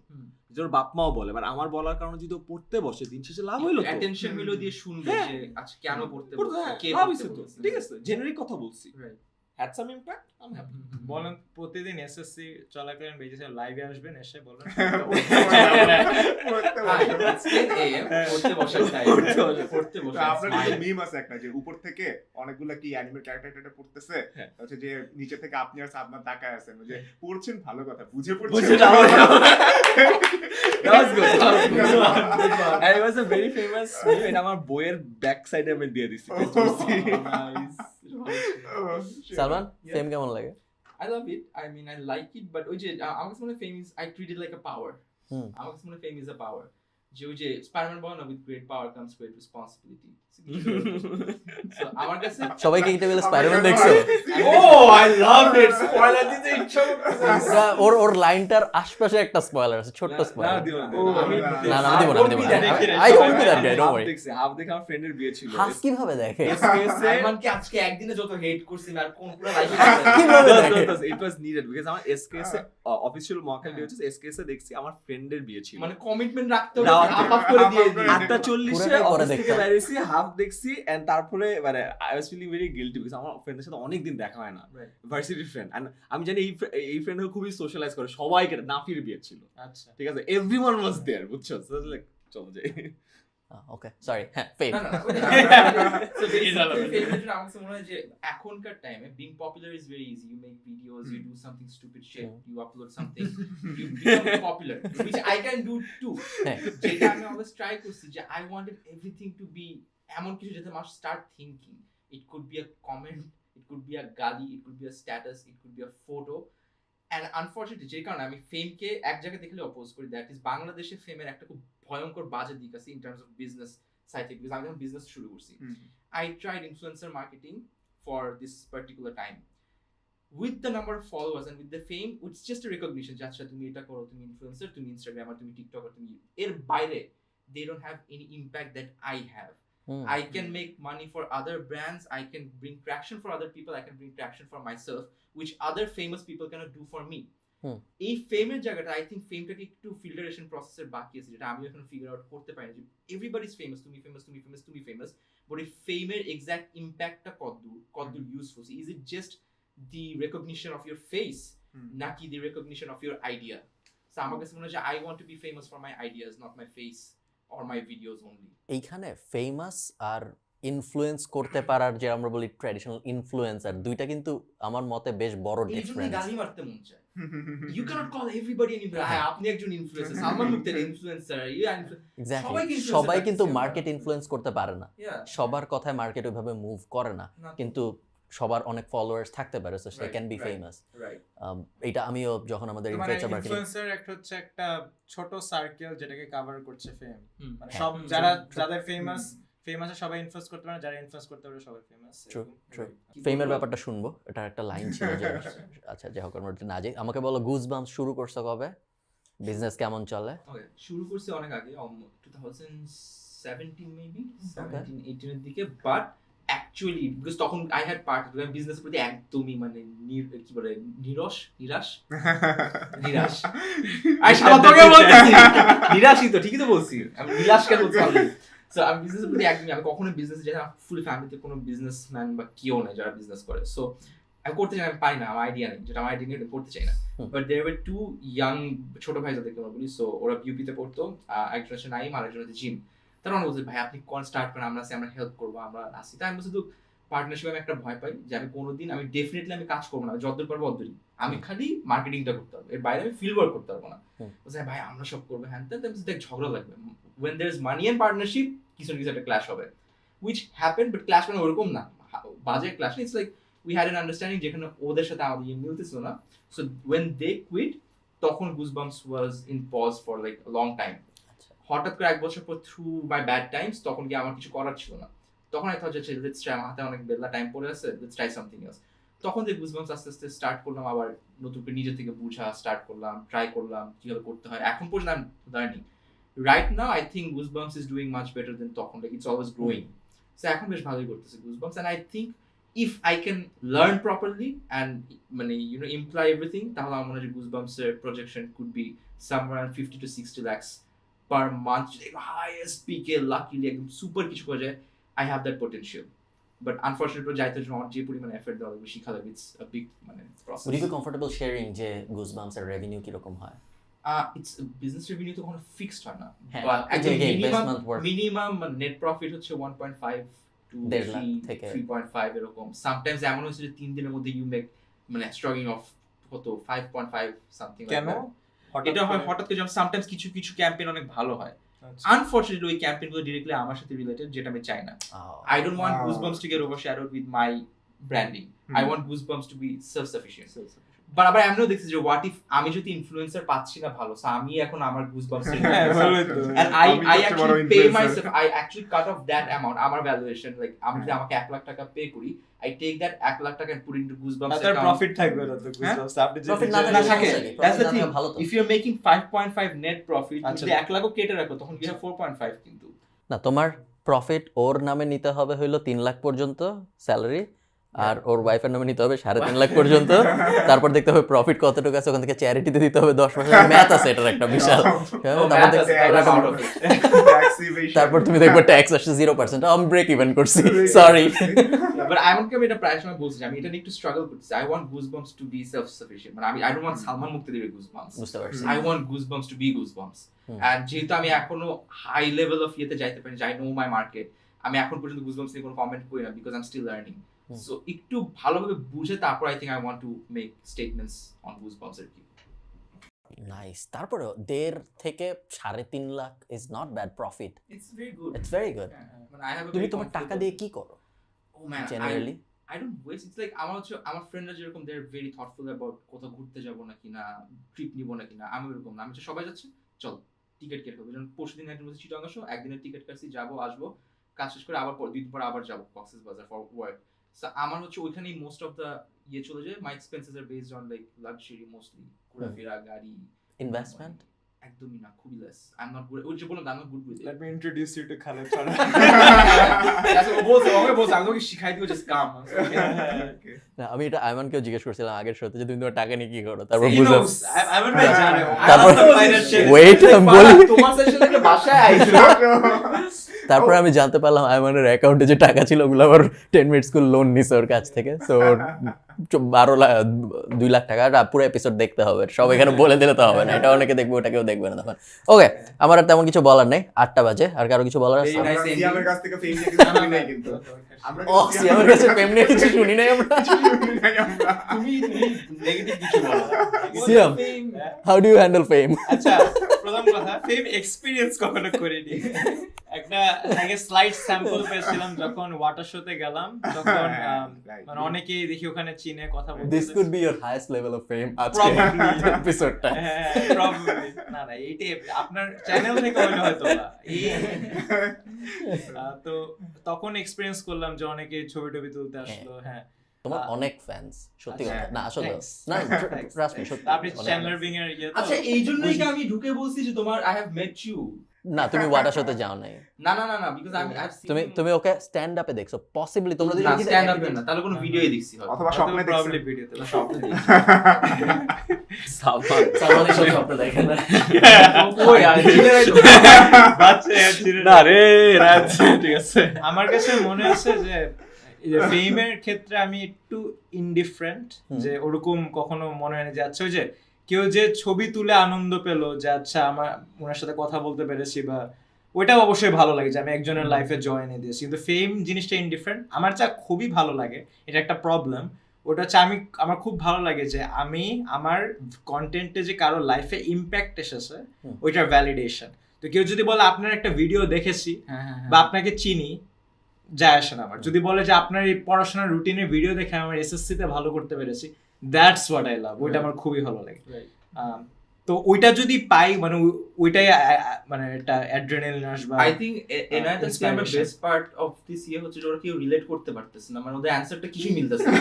যেটা বাপ মাও বলে বাট আমার বলার কারণে যদি ও পড়তে বসে দিন শেষে লাভ হইলো তো attention হইলো দিয়ে শুনবে হ্যাঁ। যে আচ্ছা কেন পড়তে পড়তে, বলছে হ্যাঁ, কে লাভ পড়তে হইছে তো বলছে। ঠিক আছে জেনারিক কথা বলছি Right. Had some impact I am happy বলেন প্রতিদিন এসএসসি চলাকালীন বেজেছে লাইভে আসবেন এসে বলেন It's 10 AM, পড়তে বসার time। পড়তে তো বসার আপনার time। কিন্তু মিম আছে একটা যে উপর থেকে অনেকগুলা কি অ্যানিমে ক্যারেক্টার পড়তেছে হ্যাঁ। হচ্ছে যে নিচে থেকে আপনি আর সাদমান তাকায় আছেন যে পড়ছেন ভালো কথা বুঝে বুঝে পড়ছেন যাও। That was good. That was good. And it was a very famous meme. এটা আমার বইয়ের ব্যাক সাইডে আমি দিয়ে দিছি সালমান Yeah. ফেম কেমন লাগে I love it. I mean, I like it, but ওই যে আমার কাছে মনে হয় fame is I treat it like a power. হুম। আমার কাছে মনে হয় fame is a power. যে ওই যে স্পাইডারম্যান বলে না with great power comes great responsibility. So আমার কাছে সবাইকে এই টেবিলে স্পাইডারম্যান দেখছো Oh, I love it. Spoiler দিতে ইচ্ছা করতেছে। ওর লাইনটার আশপাশে একটা স্পয়লার আছে, ছোট্ট না স্পয়লার। দিও না, ও, আমি না আমি দিব না, আমি দিব না। I won't be that guy, don't worry. Half দেখে আমার ফ্রেন্ডের বিয়ে ছিল হাস কিভাবে দেখে? আইমান কি আজকে একদিনে যত হেট করছি আর কোন পুরো লাইফে কিভাবে দেখে? ইট ওয়াজ নিডেড বিকজ আমার এসকেএস এ অফিশিয়াল মকটেল বিয়ে হচ্ছে, এসকেএস এ দেখছি আমার ফ্রেন্ডের বিয়ে ছিল মানে কমিটমেন্ট রাখতে হবে, দাওয়াত হাফ হাফ করে দিয়ে দিই। 8:40 পুরোটাই পরে অফিস থেকে দেখতাম। বেরিয়েছি, হাফ দেখছি এন্ড তারপরে মানে I was feeling very guilty because আমার ফ্রেন্ডের সাথে অনেক দিন দেখা হয় না, Right. ভার্সিটির ফ্রেন্ড এন্ড আমি জানি এই ফ্রেন্ড খুবই সোশ্যালাইজ করে সবাইকে, নাফির বিয়ে ছিল, আচ্ছা ঠিক আছে, এভরিওয়ান ওয়াজ দেয়ার, বুঝছো, সো লাইক চলো যাই। ওকে সরি, হ্যাঁ ফেম। না, না, না, So basically, favorite আমার কাছে মনে হয় যে এখনকার টাইমে being popular is very easy. You make videos, you do something stupid shit, you upload something, you become popular, which I can do too. হ্যাঁ। যেটা আমি always try করছি যে I wanted everything to be এমন কিছু যেটা মানুষ start thinking. It could be a comment, it could be a gali, it could be a status, it could be a photo. And unfortunately যে কারণে আমি ফেমকে এক জায়গায় দেখলে অপোজ করি, দ্যাট ইজ বাংলাদেশে ফেমের একটা খুব ভয়ঙ্কর বাজে দিক আছে in terms of business side থেকে, বিকজ আমি যখন বিজনেস শুরু করছি I tried influencer marketing for this particular time. With the number of followers and with the fame, it's just a recognition যে আচ্ছা তুমি এটা করো, তুমি ইনফ্লুয়েন্সার, তুমি ইনস্টাগ্রামার, তুমি টিকটকার, তুমি এর বাইরে they don't have any impact that I have. I can make money for other brands, I can bring traction for other people, I can bring traction for myself, which other famous people cannot do for me. এই ফেমের জায়গাটা I think ফেমটাকে একটু filtration প্রসেসের বাকি আছে, যেটা আমি এখন figure out করতে পারি যে এভরিবডি ইজ ফেমাস, তুমি ফেমাস, তুমি ফেমাস, তুমি ফেমাস, বাট এই ফেমের এক্সাক্ট ইম্প্যাক্টটা কতদূর useful, is it just the recognition of your face নাকি the recognition of your idea? So আমার কাছে মনে হয় যে I want to be famous for my ideas, not my face or my videos only. এইখানে famous আর influence করতে পারার যে আমরা বলি ট্র্যাডিশনাল ইনফ্লুয়েন্সার, দুইটা কিন্তু আমার মতে বেশ বড় এই জন্যই ডিফারেন্স। গালি মারতে মন চায়। You cannot call everybody an influencer. আপনি একজন ইনফ্লুয়েন্সার, সালমান মুক্তের ইনফ্লুয়েন্সার, এক্স্যাক্টলি, সবাইকে influencer সবাই কিন্তু লাগছে, মার্কেট ইনফ্লুয়েন্স করতে পারে না, yeah. সবার কথায় মার্কেট ওইভাবে মুভ করে না, না, কিন্তু সবার অনেক ফলোয়ার্স থাকতে পারে, so they Right, can be right. Famous. Right. এটা আমিও যখন আমাদের মানে ইনফ্লুয়েন্সার মার্কেটিং, ইনফ্লুয়েন্সার একটা হচ্ছে একটা ছোট সার্কেল যেটাকে কভার করছে ফেম, মানে হ্যাঁ। সব যাদের ফেমাস সবাই ইনফ্লুয়েন্স করতে পারে, যারা ইনফ্লুয়েন্স করতে পারে সবাই ফেমাস। True. ফেমের ব্যাপারটা শুনবো, এটা একটা লাইন ছিল যে আচ্ছা যাই হোক আমরা না যাই, আমাকে বলো গুজবাম্পস শুরু করছো কবে, বিজনেস কেমন চলে? Okay, শুরু করছি অনেক আগে, 2017 মেবি, 17-18 এর দিকে, বাট অ্যাকচুয়ালি বিকজ তখন আই হ্যাড পার্ট বিজনেসের প্রতি একদমই মানে কি বলে নিরাশ আই সারা তোকে বলতেছি নিরাশই তো, ঠিকই তো বলছি, আমি নিরাশ কেন বলছি? সো আমি বিজনেসের প্রতি একদমই, আমি কখনো বিজনেস, যেটা ফুল ফ্যামিলিতে কোনো বিজনেসম্যান বা কেউ নেই যারা বিজনেস করে, সো আমি করতে চাই, আমি পাই না, আমার আইডিয়া নেই, যেটা আমার আইডিয়া নেই করতে চাই না। But there were two young ছোট ভাই যাদেরকে আমরা বলি, সো ওরা বিউপিতে পড়তো, একজন হচ্ছে নাইম আর একজন হচ্ছে জিম। তারা অনেক বলছে ভাই আপনি কোন স্টার্ট করেন, আমরা হেল্প করবো, আমরা আসি। তাই আমি বলছি তো পার্টনারশিপে আমি একটা ভয় পাই যে আমি কোনোদিন আমি ডেফিনেটলি আমি কাজ করবো না, যতদূর পারবো অতদূরই, আমি খালি মার্কেটিংটা করতে পারবো, এর বাইরে আমি ফিল্ড ওয়ার্ক করতে পারবো না। বলছে ভাই আমরা সব করবো, হ্যাঁ দেখ ঝগড়া লাগবে, when there is money and partnership কিছু না কিছু একটা ক্ল্যাশ হবে, which happened, but ক্ল্যাশ মানে ওরকম না, বাজে clash, it's like we had an understanding যেখানে ওদের সাথে আমাদের মিলতেছিল না, so when they quit তখন Goosebumps was in pause for like a long time. হঠাৎ করে এক বছর পর থ্রু মাই ব্যাড টাইমস তখন কি আমার কিছু করার ছিল না, তখন আমি যে লেটস ট্রাই, আমার হাতে অনেক বেলা টাইম পড়ে আছে, লেটস ট্রাই সামথিং এলস। তখন যে Goosebumps আস্তে আস্তে স্টার্ট করলাম, আবার নতুন করে নিজে থেকে বোঝা স্টার্ট করলাম, ট্রাই করলাম কিভাবে করতে হয়, এখন পর্যন্ত আমি learning. Right now I think Goosebumps is doing much better than তখন, like it's always growing. So এখন বেশ ভালোই করতেছে Goosebumps, and I think if I can learn properly and মানে imply everything, তাহলে আমার মনে হয় Goosebumps এর projection could be somewhere around 50 to 60 lakhs per month, highest peak luckily একদম সুপার কিছু করা যায়, I have that potential, but unfortunately যাইতে জন্য আমার যে পরিমাণ এফর্ট দেওয়া লাগবে শিখা লাগবে, it's a big মানে process. Would you be comfortable sharing যে গুজবাম্পস এর রেভিনিউ কি রকম হয়? It's business revenue তো কোনো ফিক্সড হয় না, হ্যাঁ, but যে best month work minimum net profit হচ্ছে 1.5 to 1.5 লাখ থেকে 3.5 এরকম। সামটাইমস এমন হচ্ছে যে 3 দিনের মধ্যে ইউ মেক মানে স্ট্রাগলিং অফ কত 5.5 সামথিং লাইক কেন দ্যাট। এটা হয় হঠাৎ করে, যেমন সামটাইমস কিছু কিছু ক্যাম্পেইন অনেক ভালো হয়, আনফরচুনেটলি ওই ক্যাম্পেইনগুলো ডিরেক্টলি আমার সাথে রিলেটেড, যেটা আমি চাই না। I don't want Goosebumps to get overshadowed with my branding. I want Goosebumps to be self-sufficient. But আবার এমনও দেখছি যে হোয়াট ইফ আমি যদি ইনফ্লুয়েন্সার পাচ্ছি না ভালো, সো আমি এখন আমার গুজবাম্পস and I আমি সবচেয়ে বড় actually pay influencer। myself, I actually cut off that amount, আমার valuation, like আমি যদি আমাকে 1 লাখ টাকা পে করি, I take that 1 লাখ টাকা and put it into Goosebumps আপনার account. প্রফিট থাকবে না তো Goosebumps আপনি যদি Profit না না থাকলে থাকে, সমস্যা কি? that's the Profit না thing, থাকলে ভালো তো। if you're making 5.5 net profit, আচ্ছা। যদি 1 লাখও কেটে রাখো তখন you have 4.5 কিন্তু। না, তোমার প্রফিট ওর নামে নিতে হবে হইলো 3 লাখ পর্যন্ত স্যালারি, আর ওর ওয়াইফের নামে নিতে হবে 3.5 লাখ পর্যন্ত। তারপর দেখতে হবে প্রফিট কতটুকু আছে, ওখান থেকে চ্যারিটিতে দিতে হবে 10 মাসের ম্যাথ আছে, এটার একটা বিশাল। Oh, তারপর math দেখ- আছে, I তারপর- out of it. Tax evasion। তারপর তুমি দেখবে ট্যাক্স আসছে 0%, আমি ব্রেক ইভেন করছি, sorry. But I want to এটা প্রায় সময় বলছি, আমি এটা নিয়ে একটু স্ট্রাগল করতেছি। I want Goosebumps to be self-sufficient, মানে I don't want Salman মুক্তাদিরের Goosebumps, বুঝতে পারছি। I want Goosebumps to be Goosebumps. Hmm. And যেহেতু আমি এখনো হাই লেভেল অফ ইয়েতে যাইতে পারি, I know my market, আমি এখন পর্যন্ত Goosebumps নিয়ে কোনো কমেন্ট করি না because I'm still learning. Hmm. So একটু ভালোভাবে বুঝে তারপর I think I want to make statements on Goosebumps আর কি। নাইস। তারপরে 1.5 থেকে 3.5 lakh is not bad profit, It's very good. It's very good. মানে I have a তুমি very তোমার টাকা comfortable- দিয়ে কি করো Oh man, generally? I don't waste. It's like আমার ফ্রেন্ডরা যেরকম they're very thoughtful about কোথাও ঘুরতে যাবো নাকি না, ট্রিপ নিবো নাকি না, আমি এরকম না। আমি হচ্ছে সবাই যাচ্ছে, চল টিকিট কেটে ফেলবো। যেমন পরশুদিন একজন বলছে চিটাগাং আসো, একদিনের টিকিট কাটছি, যাবো আসবো, কাজ শেষ করে আবার 2 দিন পর আবার যাবো কক্সেস বাজার ফর ওয়ার্ক। সো আমার হচ্ছে ওইখানেই মোস্ট অফ দ্য ইয়ে চলে যায়। My expenses are based on like luxury mostly, ঘোরাফেরা, গাড়ি। ইনভেস্টমেন্ট? একদমই না, খুবই less. I am not good, ওই যে বললাম I'm not good with it. Let me introduce you to Khaled Farah. That's what ও বলছে, আমাকে বলছে, আমি তোকে শিখাই দিব, just come. না, আমি এটা আইমানকেও জিজ্ঞেস করছিলাম আগের শোতে যে তুমি তোমার টাকা নিয়ে কি করো, তারপর He বুঝলাম। knows. I'm ভাই জানে তারপর- Wait, আমি বলি। তোমার সেশনে একটা বাসায় আইছো। তারপর আমি জানতে পারলাম আইমানের অ্যাকাউন্টে যে টাকা ছিল ওগুলো আবার 10 মিনিট স্কুল লোন নিছে ওর কাছ থেকে। সো 2 লাখ টাকা। আর পুরো এপিসোড দেখতে হবে, সব এখানে বলে দিলে তো হবে না, এটা অনেকে দেখবে ওটা কেউ দেখবে না তখন। ওকে, আমার আর তেমন কিছু বলার নেই, 8টা বাজে। আর কারো কিছু বলার আছে? Very nice আমরা ending. সিয়ামের কাছ থেকে ফেম নিয়ে কিছু শুনি নাই কিন্তু। আমরা ও, সিয়ামের কাছে প্রেম নিয়ে কিছু শুনি নাই আমরা। শুনি নাই আমরা। তুমি নেগেটিভ কিছু বলো। সিয়াম, হাউ ডু ইউ হ্যান্ডেল ফেম? আচ্ছা, প্রথম কথা ফেম এক্সপেরিয়েন্স কখনো করিনি। একটা আগে স্লাইড স্যাম্পল পেয়েছিলাম যখন ওয়াটার শোতে গেলাম, তখন মানে অনেকেই দেখি ওখানে চীনে কথা বলতে। This could be your highest level of fame আজকে Probably. এপিসোডটা। হ্যাঁ, probably. না না, এইটাই আপনার চ্যানেল থেকে হইলে হয়তো বা। তো তখন এক্সপেরিয়েন্স করলাম যে অনেকে ছবি টবি তুলতে আসলো। হ্যাঁ, তোমার অনেক ফ্যান্স, সত্যি আচ্ছা, কথা। না আসলে thanks. না, Thanks. ট্রাস্ট মি, সত্যি আপনি অনেক চ্যানেলার fans। বিং এর ইয়ে তো? আচ্ছা, এই জন্যই কি আমি ঢুকে বলছি যে তোমার I have met you? না, তুমি ওয়াটার শোতে যাও নাই। না না না না, because I've seen তুমি ওকে স্ট্যান্ড আপে দেখছো পসিবলি। তোমরা না দুজন স্ট্যান্ড আপ না, তাহলে কোনো ভিডিওই দেখছি হয়তো। অথবা স্বপ্নে প্রবাবলি দেখছেন। ভিডিওতে। স্বপ্নে দেখছি। সালমান সালমানের সাথে স্বপ্ন দেখেন না। কই আর জিনেরাই তো। না রে রাত, ঠিক আছে। আমার কাছে মনে হচ্ছে যে ফেমের ক্ষেত্রে আমি একটু ইনডিফারেন্ট, যে ওরকম কখনো মনে হয় না যে আচ্ছা ওই যে কেউ যে ছবি তুলে আনন্দ পেলো যে আচ্ছা আমার ওনার সাথে কথা বলতে পেরেছি, বা ওইটা অবশ্যই ভালো লাগে যে আমি একজনের লাইফে জয়েন দিয়েছি। কিন্তু ফেম জিনিসটা ইনডিফারেন্ট। আমার যা খুবই ভালো লাগে, এটা একটা প্রবলেম, ওটা হচ্ছে আমার খুব ভালো লাগে যে আমি আমার কন্টেন্টে যে কারো লাইফে ইম্প্যাক্ট এসেছে ওইটার ভ্যালিডেশন। তো কেউ যদি বলে আপনার একটা ভিডিও দেখেছি বা আপনাকে চিনি, যায় আসে না আমার। যদি বলে যে আপনার এই পড়াশোনার রুটিনের ভিডিও দেখে আমার এসএসসি তে ভালো করতে পেরেছি, দ্যাটস হোয়াট আই লাভ। ওইটা আমার খুবই ভালো লাগে। তো ওইটা যদি পাই, মানে ওইটাই মানে একটা অ্যাড্রেনালিন রাশ বা I think এনায়েত আর সিয়ামের inspiration. Best part of this ইয়ে হচ্ছে যে ওরা কেউ রিলেট করতে পারতেছে না, মানে ওদের অ্যানসারটা কিছুই মিলতেছে না।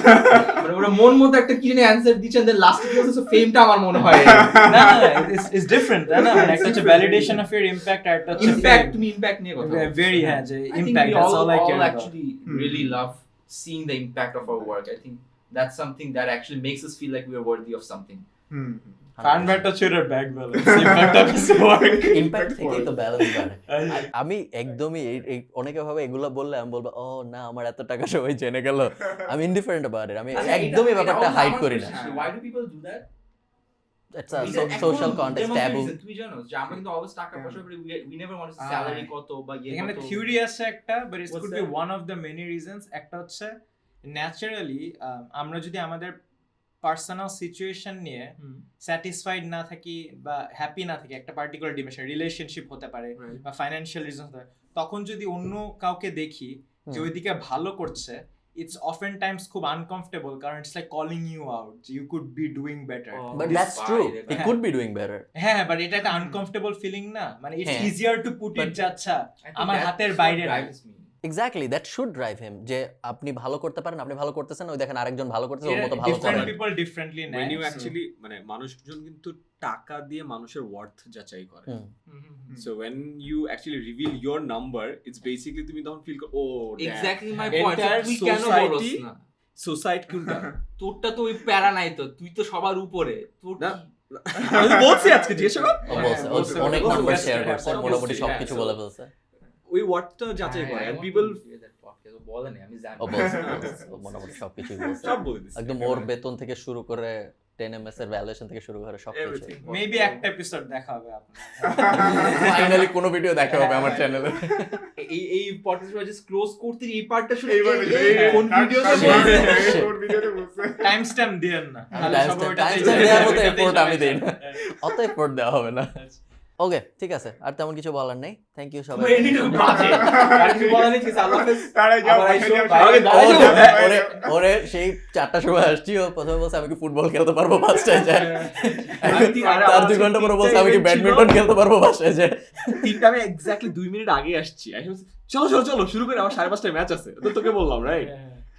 মানে ওরা মন মতো একটা কি জানি অ্যানসার দিচ্ছেন, দেন লাস্টে কি হচ্ছে ফেমটা আমার মনে হয় না ইটস ডিফারেন্ট, তাই না? মানে একটা হচ্ছে ভ্যালিডেশন অফ ইওর ইমপ্যাক্ট, আর একটা হচ্ছে ইমপ্যাক্ট। তুমি ইমপ্যাক্ট নিয়ে কথা বলছো। ভেরি, হ্যাঁ, যে I think impact, we that's all all eye care actually really love seeing the impact of our work. I think that's something that actually makes us feel like we are worthy of something. হুম। ফানব্যাটটা ছিল back balance, impact of his work. Impact থেকেই তো balance বাড়ে। আমি একদমই অনেকে ভাবে এগুলো বললে আমি বলবো ও না আমার এত টাকা সবাই জেনে গেল, আমি ইনডিফারেন্ট অ্যাবাউট ইট। আমি একদমই ব্যাপারটা হাইড করি না। Why do people do that? It's a social context taboo. তুমি জানো যে আমরা কিন্তু অলওয়েজ টাকা পয়সা করে we never want to see salary কত বা ইয়ে এখানে কত। থিওরি আছে একটা, but it What's could be that? One of the many reasons. একটা হচ্ছে ন্যাচারালি আমরা যদি আমাদের পার্সোনাল সিচুয়েশন নিয়ে স্যাটিসফাইড না থাকি বা হ্যাপি না থাকি, একটা পার্টিকুলার ডিমেনশন, রিলেশনশিপ হতে পারে বা ফাইন্যান্সিয়াল রিজন হতে পারে, তখন যদি অন্য কাউকে দেখি যে ওইদিকে ভালো করছে, it's oftentimes খুব uncomfortable কারণ it's like calling you out you could be doing better But This that's true. vibe, He could be doing better. হ্যাঁ বাট এটা একটা আনকমফর্টেবল ফিলিং না মানে ইটস হ্যাঁ। ইজিয়ার টু পুট ইট যাচ্ছা আমার হাতের বাইরে না। Exactly, that should drive him. যে আপনি ভালো করতে পারেন, আপনি ভালো করতেছেন, ওই দেখেন আরেকজন ভালো করতেছে, ওর মতো ভালো ডিফারেন্ট করেন। পিপল ডিফারেন্টলি when নেয় you actually মানে মানুষজন কিন্তু টাকা দিয়ে মানুষের ওয়ার্থ যাচাই করে হুম। so when you actually reveal your number it's basically তুমি তখন ফিল করো ও এক্স্যাক্টলি মাই পয়েন্ট Entire তুই কেন বলছ society- না সোসাইটি কোনটা তোরটা তো ওই প্যারা নাই তো তুই তো সবার উপরে তোর না, কি- আমি তো বলছি আজকে জিজ্ঞেস করো ও বলছে, ও বলছে, অনেক বলছে, নাম্বার বলছে, শেয়ার হ্যাঁ, করছে, বলছে, মোটামুটি হ্যাঁ, সবকিছু so বলে ফেলছে। ওই ওয়ার্ডটা যাচাই করে হ্যাঁ, and I want people to hear that podcast. ও বলে নাই, আমি জানি। ও বলছে, ও মোটামুটি সবকিছুই বলছে। সব বলে দিচ্ছে একদম ওর বেতন থেকে শুরু করে 10 MS এর ভ্যালুয়েশন থেকে শুরু করে সবকিছু। Everything. মেবি একটা এপিসোড দেখা হবে আপনার ফাইনালি কোনো ভিডিও দেখা হবে আমার চ্যানেলে। এই পডকাস্ট জাস্ট ক্লোজ করতে এই পার্টটা শুনে এইবার কোন ভিডিওতে বলছে টাইম স্ট্যাম্প দিয়েন না তাহলে Timestamp- সবাই ওটাতেই timestamp দেওয়ার মতো ওটাতেই effort আমি সবাই দেই না। জানে। অত এফোর্ট দেওয়া হবে না। ওকে, ঠিক আছে, আর তেমন কিছু বলার নেই। থ্যাংক ইউ সবাই। বাজে আর কিছু বলা নেই ঠিক আছে আল্লাহ হাফেজ তারাই যাও, আবার আইসো, যাও, বাইরে যাও, দাঁড়াই যাও, যাও। যাও, ওরে- ওরে সেই 4টার সময় আসছি, ও প্রথমে বলছে আমি কি ফুটবল খেলতে পারবো বাসায় যায়। তার 2 ঘন্টা পরে বলছে আমি কি ব্যাডমিন্টন খেলতে পারবো বাসায় যায়। তিনটা আমি এক্স্যাক্টলি 2 মিনিট আগে আসছি আমি বলছি, চলো চলো চলো শুরু করে আমার 5:30টায় ম্যাচ আছে তো তোকে বললাম রাইট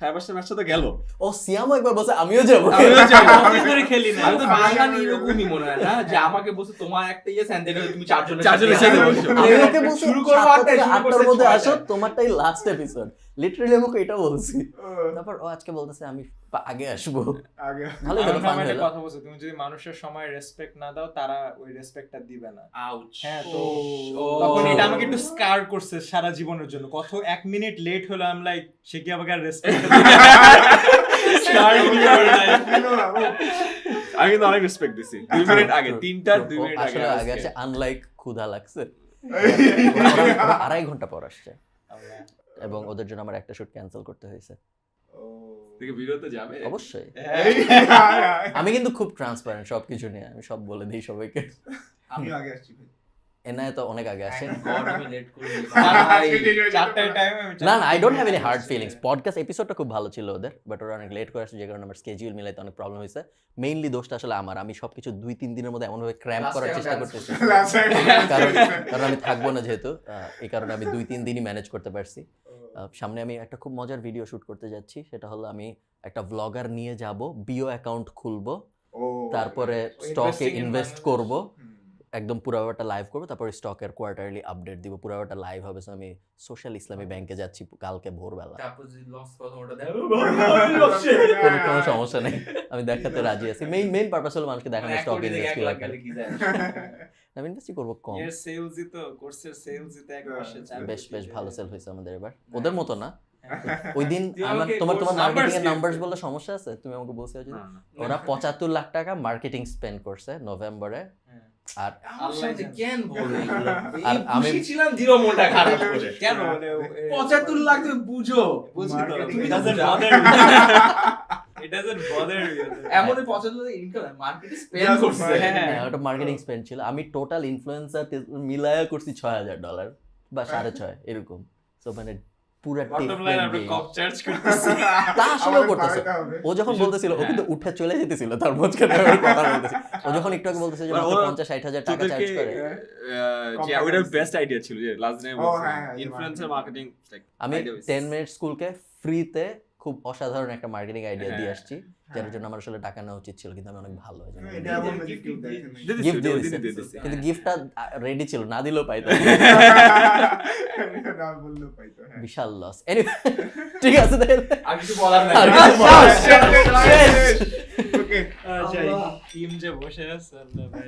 5:30টায় ম্যাচটা তো গেল ও সিয়ামও একবার বলছে আমিও যাবো। কতদিন ধরে খেলি না আমি তো বাঙালি এরকমই মনে হয় না যে আমাকে বলছে তোমার একটা ইয়ে স্যান্ডেল তুমি চারজনের চারজনের সাথে বসো। আমি ওকে বলছি শুরু করবো 7টা 8টায়, থেকে শুরু 8টার করছে মধ্যে 6টায়। আসো, তোমারটাই লাস্ট এপিসোড। লিটারালি আমি ওকে এটা বলছি। তারপর ও আজকে বলতেছে আমি আগে আসবো। আগে ভালো হলো, ফান আমার হলো। কথা বলছো তুমি যদি মানুষের সময় রেসপেক্ট না দাও তারা ওই রেসপেক্টটা দিবে না আউচ হ্যাঁ তো তখন এটা আমাকে একটু স্কার করছে সারা জীবনের জন্য কত 1 মিনিট লেট হলো আই এম লাইক সে কি আমাকে রেসপেক্ট স্কার আমি কিন্তু অনেক রেসপেক্ট দিছি 2 মিনিট আগে 3টার 2 ও মিনিট আগে আসলে আগে আজকে। আসে, আনলাইক ক্ষুধা লাগছে। ওরা 2.5 ঘন্টা পর আসছে এবং ওদের জন্য আমার একটা শুট ক্যান্সেল করতে হয়েছে। দেখে ভিডিওতে যাবে অবশ্যই আমি কিন্তু খুব ট্রান্সপারেন্ট সবকিছু নিয়ে, আমি সব বলে দিই সবাইকে। আমিও আগে আসছি ভাই। এনআই তো অনেক আগে আসে। আমি লেট করে চারটার টাইমে না না, I don't have any hard feelings. Podcast এপিসোডটা খুব ভালো ছিল ওদের, বাট ওরা অনেক লেট করে আসছে, যে কারণে আমার স্কেডিউল মিলাইতে অনেক প্রবলেম হয়েছে। মেইনলি দোষটা আসলে আমার, আমি সবকিছু 2-3 দিনের মধ্যে এমনভাবে ক্র্যাম্প করার চেষ্টা করতেছি, Last time কারণ কারণ আমি থাকবো না যেহেতু, এই কারণে আমি 2-3 দিনই ম্যানেজ করতে পারছি। সামনে আমি একটা খুব মজার ভিডিও শুট করতে যাচ্ছি, সেটা হলো আমি একটা ব্লগার নিয়ে যাব, বিও অ্যাকাউন্ট খুলবো, তারপরে স্টকে Investing in ইনভেস্ট Bangladesh. করব, একদম পুরো ব্যাপারটা লাইভ করবো, তারপরে স্টকের কোয়ার্টারলি আপডেট দিব, পুরো ব্যাপারটা লাইভ হবে। সো আমি সোশ্যাল ইসলামী ব্যাংকে যাচ্ছি কালকে ভোরবেলা। তারপর যদি লস কথা ওটা কোনো সমস্যা নেই, আমি দেখাতে রাজি আছি। মেইন পারপাস হলো মানুষকে দেখানো স্টক ইনভেস্ট কি লাগে। আমি ইনভেস্ট করবো কম। এর সেলসই তো কোর্সের সেলসই তো এক মাসে 4 বেশ ভালো সেল হয়েছে আমাদের এবার, ওদের মতো না। ওই দিন তুই আমার আমাকে তোমার course মার্কেটিং এর numbers নাম্বারস দিয়ে বলে সমস্যা আছে, তুমি আমাকে বলছো যে না, না। ওরা 75 লাখ টাকা মার্কেটিং স্পেন্ড করছে নভেম্বরে, আর কেন বলে আর আমি ছিলাম জিরো মোটা খারাপ করে কেন 75 লাখ তুমি বুঝো বুঝি তো Marketing it doesn't bother it doesn't bother you এমন 75 লাখ ইনকাম মার্কেটে স্পেন্ড করছে হ্যাঁ। ওটা মার্কেটিং স্পেন্ড ছিল। আমি টোটাল ইনফ্লুয়েন্সার মিলায়া করছি $6,000 বা 6.5 এরকম। সো মানে পুরো বটম লাইন আমরা কপ চার্জ করতেছি তা আসলেও আমাদের করতেছে। বাড়াতে হবে। ও যখন বলতেছিল ও কিন্তু উঠে চলে যেতেছিল, তার মাঝখানে আমি কথা বলতেছি। ও যখন একটু আগে বলতেছে যে মানে মাত্র ওরা 50-60 হাজার টাকা তোদেরকে চার্জ করে, যে ওইটা বেস্ট আইডিয়া ছিল যে লাস্ট টাইম ও, হ্যাঁ, হ্যাঁ, ইনফ্লুয়েন্সার মার্কেটিং লাইক আমি 10 মিনিট স্কুলকে ফ্রিতে খুব অসাধারণ একটা মার্কেটিং আইডিয়া দিয়ে আসছি, যার জন্য আমার আসলে টাকা নেওয়া উচিত ছিল, কিন্তু আমি অনেক ভালো হয়েছে। এটা এমন না যে কেউ দেখে নাই। গিফট দিয়ে দিছে, কিন্তু গিফটটা রেডি ছিল, না দিলেও পাইতো। না বললেও পাইতো, হ্যাঁ। বিশাল লস। এনিওয়ে, ঠিক আছে তাহলে আর কিছু বলার নাই আর কিছু বলার নাই। শেষ। Okay. যাই টিম যে বসে আছে আল্লাহ ভাই